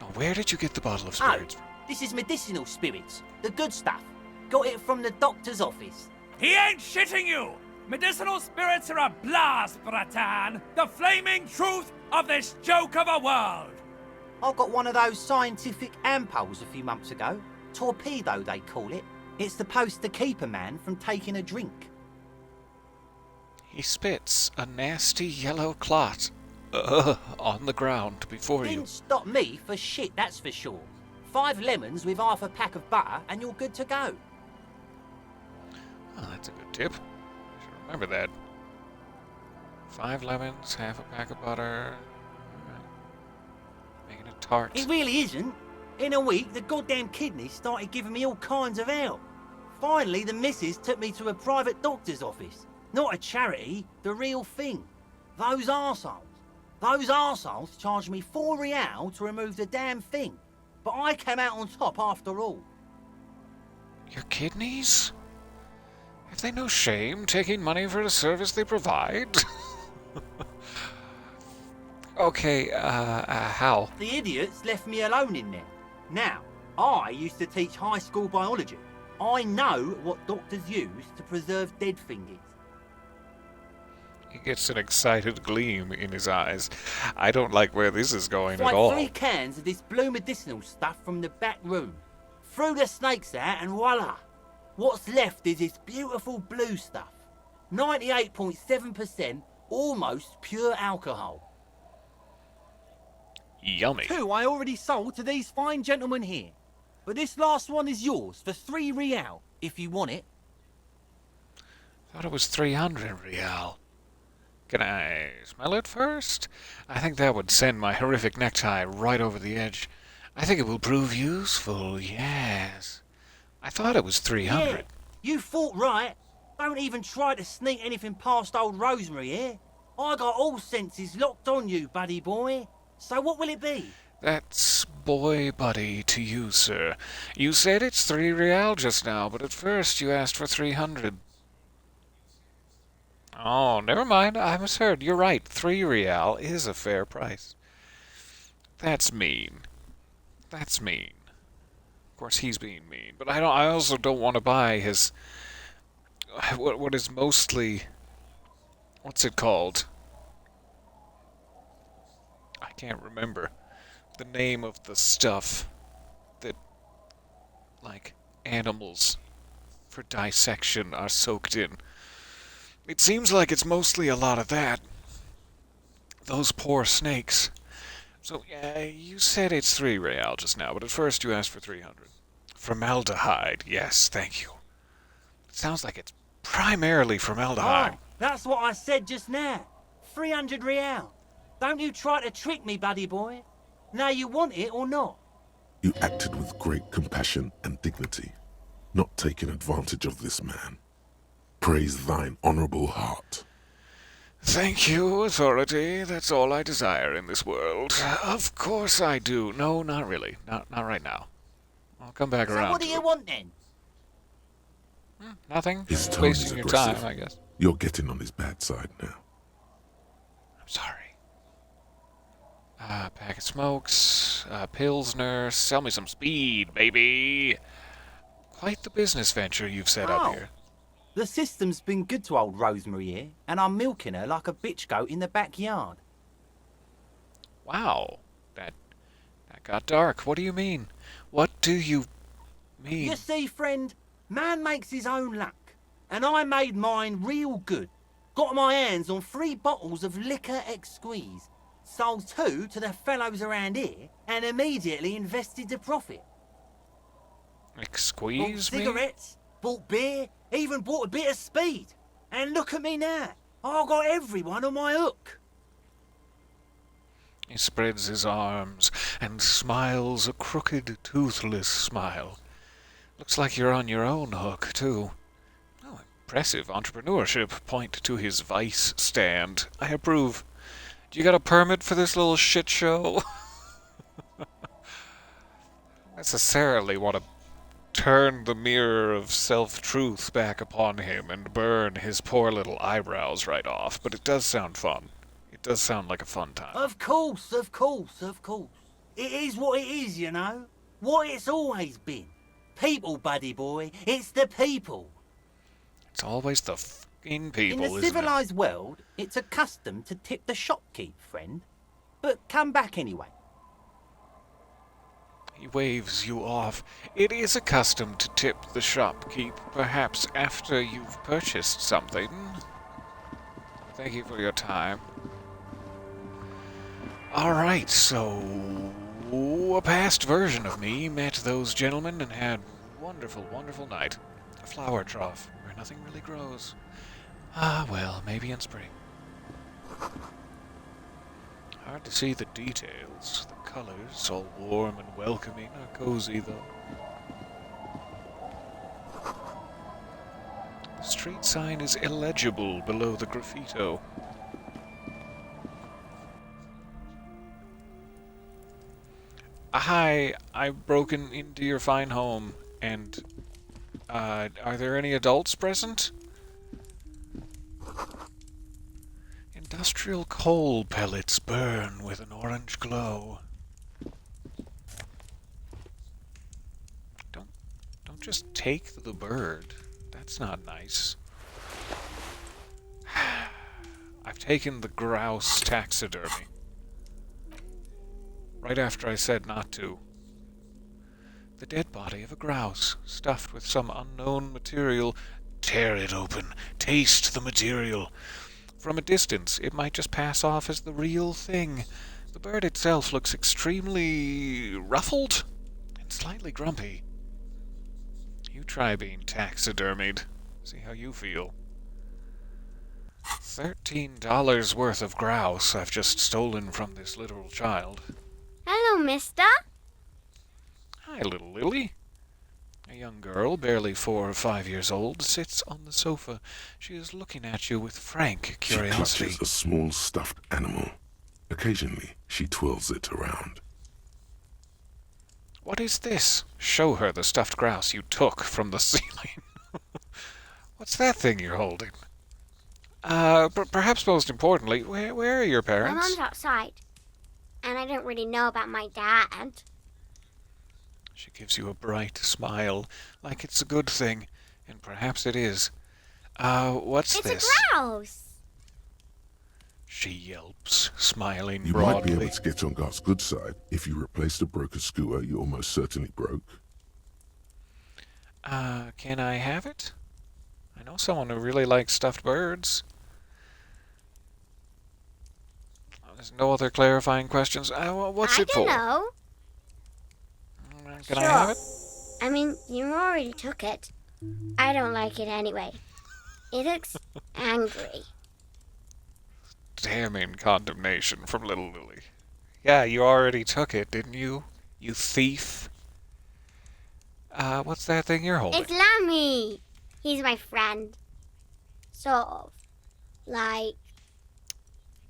Now, where did you get the bottle of spirits? Oh, this is medicinal spirits. The good stuff. Got it from the doctor's office. He ain't shitting you! Medicinal spirits are a blast, Bratan! The flaming truth of this joke of a world! I got one of those scientific ampoules a few months ago. Torpedo, they call it. It's supposed to keep a man from taking a drink. He spits a nasty yellow clot on the ground before you. Didn't stop me for shit, that's for sure. 5 lemons with half a pack of butter and you're good to go. Oh, that's a good tip. I should remember that. 5 lemons, half a pack of butter. Making it tart. It really isn't. In a week, the goddamn kidneys started giving me all kinds of help. Finally, the missus took me to a private doctor's office. Not a charity, the real thing. Those arseholes charged me 4 real to remove the damn thing. But I came out on top after all. Your kidneys? Have they no shame taking money for a service they provide? Okay, how? The idiots left me alone in there. Now, I used to teach high school biology. I know what doctors use to preserve dead fingers. He gets an excited gleam in his eyes. I don't like where this is going at Find all. 3 cans of this blue medicinal stuff from the back room. Threw the snakes out and voila. What's left is this beautiful blue stuff. 98.7% almost pure alcohol. Yummy. 2 I already sold to these fine gentlemen here. But this last one is yours for 3 real, if you want it. Thought it was 300 real. Can I smell it first? I think that would send my horrific necktie right over the edge. I think it will prove useful, yes. I thought it was 300. Yeah, you thought right. Don't even try to sneak anything past old Rosemary here. I got all senses locked on you, buddy boy. So what will it be? That's boy buddy to you, sir. You said it's 3 real just now, but at first you asked for 300. Oh, never mind. I misheard. You're right. 3 real is a fair price. That's mean. That's mean. Of course, he's being mean, but I also don't want to buy his what is mostly, what's it called? I can't remember the name of the stuff that, like, animals for dissection are soaked in. It seems like it's mostly a lot of that. Those poor snakes. So, you said it's 3 real just now, but at first you asked for 300. Formaldehyde, yes, thank you. It sounds like it's primarily formaldehyde. Oh, that's what I said just now. 300 real. Don't you try to trick me, buddy boy. Now you want it or not? You acted with great compassion and dignity, not taking advantage of this man. Praise thine honourable heart. Thank you, authority. That's all I desire in this world. Of course I do. No, not really. Not right now. I'll come back around. So what do you want then? Nothing. His tone is Wasting your aggressive. time, I guess. You're getting on his bad side now. I'm sorry. Pack of smokes, Pilsner. Sell me some speed, baby. Quite the business venture you've set up here. The system's been good to old Rosemary here, and I'm milking her like a bitch goat in the backyard. Wow. That got dark. What do you mean? What do you mean? You see, friend, man makes his own luck. And I made mine real good. Got my hands on 3 bottles of liquor exquise. Sold 2 to the fellows around here and immediately invested the profit. Exquise Bought me? cigarettes, bought beer, even bought a bit of speed. And look at me now. I got everyone on my hook. He spreads his arms and smiles a crooked, toothless smile. Looks like you're on your own hook, too. Oh, impressive entrepreneurship. Point to his vice stand. I approve. Do you got a permit for this little shit show? Necessarily want to turn the mirror of self-truth back upon him and burn his poor little eyebrows right off, but it does sound fun. It does sound like a fun time. Of course, of course, of course. It is what it is, you know. What it's always been. People, buddy boy. It's the people. It's always the fucking people, In the isn't civilized world, it's a custom to tip the shopkeep, friend. But come back anyway. He waves you off. It is a custom to tip the shopkeep, perhaps after you've purchased something. Thank you for your time. Alright, so a past version of me met those gentlemen and had a wonderful, wonderful night. A flower trough where nothing really grows. Ah, well, maybe in spring. Hard to see the details. The colors, all warm and welcoming, are cozy, though. The street sign is illegible below the graffito. Hi, I've broken into your fine home, and, are there any adults present? Industrial coal pellets burn with an orange glow. Don't just take the bird. That's not nice. I've taken the grouse taxidermy. Right after I said not to. The dead body of a grouse, stuffed with some unknown material. Tear it open. Taste the material. From a distance, it might just pass off as the real thing. The bird itself looks extremely ruffled and slightly grumpy. You try being taxidermied. See how you feel. $13 worth of grouse I've just stolen from this literal child. Hello, mister. Hi, little Lily. A young girl, barely 4 or 5 years old, sits on the sofa. She is looking at you with frank curiosity. She clutches a small stuffed animal. Occasionally, she twirls it around. What is this? Show her the stuffed grouse you took from the ceiling. What's that thing you're holding? Perhaps most importantly, where are your My parents? mom's outside, and I don't really know about my dad. She gives you a bright smile, like it's a good thing, and perhaps it is. What's this? It's a grouse! She yelps, smiling You broadly. might be able to get on God's good side if you replace the broken skewer you almost certainly broke. Can I have it? I know someone who really likes stuffed birds. There's no other clarifying questions. What's it for? I don't know. Can Sure. I have it? I mean, you already took it. I don't like it anyway. It looks angry. Damning condemnation from little Lily. Yeah, you already took it, didn't you? You thief. What's that thing you're holding? It's Lammy! He's my friend. Sort of. Like...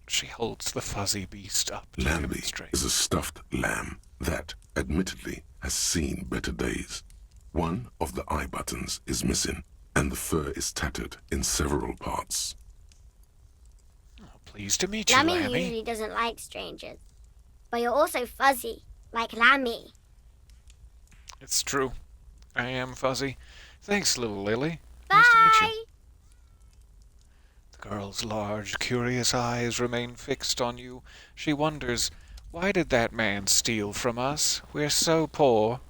She holds the fuzzy beast up to Lamby demonstrate. is a stuffed lamb that, admittedly, has seen better days. One of the eye buttons is missing, and the fur is tattered in several parts. Pleased to meet you, Lammy Lammy. usually doesn't like strangers. But you're also fuzzy, like Lammy. It's true. I am fuzzy. Thanks, little Lily. Bye! Nice to meet you. The girl's large, curious eyes remain fixed on you. She wonders, Why did that man steal from us? We're so poor.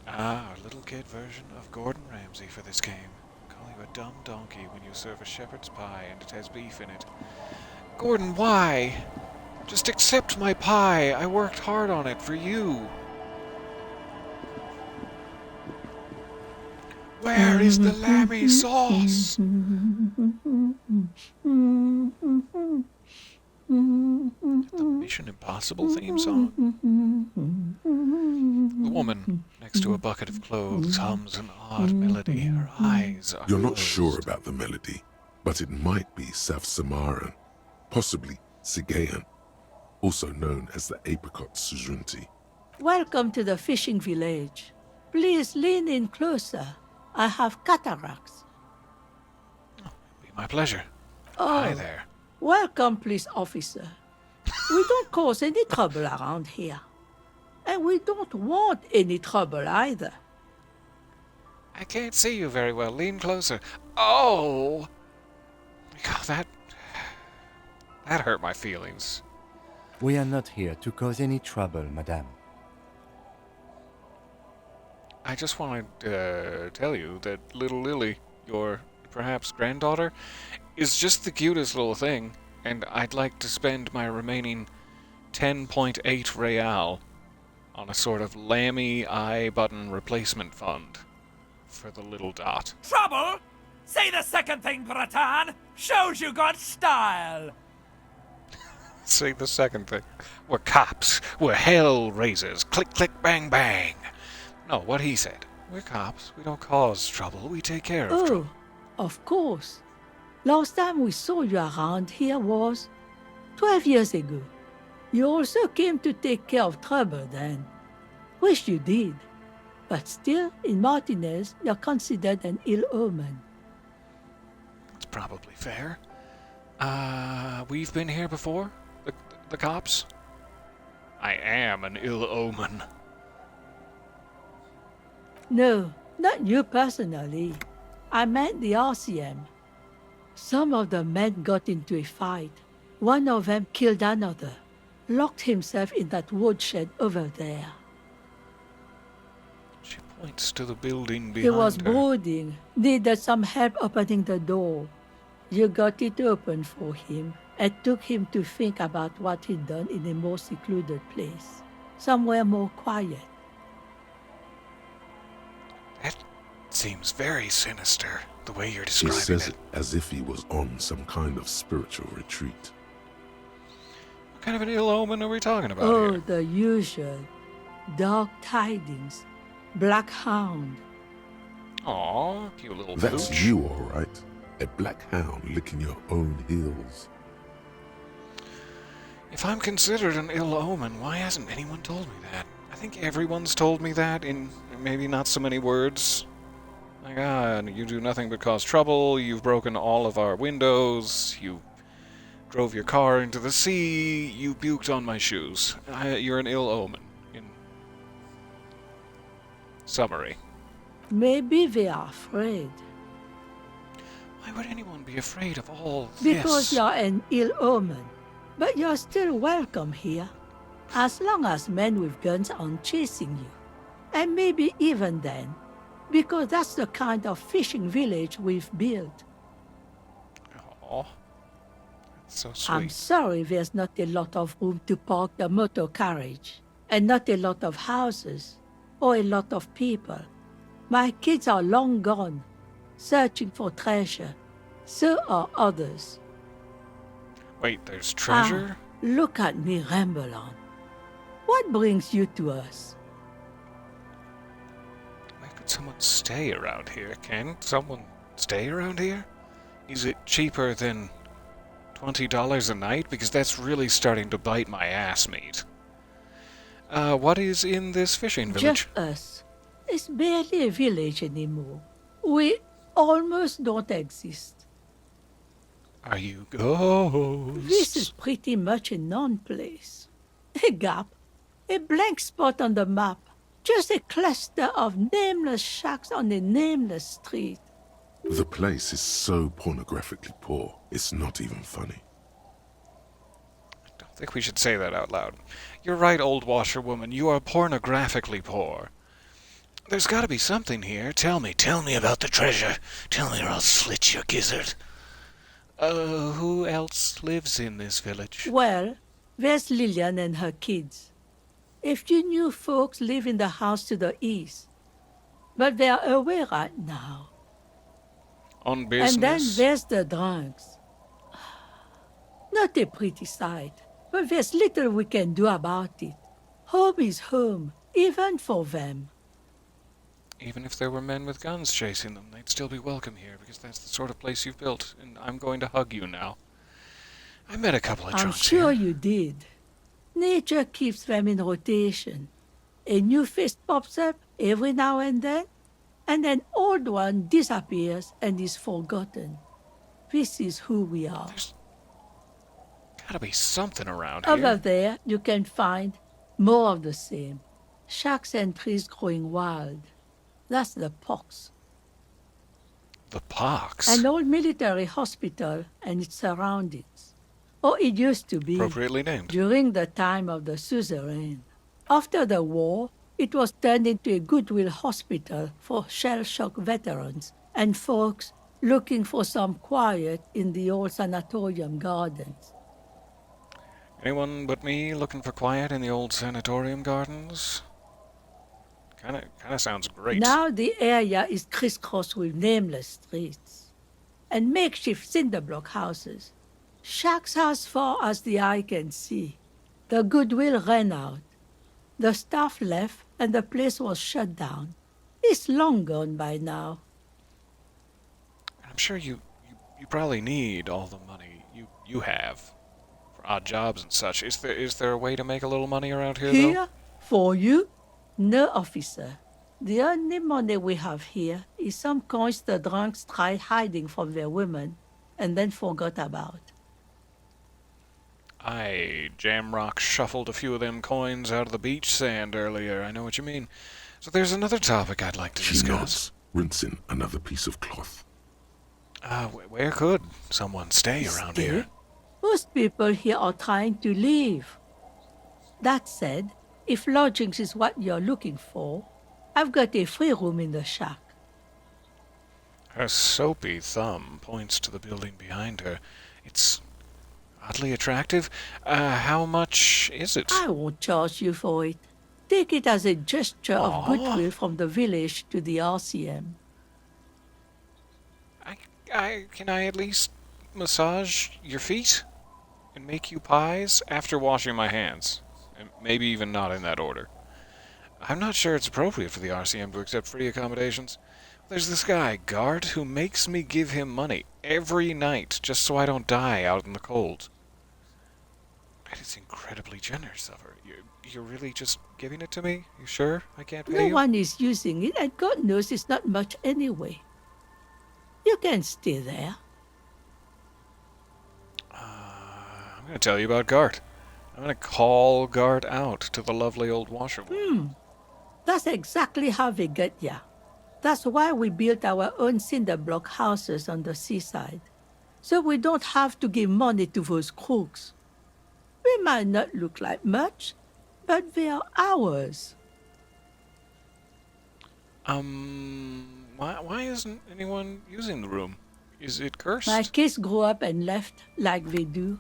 Ah, our little kid version of Gordon Ramsay for this game. Call you a dumb donkey when you serve a shepherd's pie and it has beef in it. Gordon, why? Just accept my pie. I worked hard on it for you. Where is the lammy sauce? The Mission Impossible theme song? The woman next to a bucket of clothes hums an odd melody. Her eyes are You're not closed. sure about the melody, but it might be South Samaran, possibly Sigayan, also known as the apricot sujunti. Welcome to the fishing village. Please lean in closer. I have cataracts. Be my pleasure. Oh, Hi there. welcome, police officer. We don't cause any trouble around here. And we don't want any trouble either. I can't see you very well. Lean closer. Oh! God, that hurt my feelings. We are not here to cause any trouble, madame. I just want to tell you that little Lily, your perhaps granddaughter, is just the cutest little thing, and I'd like to spend my remaining 10.8 real on a sort of lammy eye button replacement fund for the little dot. Trouble? Say the second thing, Bratan. Shows you got style. Say the second thing. We're cops. We're hell raisers. Click, click, bang, bang. No, what he said. We're cops. We don't cause trouble. We take care of trouble. Oh, of course. Last time we saw you around here was 12 years ago. You also came to take care of trouble then. Wish you did. But still, in Martinez, you're considered an ill omen. That's probably fair. We've been here before? The cops? I am an ill omen. No, not you personally. I meant the RCM. Some of the men got into a fight. One of them killed another, locked himself in that woodshed over there. She points to the building behind He was her. brooding, needed some help opening the door. You got it open for him and took him to think about what he'd done in a more secluded place, somewhere more quiet. That seems very sinister, the way you're He describing says it. it as if he was on some kind of spiritual retreat. What kind of an ill omen are we talking about Oh, here? the usual. Dark tidings. Black hound. Aw, cute little That's pooch. you, all right. A black hound licking your own heels. If I'm considered an ill omen, why hasn't anyone told me that? I think everyone's told me that in maybe not so many words. Like, you do nothing but cause trouble, you've broken all of our windows, you drove your car into the sea, you buked on my shoes. You're an ill omen, in summary. Maybe they are afraid. Why would anyone be afraid of all Because this? you're an ill omen. But you're still welcome here. As long as men with guns aren't chasing you. And maybe even then. Because that's the kind of fishing village we've built. Aw, that's so sweet. I'm sorry there's not a lot of room to park the motor carriage. And not a lot of houses. Or a lot of people. My kids are long gone. Searching for treasure. So are others. Wait, there's treasure? Look at me ramble on. What brings you to us? Why could someone stay around here? Can someone stay around here? Is it cheaper than $20 a night? Because that's really starting to bite my ass meat. What is in this fishing village? Just us. It's barely a village anymore. We almost don't exist. Are you ghosts? This is pretty much a non-place. A gap. A blank spot on the map. Just a cluster of nameless shacks on a nameless street. The place is so pornographically poor, it's not even funny. I think we should say that out loud. You're right, old washerwoman. You are pornographically poor. There's got to be something here. Tell me about the treasure. Tell me or I'll slit your gizzard. Who else lives in this village? Well, there's Lillian and her kids. A few new folks live in the house to the east, but they're away right now. On business? And then there's the drunks. Not a pretty sight, but there's little we can do about it. Home is home, even for them. Even if there were men with guns chasing them, they'd still be welcome here, because that's the sort of place you've built, and I'm going to hug you now. I met a couple of I'm drunks sure here. you did. Nature keeps them in rotation. A new face pops up every now and then an old one disappears and is forgotten. This is who we are. There's gotta be something around Over here. there, you can find more of the same. Shacks and trees growing wild. That's the pox. The pox? An old military hospital and its surroundings. Or it used to be. Appropriately named. During the time of the suzerain. After the war, it was turned into a goodwill hospital for shell-shock veterans and folks looking for some quiet in the old sanatorium gardens. Anyone but me looking for quiet in the old sanatorium gardens? Kinda sounds great. Now the area is crisscrossed with nameless streets and makeshift cinder block houses. Shacks as far as the eye can see. The goodwill ran out. The staff left and the place was shut down. It's long gone by now. I'm sure you probably need all the money you have for odd jobs and such. Is there a way to make a little money around here, though? Here? For you? No, officer. The only money we have here is some coins the drunks tried hiding from their women and then forgot about. I Jamrock shuffled a few of them coins out of the beach sand earlier. I know what you mean. So there's another topic I'd like to She discuss. nods, rinsing another piece of cloth. Where could someone stay around here? Most people here are trying to leave. That said, if lodgings is what you're looking for, I've got a free room in the shack. Her soapy thumb points to the building behind her. It's oddly attractive. How much is it? I won't charge you for it. Take it as a gesture of Aw. goodwill from the village to the RCM. Can I at least massage your feet and make you pies after washing my hands? And maybe even not in that order. I'm not sure it's appropriate for the RCM to accept free accommodations. There's this guy, Gart, who makes me give him money every night just so I don't die out in the cold. That is incredibly generous of her. You're really just giving it to me? You sure I can't pay No you? one is using it, and God knows it's not much anyway. You can stay there. I'm going to tell you about Gart. I'm going to call Gart out to the lovely old washerwoman. That's exactly how they get ya. That's why we built our own cinder block houses on the seaside. So we don't have to give money to those crooks. We might not look like much, but they are ours. Why isn't anyone using the room? Is it cursed? My kids grew up and left like they do.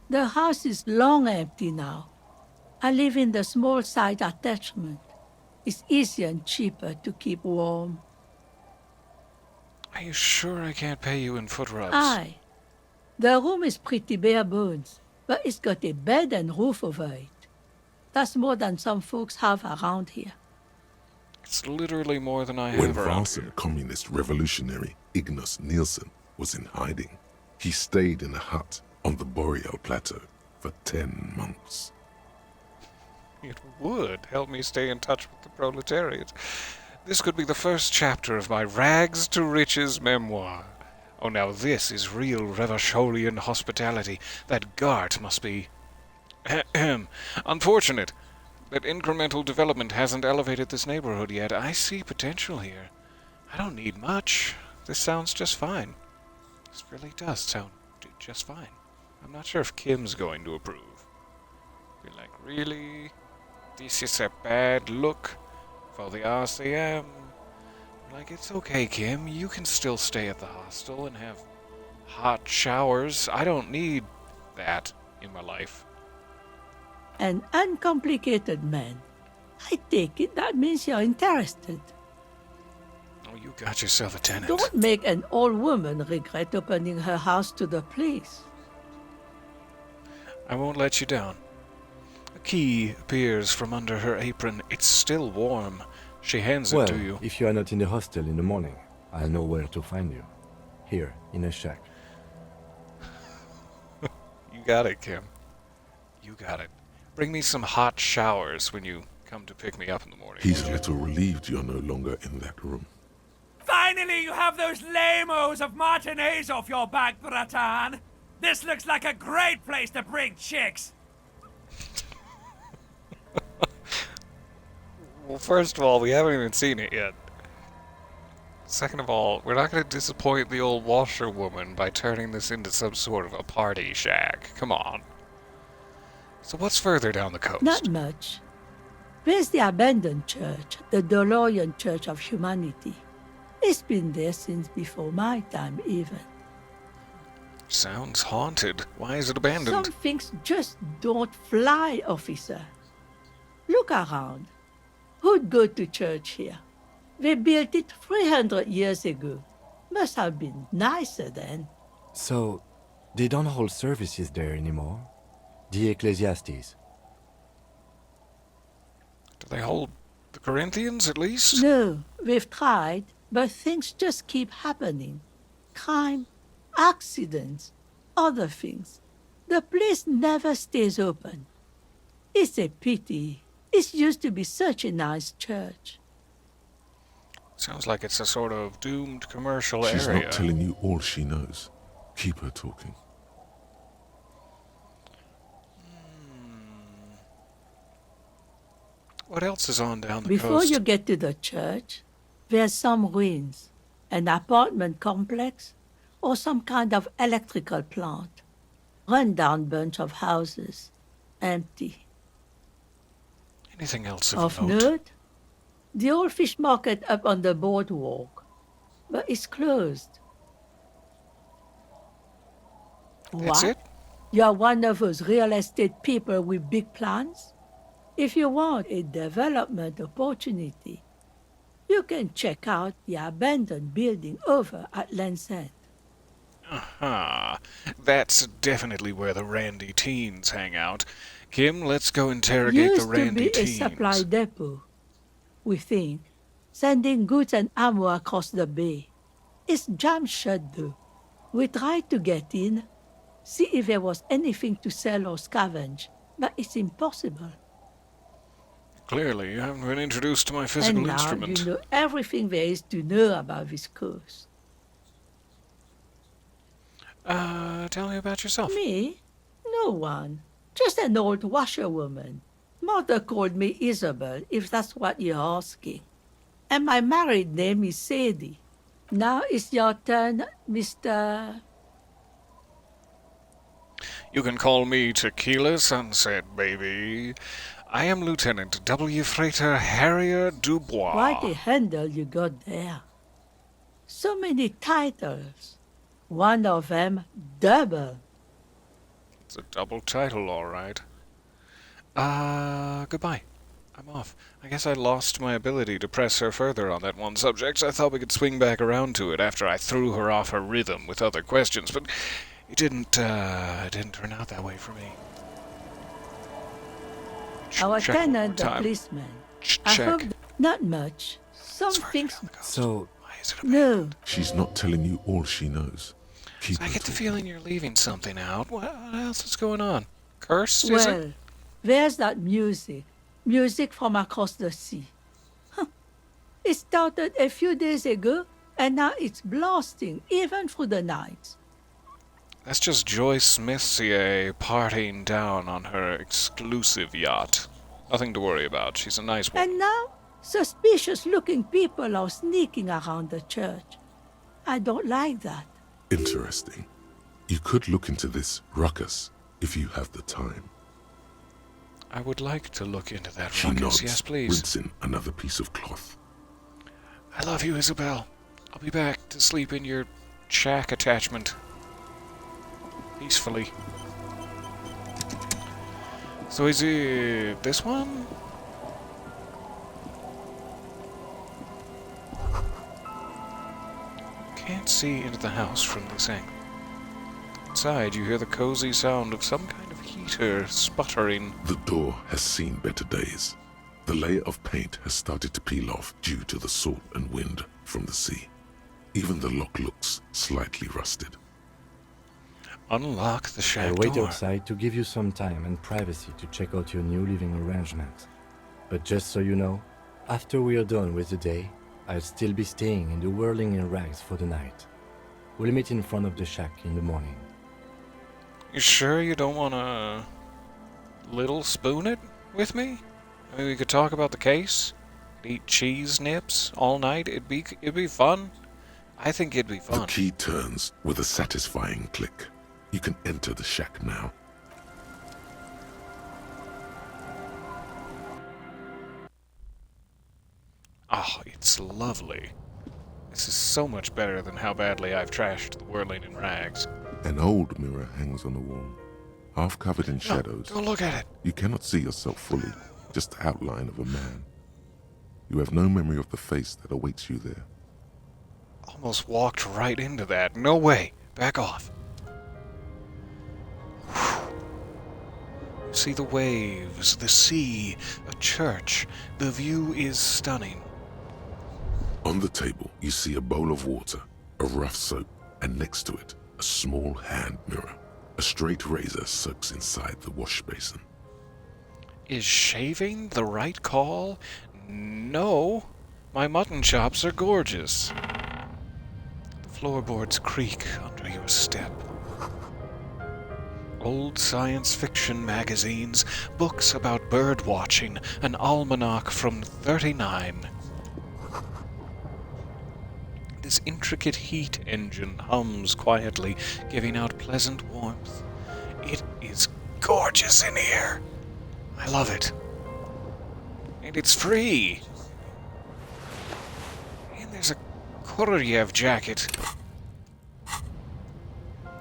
The house is long empty now. I live in the small side attachment. It's easier and cheaper to keep warm. Are you sure I can't pay you in foot rubs? Aye. The room is pretty bare bones, but it's got a bed and roof over it. That's more than some folks have around here. It's literally more than I When have around Varson here. communist revolutionary Ignas Nielsen was in hiding, he stayed in a hut on the Boreal Plateau for 10 months. It would help me stay in touch with the proletariat. This could be the first chapter of my rags to riches memoir. Oh, now this is real Revacholian hospitality. That Gart must be unfortunate that incremental development hasn't elevated this neighborhood yet. I see potential here. I don't need much. This sounds just fine. This really does sound just fine. I'm not sure if Kim's going to approve. Be like, really? This is a bad look for the RCM. Like, it's okay, Kim. You can still stay at the hostel and have hot showers. I don't need that in my life. An uncomplicated man. I take it that means you're interested. Oh, you got yourself a tenant. Don't make an old woman regret opening her house to the police. I won't let you down. A key appears from under her apron. It's still warm. She hands it to you. If you are not in the hostel in the morning, I'll know where to find you. Here, in a shack. You got it, Kim. You got it. Bring me some hot showers when you come to pick me up in the morning. He's a little relieved you're no longer in that room. Finally, you have those lamos of Martinez off your back, Bratan. This looks like a great place to bring chicks. Well, first of all, we haven't even seen it yet. Second of all, we're not going to disappoint the old washerwoman by turning this into some sort of a party shack. Come on. So what's further down the coast? Not much. There's the abandoned church, the DeLorean Church of Humanity. It's been there since before my time, even. Sounds haunted. Why is it abandoned? Some things just don't fly, officer. Look around. Who'd go to church here? They built it 300 years ago. Must have been nicer then. So, they don't hold services there anymore? The Ecclesiastes? Do they hold the Corinthians, at least? No, we've tried, but things just keep happening. Crime, accidents, other things. The place never stays open. It's a pity. It used to be such a nice church. Sounds like it's a sort of doomed commercial She's area. not telling you all she knows. Keep her talking. What else is on down the Before coast? you get to the church, there's some ruins, an apartment complex, or some kind of electrical plant. Run-down bunch of houses, empty. Anything else Of note? The old fish market up on the boardwalk, but it's closed. That's What? it? You're one of those real estate people with big plans? If you want a development opportunity, you can check out the abandoned building over at Land's End. Aha. That's definitely where the Randy teens hang out. Kim, let's go interrogate the Randy Used to be teens. a supply depot, we think, sending goods and ammo across the bay. It's jammed shut though. We tried to get in, see if there was anything to sell or scavenge, but it's impossible. Clearly, you haven't been introduced to my physical And now instrument. you know everything there is to know about this coast. Tell me about yourself. Me? No one. Just an old washerwoman. Mother called me Isabel, if that's what you're asking. And my married name is Sadie. Now it's your turn, Mr. You can call me Tequila Sunset, baby. I am Lieutenant W. Freighter Harrier Dubois. Quite a handle you got there. So many titles. One of them double. It's a double title, all right. Goodbye. I'm off. I guess I lost my ability to press her further on that one subject. I thought we could swing back around to it after I threw her off her rhythm with other questions, but it didn't turn out that way for me. Our Check one tenant, the more time. policeman. Check. I hope not much. Some things. So, No. She's not telling you all she knows. Keep I her get the talking. feeling you're leaving something out. What else is going on? Cursed, is it? Well, there's that music. Music from across the sea. Huh. It started a few days ago, and now it's blasting, even through the night. That's just Joyce Messier partying down on her exclusive yacht. Nothing to worry about. She's a nice woman. And now, suspicious-looking people are sneaking around the church. I don't like that. Interesting. You could look into this ruckus if you have the time. I would like to look into that She ruckus. nods, Yes, please. rinsing another piece of cloth. I love you, Isabel. I'll be back to sleep in your shack attachment. Peacefully. So is it this one? Can't see into the house from this angle. Inside, you hear the cozy sound of some kind of heater sputtering. The door has seen better days. The layer of paint has started to peel off due to the salt and wind from the sea. Even the lock looks slightly rusted. Unlock the shack I'll wait door. outside to give you some time and privacy to check out your new living arrangement. But just so you know, after we are done with the day, I'll still be staying in the Whirling in Rags for the night. We'll meet in front of the shack in the morning. You sure you don't want to little spoon it with me? I mean, we could talk about the case, eat cheese nips all night. It'd be fun. I think it'd be fun. The key turns with a satisfying click. You can enter the shack now. Oh, it's lovely. This is so much better than how badly I've trashed the Whirling in Rags. An old mirror hangs on the wall, half covered in shadows. Don't look at it. You cannot see yourself fully, just the outline of a man. You have no memory of the face that awaits you there. Almost walked right into that. No way. Back off. You see the waves, the sea, a church. The view is stunning. On the table, you see a bowl of water, a rough soap, and next to it, a small hand mirror. A straight razor soaks inside the wash basin. Is shaving the right call? No. My mutton chops are gorgeous. The floorboards creak under your step. Old science fiction magazines, books about bird watching, an almanac from 39. This intricate heat engine hums quietly, giving out pleasant warmth. It is gorgeous in here. I love it. And it's free. And there's a Koryev jacket.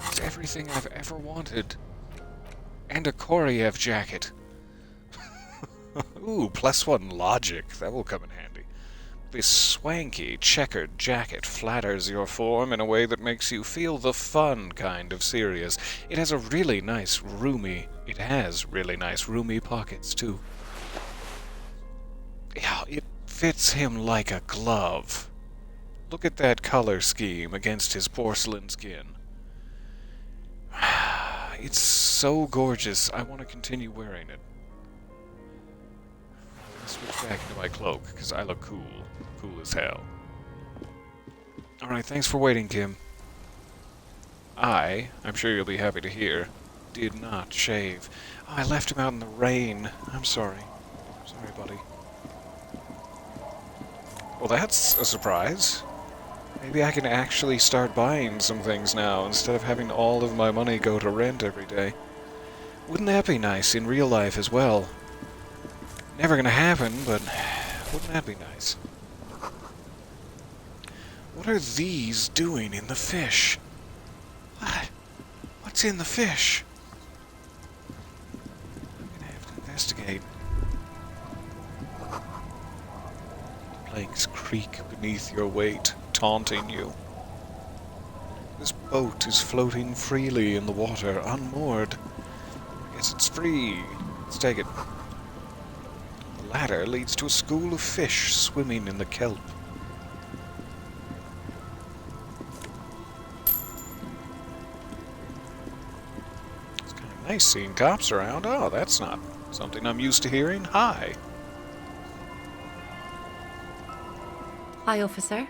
It's everything I've ever wanted. And a Koryev jacket. Ooh, +1 logic. That will come in handy. This swanky, checkered jacket flatters your form in a way that makes you feel the fun kind of serious. It has really nice, roomy pockets, too. Yeah, it fits him like a glove. Look at that color scheme against his porcelain skin. It's so gorgeous, I want to continue wearing it. Switch back into my cloak, because I look cool. Cool as hell. Alright, thanks for waiting, Kim. I'm sure you'll be happy to hear, did not shave. Oh, I left him out in the rain. I'm sorry. Sorry, buddy. Well, that's a surprise. Maybe I can actually start buying some things now, instead of having all of my money go to rent every day. Wouldn't that be nice in real life as well? Never gonna happen, but wouldn't that be nice? What are these doing in the fish? What? What's in the fish? I'm gonna have to investigate. The planks creak beneath your weight, taunting you. This boat is floating freely in the water, unmoored. I guess it's free. Let's take it. The ladder leads to a school of fish swimming in the kelp. It's kind of nice seeing cops around. Oh, that's not something I'm used to hearing. Hi. Hi, officer.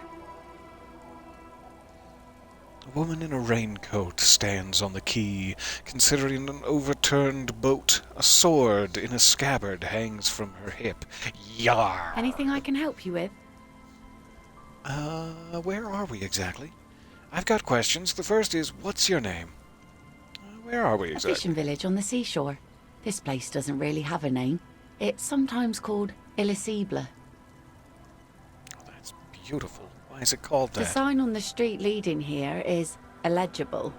A woman in a raincoat stands on the quay, considering an overturned boat. A sword in a scabbard hangs from her hip. Yar! Anything I can help you with? Where are we exactly? I've got questions. The first is, what's your name? Where are we A exactly? fishing village on the seashore. This place doesn't really have a name. It's sometimes called Elysium. That's beautiful. Why is it called The that? sign on the street leading here is illegible.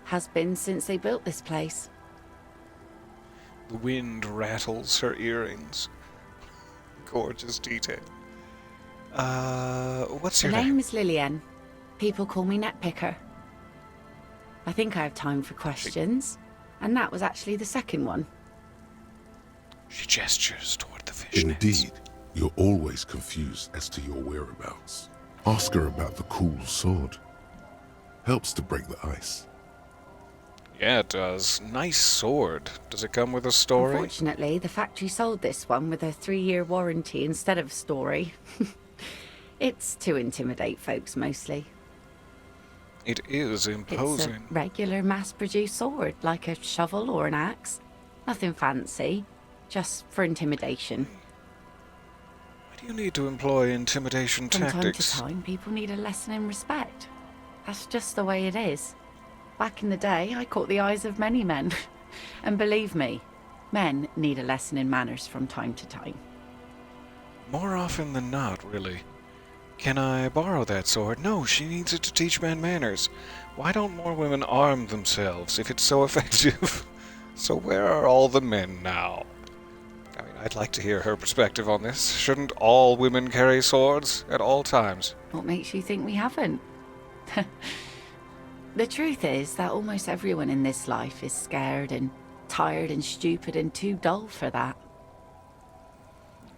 Has been since they built this place. The wind rattles her earrings. Gorgeous detail. What's The your name? name is Lillian. People call me Netpicker. I think I have time for questions. And that was actually the second one. She gestures toward the fish nets. Indeed, you're always confused as to your whereabouts. Ask her about the cool sword. Helps to break the ice. Yeah, it does. Nice sword. Does it come with a story? Unfortunately, the factory sold this one with a 3-year warranty instead of story. It's to intimidate folks mostly. It is imposing. It's a regular mass-produced sword, like a shovel or an axe. Nothing fancy, just for intimidation. Why do you need to employ intimidation From tactics? time to time, people need a lesson in respect. That's just the way it is. Back in the day, I caught the eyes of many men. And believe me, men need a lesson in manners from time to time. More often than not, really. Can I borrow that sword? No, she needs it to teach men manners. Why don't more women arm themselves if it's so effective? So where are all the men now? I mean, I'd like to hear her perspective on this. Shouldn't all women carry swords at all times? What makes you think we haven't? The truth is that almost everyone in this life is scared and tired and stupid and too dull for that.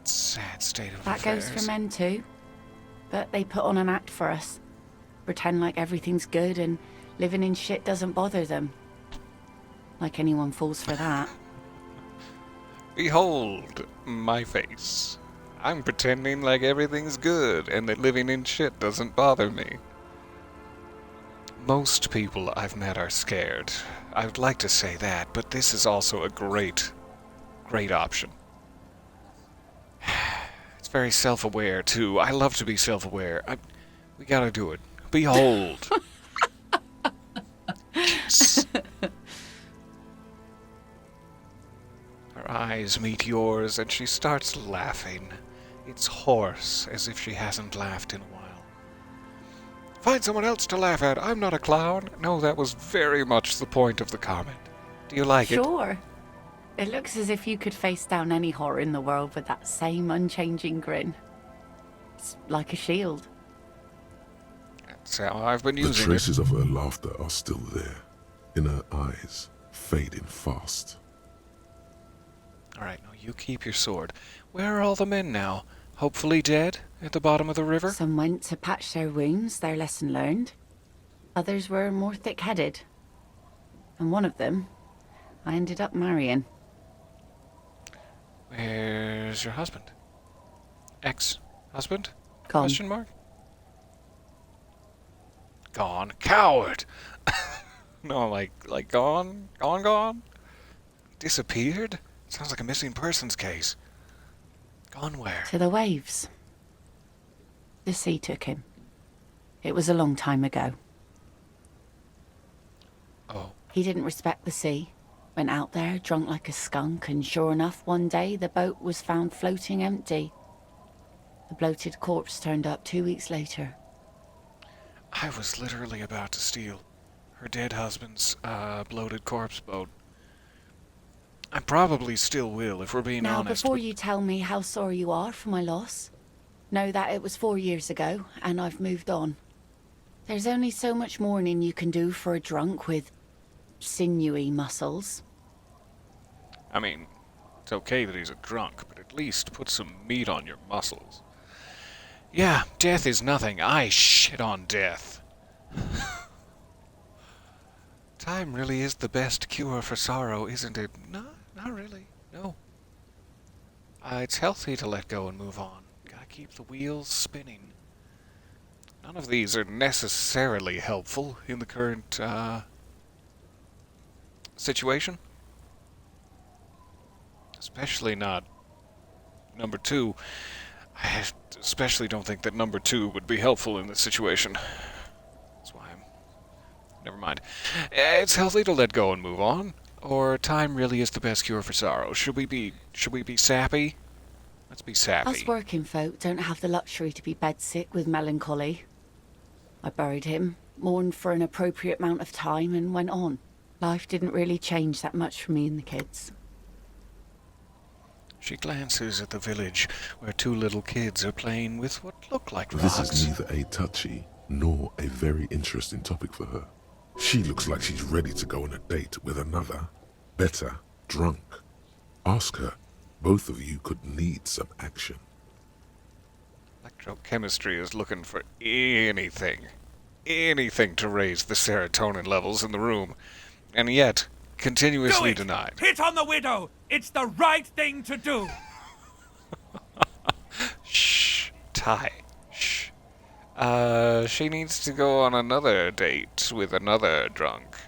Sad state of That affairs. goes for men too. But they put on an act for us. Pretend like everything's good and living in shit doesn't bother them. Like anyone falls for that. Behold my face. I'm pretending like everything's good and that living in shit doesn't bother me. Most people I've met are scared. I would like to say that, but this is also a great option. It's very self-aware, too. I love to be self-aware. We gotta do it. Behold. Yes. Her eyes meet yours, and she starts laughing. It's hoarse, as if she hasn't laughed in a while. Find someone else to laugh at. I'm not a clown. No, that was very much the point of the comment. Do you like it? Sure. It looks as if you could face down any horror in the world with that same unchanging grin. It's like a shield. That's how I've been The using it. traces of her laughter are still there, in her eyes, fading fast. Alright, now you keep your sword. Where are all the men now? Hopefully dead? At the bottom of the river? Some went to patch their wounds, their lesson learned. Others were more thick-headed. And one of them, I ended up marrying. Where's your husband? Ex-husband? Gone. Question mark? Gone. Coward! No, like gone? Gone? Disappeared? Sounds like a missing persons case. Gone where? To the waves. The sea took him. It was a long time ago. Oh. He didn't respect the sea. Went out there, drunk like a skunk, and sure enough, one day the boat was found floating empty. The bloated corpse turned up 2 weeks later. I was literally about to steal her dead husband's bloated corpse boat. I probably still will, if we're being Now, honest. before you tell me how sorry you are for my loss, know that it was 4 years ago, and I've moved on. There's only so much mourning you can do for a drunk with sinewy muscles. I mean, it's okay that he's a drunk, but at least put some meat on your muscles. Yeah, death is nothing. I shit on death. Time really is the best cure for sorrow, isn't it? No, not really. No. It's healthy to let go and move on. Gotta keep the wheels spinning. None of these are necessarily helpful in the current, situation. Especially not number 2. I especially don't think that number 2 would be helpful in this situation. That's why I'm... Never mind. It's healthy to let go and move on. Or time really is the best cure for sorrow? Should we be sappy? Let's be sappy. Us working folk don't have the luxury to be bedsick with melancholy. I buried him, mourned for an appropriate amount of time, and went on. Life didn't really change that much for me and the kids. She glances at the village where two little kids are playing with what look like rocks. This is neither a touchy nor a very interesting topic for her. She looks like she's ready to go on a date with another, better, drunk. Ask her. Both of you could need some action. Electrochemistry is looking for anything to raise the serotonin levels in the room, and yet continuously denied. Hit on the widow! It's the right thing to do! Shh, Ty. Shh. She needs to go on another date with another drunk.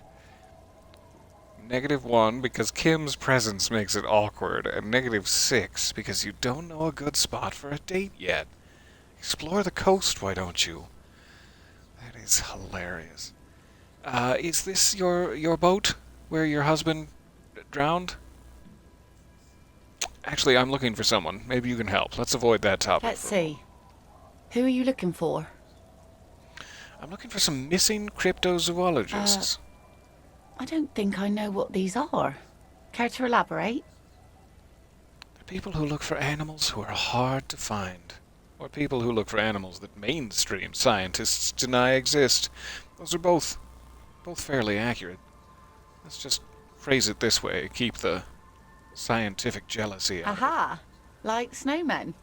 -1 because Kim's presence makes it awkward, and -6 because you don't know a good spot for a date yet. Explore the coast, why don't you? That is hilarious. Is this your boat where your husband drowned? Actually, I'm looking for someone. Maybe you can help. Let's avoid that topic. Let's see. Who are you looking for? I'm looking for some missing cryptozoologists. I don't think I know what these are. Care to elaborate? They're people who look for animals who are hard to find. Or people who look for animals that mainstream scientists deny exist. Those are both fairly accurate. Let's just phrase it this way, keep the scientific jealousy out. Aha! Like snowmen?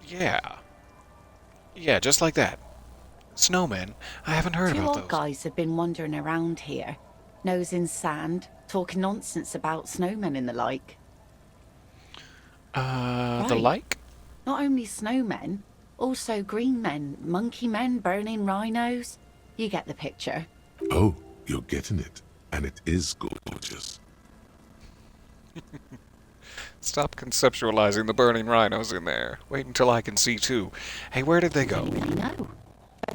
Yeah, just like that. Snowmen? I haven't heard Two about old those. guys have been wandering around here, nose in sand, talking nonsense about snowmen and the like. The like? Not only snowmen, also green men, monkey men, burning rhinos. You get the picture. Oh, you're getting it. And it is gorgeous. Stop conceptualizing the burning rhinos in there. Wait until I can see too. Hey, where did they go? No.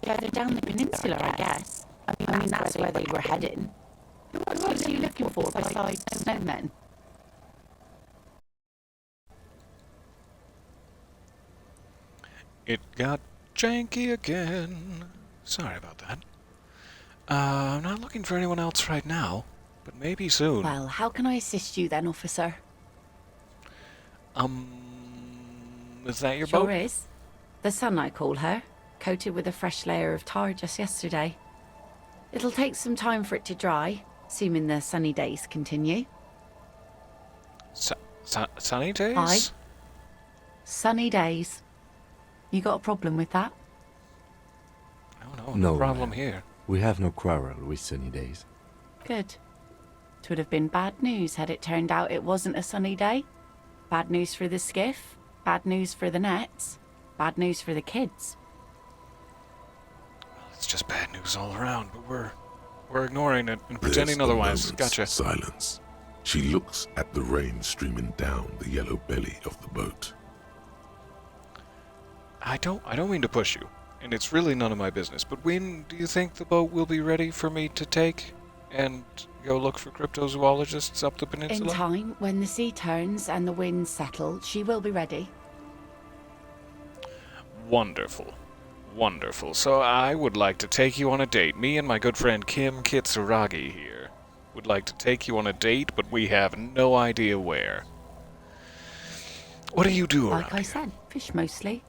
Further down the peninsula, I guess. I mean, that's where they were heading. What else are you looking for besides snowmen? It got janky again. Sorry about that. I'm not looking for anyone else right now, but maybe soon. Well, how can I assist you then, officer? Is that your boat? Sure is. The Sun, I call her. Coated with a fresh layer of tar just yesterday. It'll take some time for it to dry, assuming the sunny days continue. Sunny days? Aye. Sunny days. You got a problem with that? Oh, No problem ma'am. here. We have no quarrel with sunny days. Good. It would have been bad news had it turned out it wasn't a sunny day. Bad news for the skiff, bad news for the nets, bad news for the kids. It's just bad news all around, but we're ignoring it and There's pretending a otherwise. moment's Gotcha. Silence. She looks at the rain streaming down the yellow belly of the boat. I don't mean to push you, and it's really none of my business, but when do you think the boat will be ready for me to take and go look for cryptozoologists up the peninsula? In time, when the sea turns and the winds settle, she will be ready. Wonderful. Wonderful. So I would like to take you on a date. Me and my good friend Kim Kitsuragi here would like to take you on a date, but we have no idea where. What do you do around Like I said, fish mostly.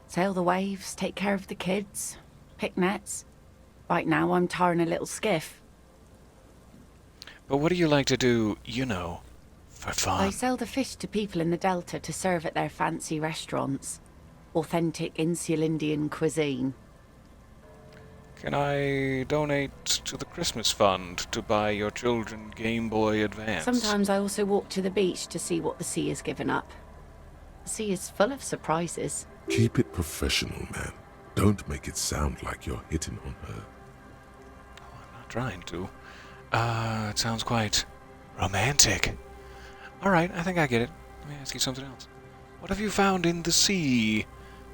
Sail the waves, take care of the kids, pick nets. Right now I'm tarring a little skiff. But what do you like to do, you know, for fun? I sell the fish to people in the Delta to serve at their fancy restaurants. Authentic Insular Indian cuisine. Can I donate to the Christmas Fund to buy your children Game Boy Advance? Sometimes I also walk to the beach to see what the sea has given up. The sea is full of surprises. Keep it professional, man. Don't make it sound like you're hitting on her. I'm not trying to. It sounds quite romantic. Alright, I think I get it. Let me ask you something else. What have you found in the sea?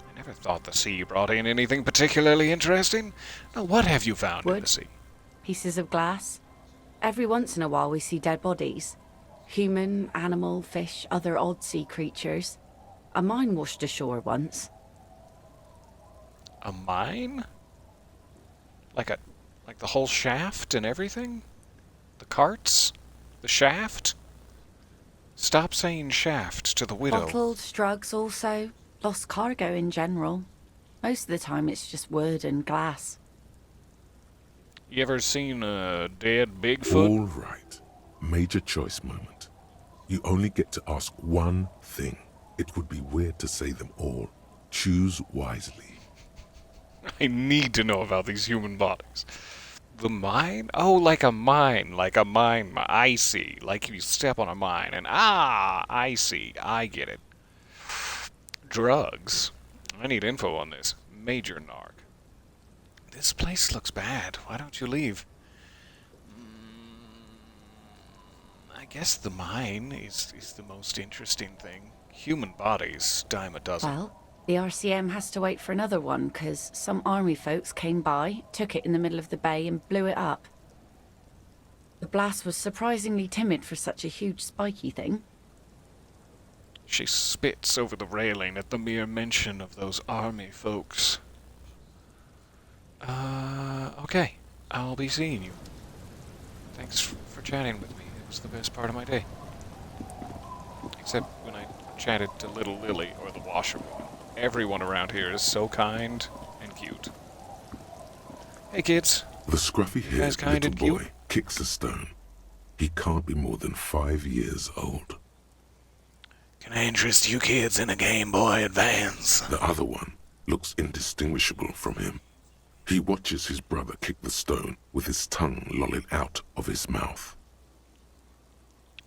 I never thought the sea brought in anything particularly interesting. Now, what have you found in the sea? Pieces of glass, Every once in a while we see dead bodies. Human, animal, fish, other odd sea creatures. A mine washed ashore once. A mine? Like the whole shaft and everything? The carts? The shaft? Stop saying shaft to the widow. Bottles, drugs also. Lost cargo in general. Most of the time it's just wood and glass. You ever seen a dead Bigfoot? All right. Major choice moment. You only get to ask one thing. It would be weird to say them all. Choose wisely. I need to know about these human bodies. The mine? Oh, like a mine. I see. Like you step on a mine and I see. I get it. Drugs. I need info on this. Major narc. This place looks bad. Why don't you leave? I guess the mine is the most interesting thing. Human bodies, dime a dozen. Well, the RCM has to wait for another one, because some army folks came by, took it in the middle of the bay and blew it up. The blast was surprisingly timid for such a huge spiky thing. She spits over the railing at the mere mention of those army folks. Okay. I'll be seeing you. Thanks for chatting with me. It was the best part of my day. Except when I chatted to little Lily or the washerwoman. Everyone around here is so kind and cute. Hey kids. The scruffy-haired little boy kicks a stone. He can't be more than 5 years old. Can I interest you kids in a Game Boy Advance? The other one looks indistinguishable from him. He watches his brother kick the stone with his tongue lolling out of his mouth.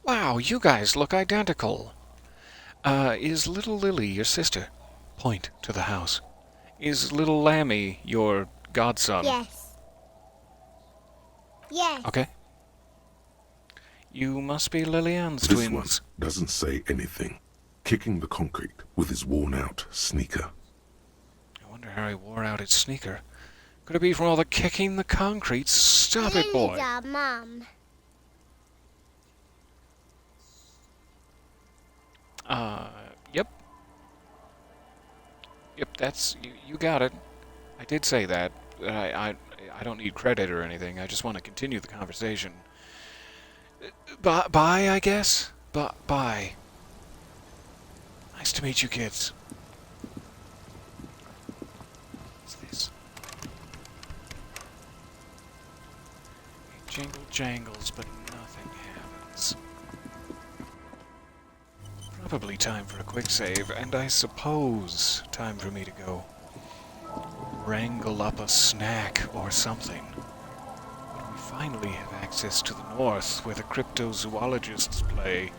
Wow, you guys look identical. Is little Lily your sister? Point to the house. Is little Lammy your godson? Yes. Yes. Okay. You must be Lillian's This twins. one doesn't say anything, kicking the concrete with his worn-out sneaker. I wonder how he wore out his sneaker. Could it be from all the kicking the concrete? Stop it, boy. Lily's our mum. Yep. Yep, that's... You got it. I did say that. I don't need credit or anything. I just want to continue the conversation. Bye, I guess? Bye. Nice to meet you, kids. What's this? It jingle jangles, but nothing happens. Probably time for a quick save, and I suppose time for me to go wrangle up a snack or something. When we finally have access to the north, where the cryptozoologists play,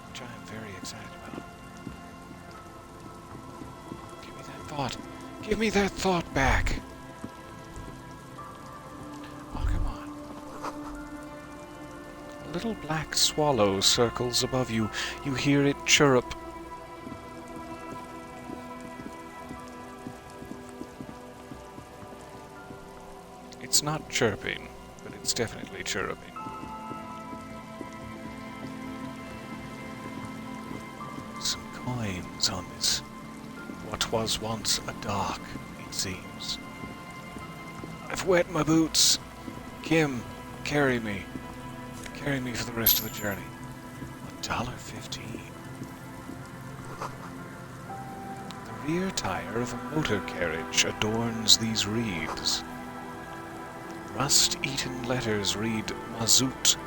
which I am very excited about. Give me that thought. Give me that thought back. Oh, come on. A little black swallow circles above you. You hear it chirrup. It's not chirping, but it's definitely chirruping. Some coins on this. What was once a dock, it seems. I've wet my boots. Kim, carry me. Carry me for the rest of the journey. $1.15. The rear tire of a motor carriage adorns these reeds. Rust-eaten letters read Mazout.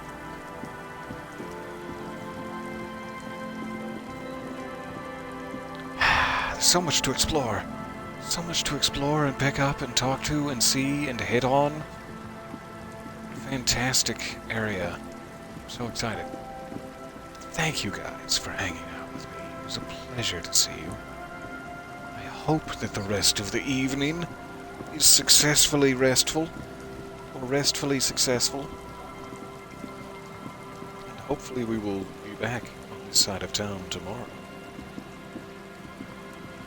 There's so much to explore. So much to explore and pick up and talk to and see and hit on. Fantastic area. I'm so excited. Thank you guys for hanging out with me. It was a pleasure to see you. I hope that the rest of the evening is successfully restful. Or restfully successful. And hopefully we will be back on this side of town tomorrow.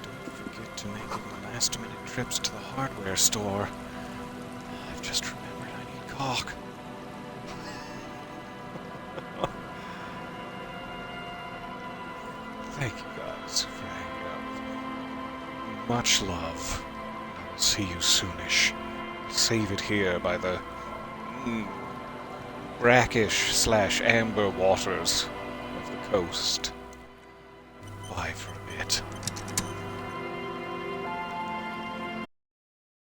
Don't forget to make any last-minute trips to the hardware store. I've just remembered I need caulk. Much love. I'll see you soonish. Save it here by the brackish/amber waters of the coast. Bye for a bit.